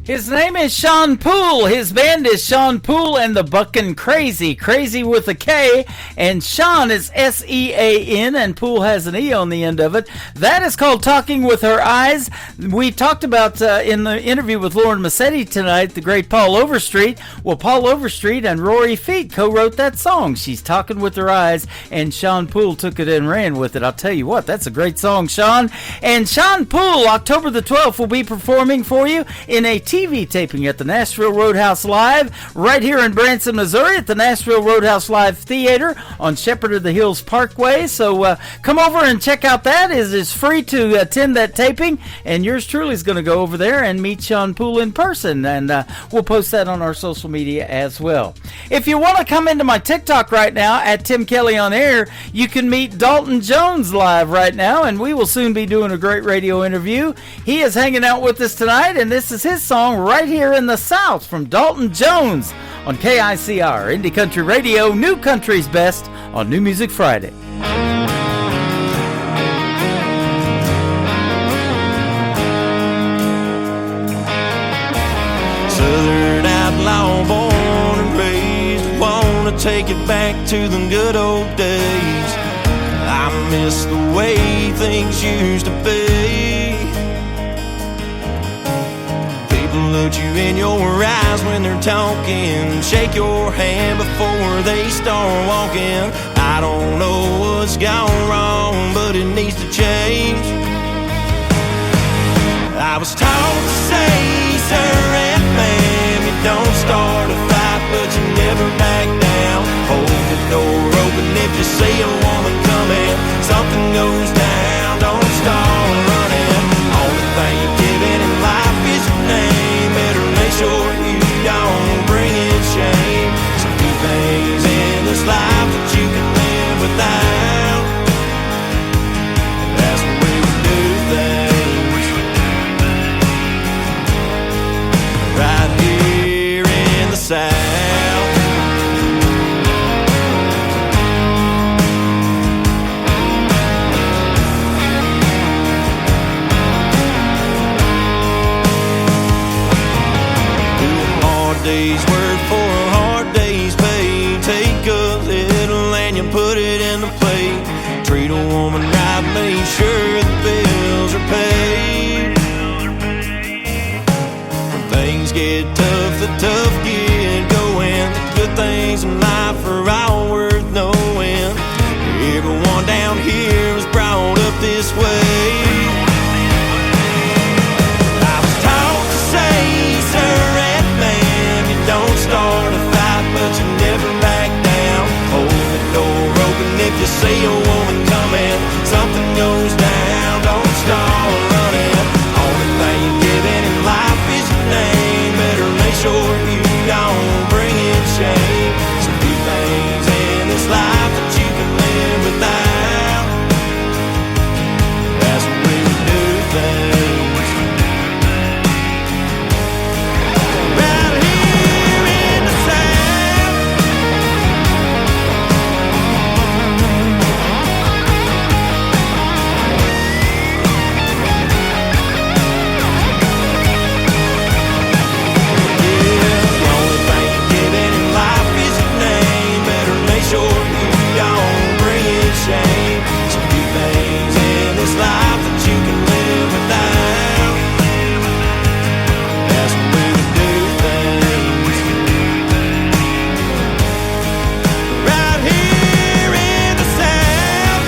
His name is Sean Poole. His band is Sean Poole and the Buckin' Crazy. Crazy with a K. And Sean is S-E-A-N, and Poole has an E on the end of it. That is called Talking with Her Eyes. We talked about in the interview with Lauren Massetti tonight, the great Paul Overstreet. Well, Paul Overstreet and Rory Feet co-wrote that song, She's Talking with Her Eyes, and Sean Poole took it and ran with it. I'll tell you what, that's a great song, Sean. And Sean Poole, October the 12th, will be performing for you in a TV taping at the Nashville Roadhouse Live right here in Branson, Missouri at the Nashville Roadhouse Live Theater on Shepherd of the Hills Parkway. So come over and check out that. It is free to attend that taping, and yours truly is going to go over there and meet Sean Poole in person, and we'll post that on our social media as well. If you want to come into my TikTok right now at Tim Kelly on Air, you can meet Dalton Jones live right now, and we will soon be doing a great radio interview. He is hanging out with us tonight, and this is his song Right Here in the South from Dalton Jones on KICR Indie Country Radio, New Country's Best on New Music Friday. Southern outlaw, born and raised, wanna take it back to the good old days. I miss the way things used to be. People put you in your eyes when they're talking. Shake your hand before they start walking. I don't know what's gone wrong, but it needs to change. I was taught to say, sir and ma'am, you don't start a fight, but you never back down. Hold the door open if you see a woman coming. Something goes down, don't start running. Only thing you're given in life is your name. Better make sure you don't bring in shame. So few things in this life that you can live without. That's the way we do things. Right here in the South. Do a hard day's work for a hard day's pay. Take a little and you put it in the plate. Treat a woman right, make sure the bills are paid. When things get tough, the tough get going. The good things in life are all worth knowing. Everyone down here was brought up this way. I was taught to say, sir and ma'am, you don't start a fight, but you never back down. Hold the door open if you see a woman coming. Something goes down, don't start running. Only thing you're given in life is your name. Better make sure you don't bring in shame. So few things in this life that you can live without. That's the way we do things. Right here in the South. Yeah, the only thing you're given in life is your name. Better make sure you don't bring in shame. So few things in this life that you can live without. That's the way we do things. Right here in the South.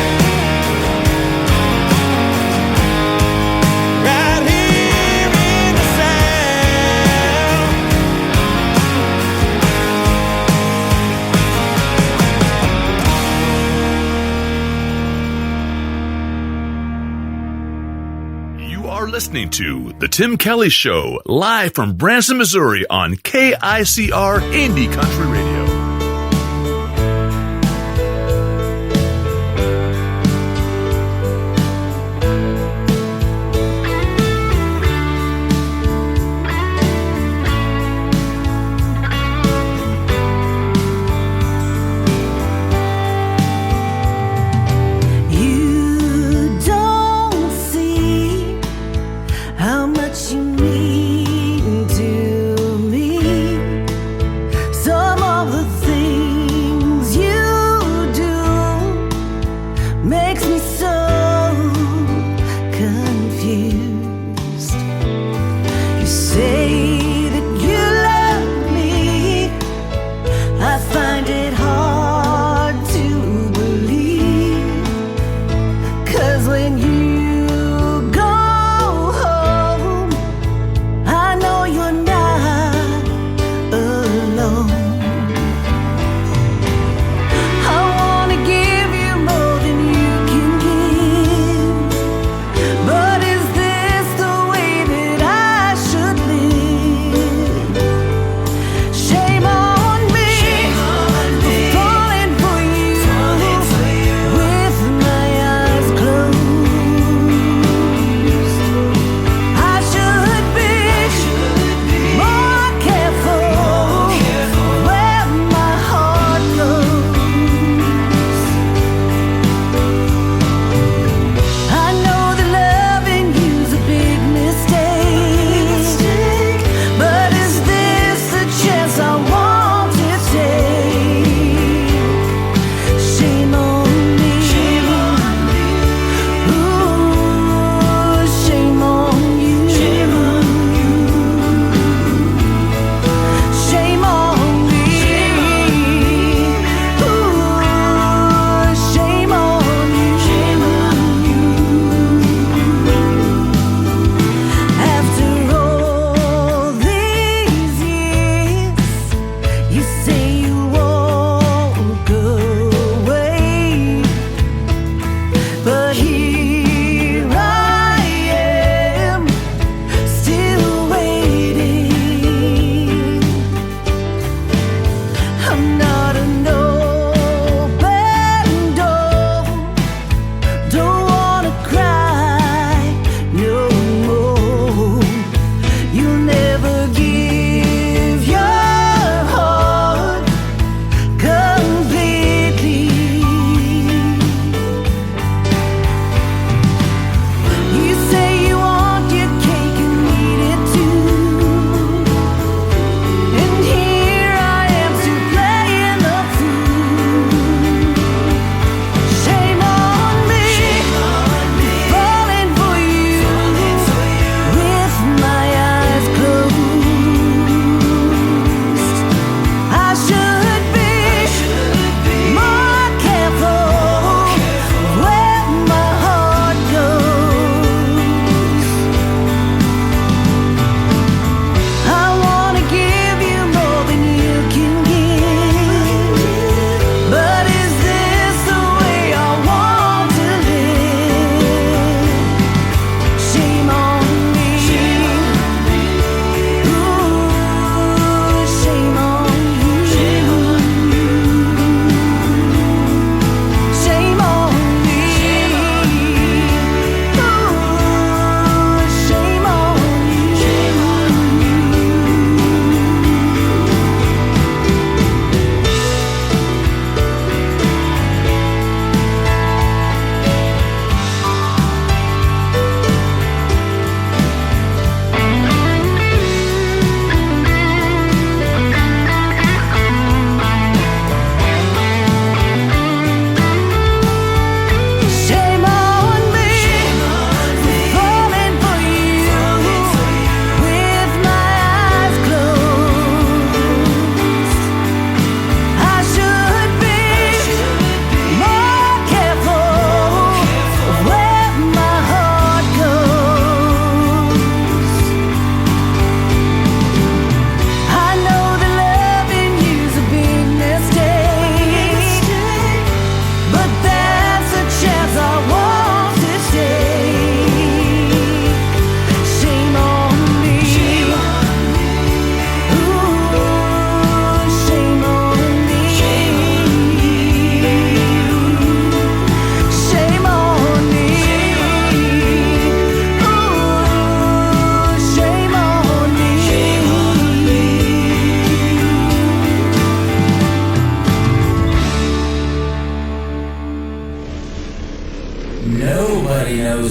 Right here in the South. You are listening to The Tim Kelly Show, live from Branson, Missouri on KICR Indie Country Radio. You don't see how much you mean to me. Some of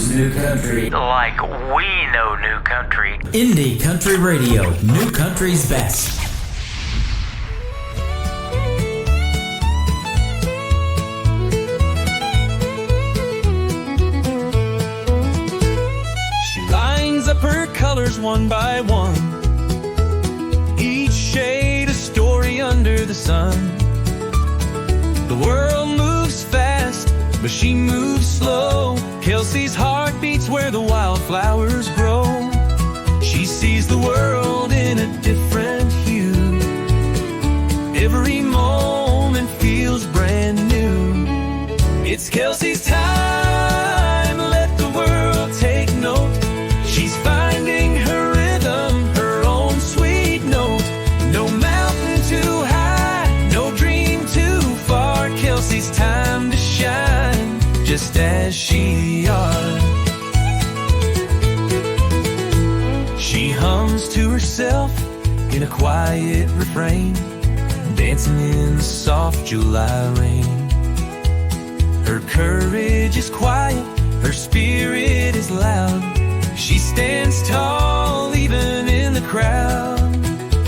knows new country like we know new country. Indie Country Radio, new country's best. She lines up her colors one by one, each shade a story under the sun. The world moves fast, but she moves slow. Kelsey's heart beats where the wildflowers grow. She sees the world in a different hue. Every moment feels brand new. It's Kelsey's time, let the world take note. She's finding her rhythm, her own sweet note. No mountain too high, no dream too far. Kelsey's time to shine, just as she are. She hums to herself in a quiet refrain, dancing in the soft July rain. Her courage is quiet, her spirit is loud. She stands tall even in the crowd.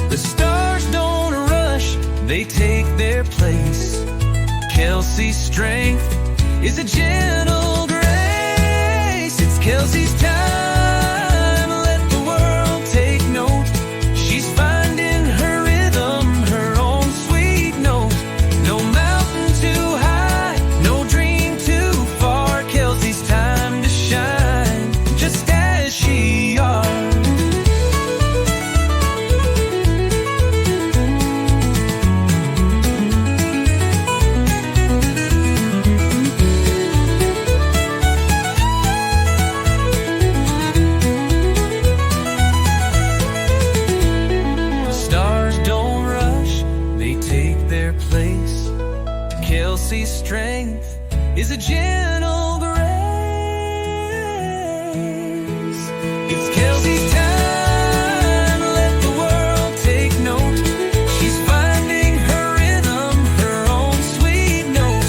The stars don't rush, they take their place. Kelsey's strength is a gentle grace. It's Kelsey's time, let the world take note. She's finding her rhythm, her own sweet note. No mountain too high, no dream too far. Kelsey's time to shine, just as she are. Kelsey's strength is a gentle grace. It's Kelsey's time, let the world take note. She's finding her rhythm, her own sweet note.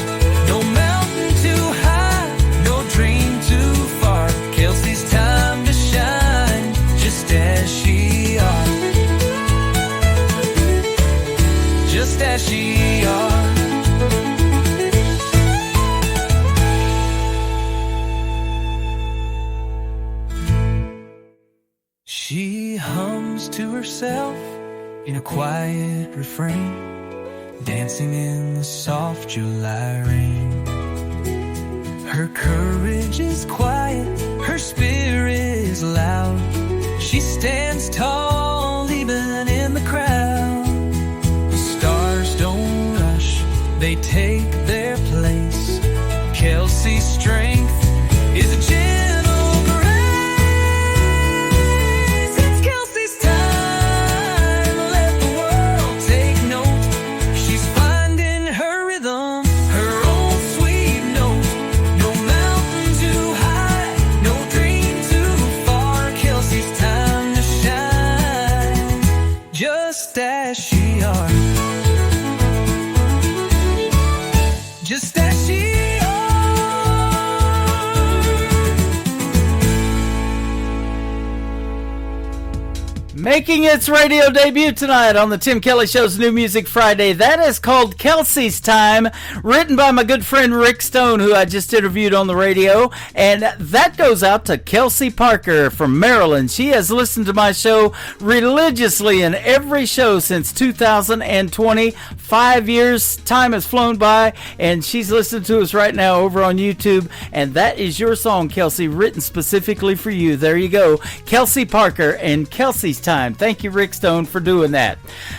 No mountain too high, no dream too far. Kelsey's time to shine, just as she are. Just as she are. She hums to herself in a quiet refrain, dancing in the soft July rain. Her courage is quiet, her spirit is loud. She stands tall even in the crowd. The stars don't rush, they take their place. Kelsey's strength is a gentle grace. It's Kelsey's time, let the world take note. She's finding her rhythm, her own sweet note. No mountain too high, no dream too far. Kelsey's time to shine, just as she are. Just as she Making its radio debut tonight on the Tim Kelly Show's New Music Friday. That is called Kelsey's Time, written by my good friend Rick Stone, who I just interviewed on the radio. And that goes out to Kelsey Parker from Maryland. She has listened to my show religiously in every show since 2020. 5 years, time has flown by, and she's listening to us right now over on YouTube. And that is your song, Kelsey, written specifically for you. There you go. Kelsey Parker and Kelsey's Time. Thank you, Rick Stone, for doing that.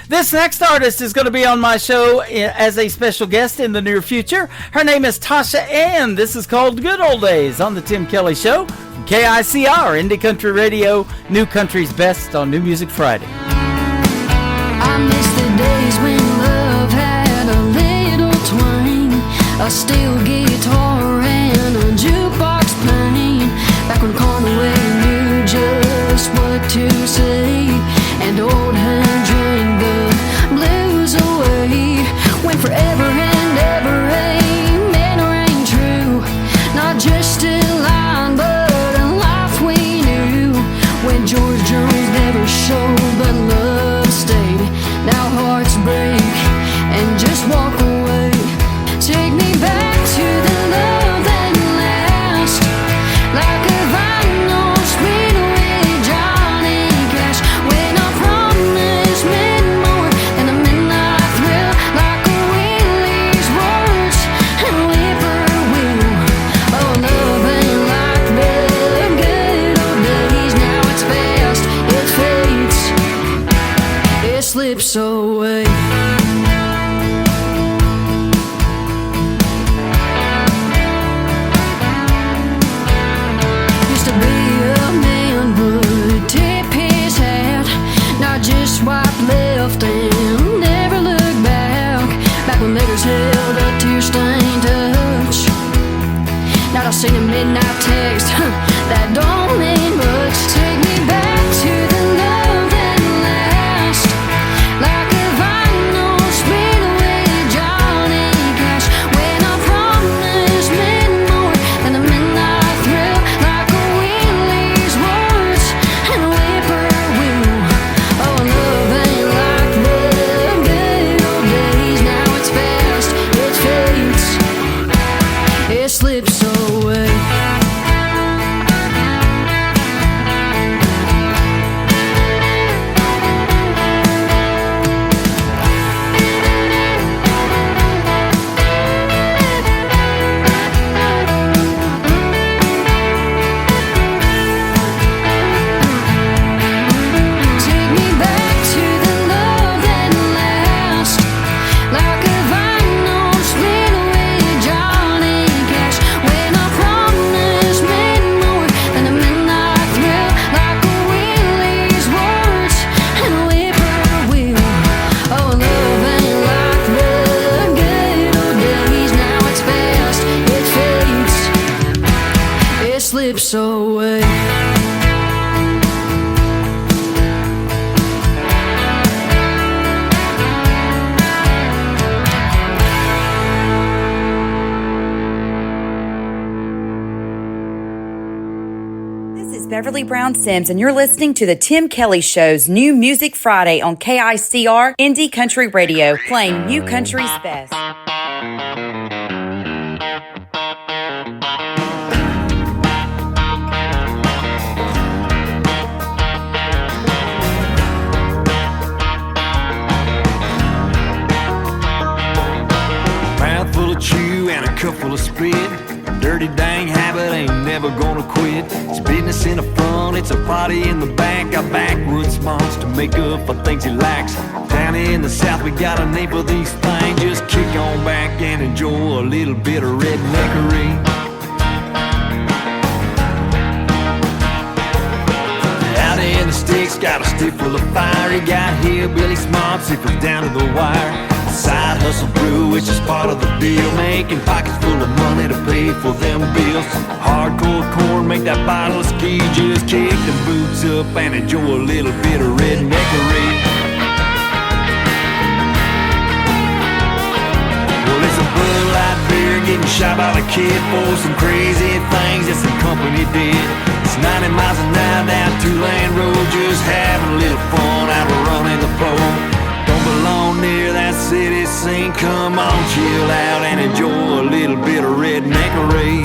This next artist is going to be on my show as a special guest in the near future. Her name is Tasha Ann. This is called Good Old Days on the Tim Kelly Show. KICR, Indie Country Radio, New Country's Best on New Music Friday. I miss the days when love had a little twang, a steel guitar and a jukebox playing. Back when Conway knew just what to say, and old Hank drank the blues away. When forever and ever amen rang true, not just a line but day. Beverly Brown Sims, and you're listening to the Tim Kelly Show's New Music Friday on KICR Indie Country Radio, playing new country's best. Mouthful of chew and a cup full of spit. Dirty dang habit ain't never gonna quit. It's business in the front, it's a party in the back. A backwoods monster to make up for things he lacks. Down in the south we got a name for these things. Just kick on back and enjoy a little bit of redneckery. Out in the sticks, got a stick full of fire. He got hillbilly smarts if it's down to the wire. Side hustle brew, which is part of the deal. Making pockets full of money to pay for them bills. Hardcore corn, make that bottle of ski. Just kick the boots up and enjoy a little bit of redneckery. Well, it's a Bud Light beer getting shot by the kid for some crazy things that some company did. It's 90 miles an hour down two-lane road, just having a little fun out of running the pole. Don't belong near that city scene. Come on, chill out and enjoy a little bit of redneckery.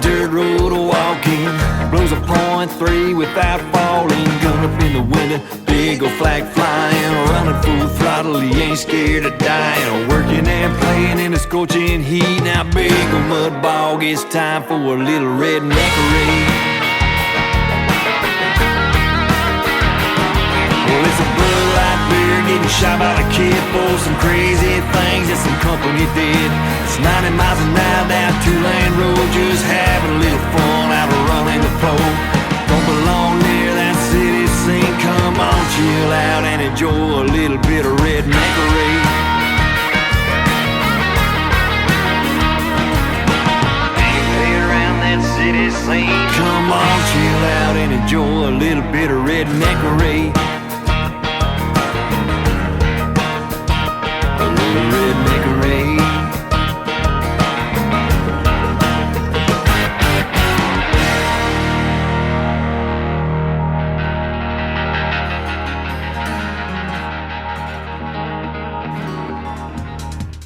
Dirt road walking, blows a .3 without falling. Gun up in the window, big old flag flying. Running full throttle, he ain't scared of dying. Working and playing in the scorching heat. Now big old mud bog, it's time for a little redneckery. Well, it's a Bud Light beer getting shot by the kid for some crazy things that some company did. It's 90 miles an hour down two-lane road, just having a little fun out of running the pole. Don't belong near that city scene. Come on, chill out and enjoy a little bit of redneckery. Ain't around that city scene. Come on, chill out and enjoy a little bit of redneckery. A little redneckery.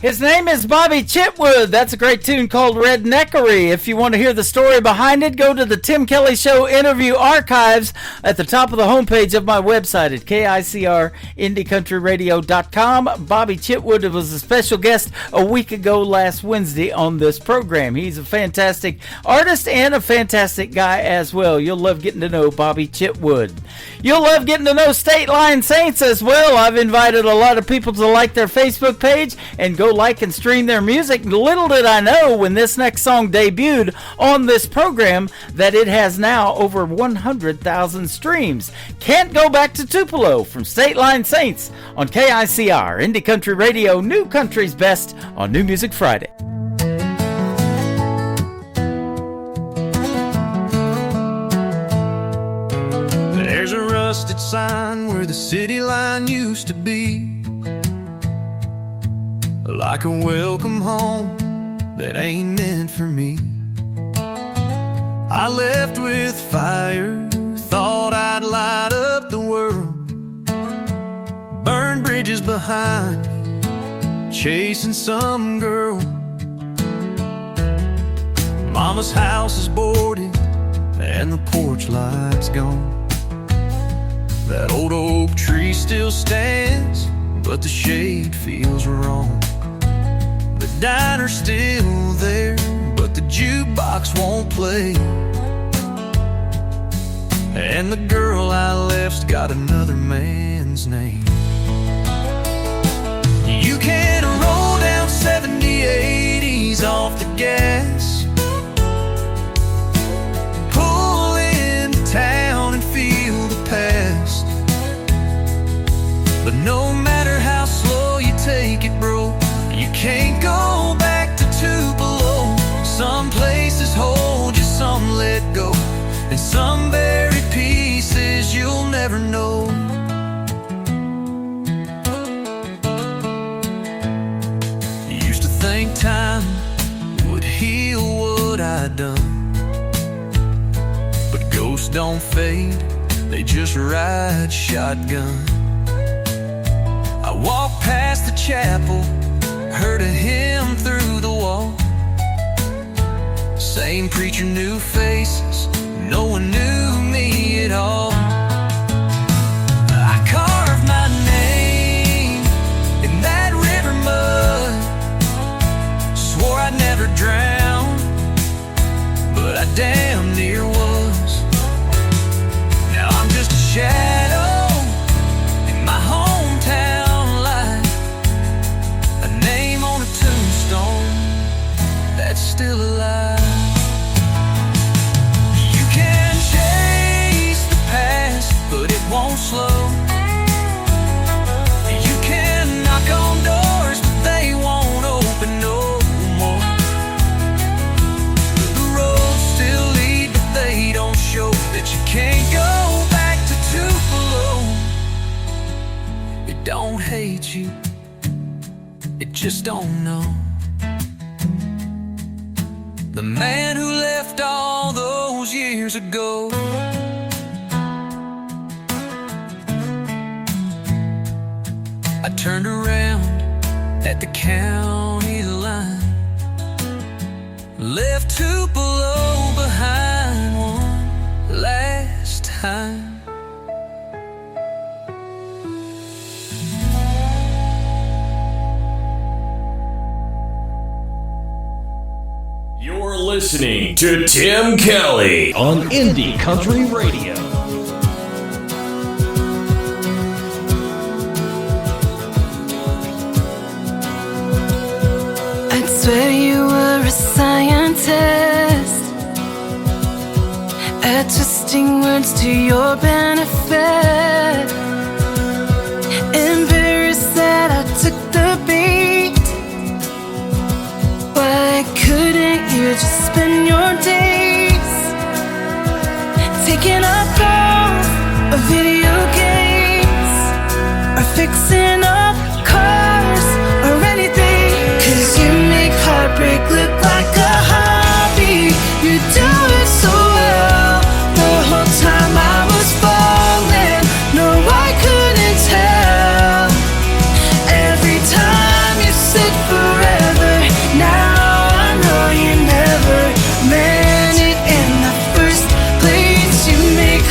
His name is Bobby Chitwood. That's a great tune called Redneckery. If you want to hear the story behind it, go to the Tim Kelly Show interview archives at the top of the homepage of my website at KICRIndieCountryRadio.com. Bobby Chitwood was a special guest a week ago last Wednesday on this program. He's a fantastic artist and a fantastic guy as well. You'll love getting to know Bobby Chitwood. You'll love getting to know State Line Saints as well. I've invited a lot of people to like their Facebook page and go like and stream their music. Little did I know when this next song debuted on this program that it has now over 100,000 streams. Can't Go Back to Tupelo from State Line Saints on KICR Indie Country Radio, New Country's Best on New Music Friday. There's a rusted sign where the city line used to be, like a welcome home that ain't meant for me. I left with fire, thought I'd light up the world, burn bridges behind, chasing some girl. Mama's house is boarded and the porch light's gone. That old oak tree still stands, but the shade feels wrong. The diner's still there, but the jukebox won't play. and the girl I left's got another man's name. You can roll down 70, 80s off the gas, pull into town and feel the past. But no matter how slow you take it, bro, you can't go back to Tupelo. Some places hold you, some let go, and some buried pieces you'll never know. Used to think time would heal what I'd done, but ghosts don't fade, they just ride shotgun. I walked past the chapel, heard a hymn through the wall. Same preacher, new faces, no one knew me at all. I carved my name in that river mud, swore I'd never drown, but I damn near was. Now I'm just a shadow in my hometown life, a name on a tombstone that's still alive. You can chase the past, but it won't slow. You can knock on doors, but they won't open no more. The roads still lead, but they don't show that you can't go back to Tupelo. It don't hate you, it just don't know. The man who left all those years ago. I turned around at the county line, left Tupelo behind one last time. You're listening to Tim Kelly on Indie Country Radio. I'd swear you were a scientist at twisting words to your benefit. Embarrassed that I took the bait. Why couldn't you just spend your days taking up golf or video games or fixing up cars or anything? 'Cause you make heartbreak look like a hobby. You do it so well. The whole time I was falling, no, I couldn't tell. Every time you said forever, now I know you never meant it in the first place. You make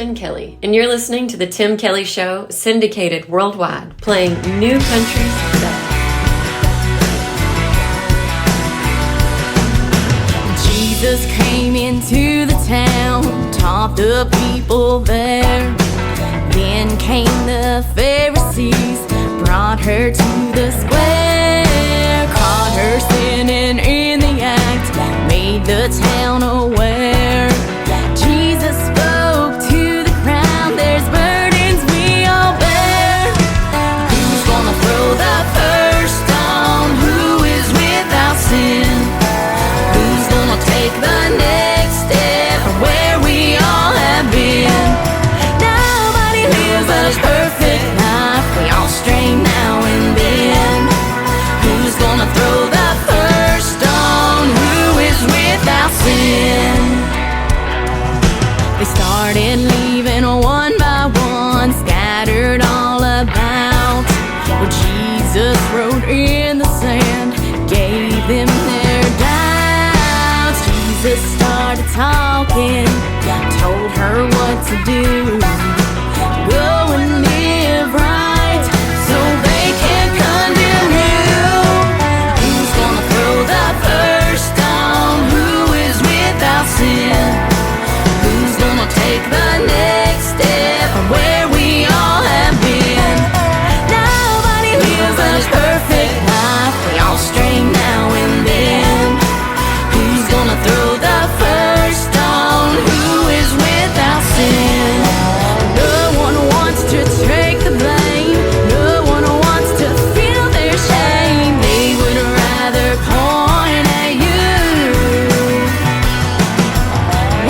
Kristen Kelly, and you're listening to The Tim Kelly Show, syndicated worldwide, playing new countries today. Jesus came into the town, taught the people there. Then came the Pharisees, brought her to the square, caught her sinning in the act, made the town aware. Jesus spoke to the crowd, there's burdens we all bear. Who's gonna throw the first stone? Who is without sin? Who's gonna take the next step from where we all have been? Nobody lives a perfect life, we all stray now and then. Who's gonna throw the first stone? Who is without sin? They started leaving one by one, scattered all about. Where Jesus wrote in the sand, gave them their doubts. Jesus started talking, told her what to do. Go and live right, so they can condemn you. Who's gonna throw the first stone? Who is without sin? Who's gonna take the next step from where we all have been? Nobody lives a perfect life, we all stray now and then. Who's gonna throw the first stone? Who is without sin? No one wants to take the blame, no one wants to feel their shame. They would rather point at you,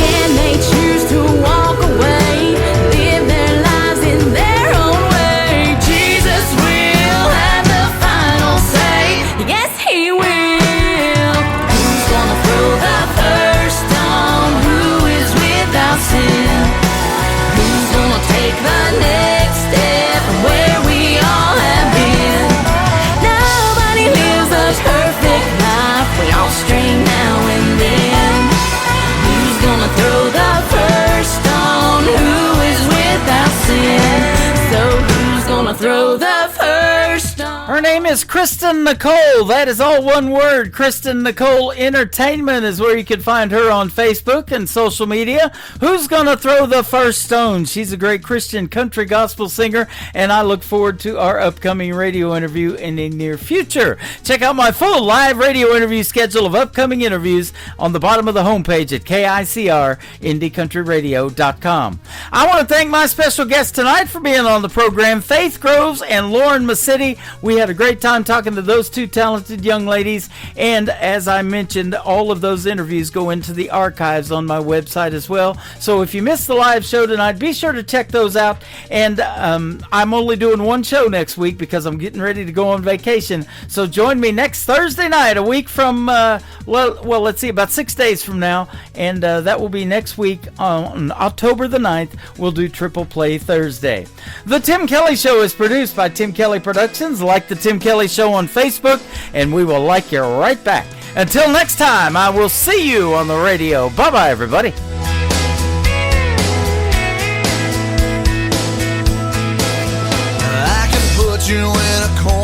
and they choose to walk away, live their lives in their own way. Jesus will have the final say, yes he will. Who's gonna throw the first stone? Who is without sin? Who's gonna take the next step from where we all have been? Nobody lives a perfect life, we all stray now and then. Who's gonna throw the first stone? Who is without sin? So who's gonna throw the first stone? Her name is Kristen Nicole. That is all one word. Kristen Nicole Entertainment is where you can find her on Facebook and social media. Who's going to throw the first stone? She's a great Christian country gospel singer, and I look forward to our upcoming radio interview in the near future. Check out my full live radio interview schedule of upcoming interviews on the bottom of the homepage at KICRIndieCountryRadio.com. I want to thank my special guests tonight for being on the program, Faith Groves and Lauren Massetti. We had a great time talking to those two talented young ladies, and as I mentioned, all of those interviews go into the archives on my website as well. So if you missed the live show tonight, be sure to check those out. And I'm only doing one show next week because I'm getting ready to go on vacation. So join me next Thursday night, a week from let's see, about 6 days from now, and that will be next week on October the 9th. We'll do Triple Play Thursday. The Tim Kelly Show is produced by Tim Kelly Productions. Like the Tim Kelly Show on Facebook, and we will like you right back. Until next time, I will see you on the radio. Bye-bye, everybody. I can put you in a corner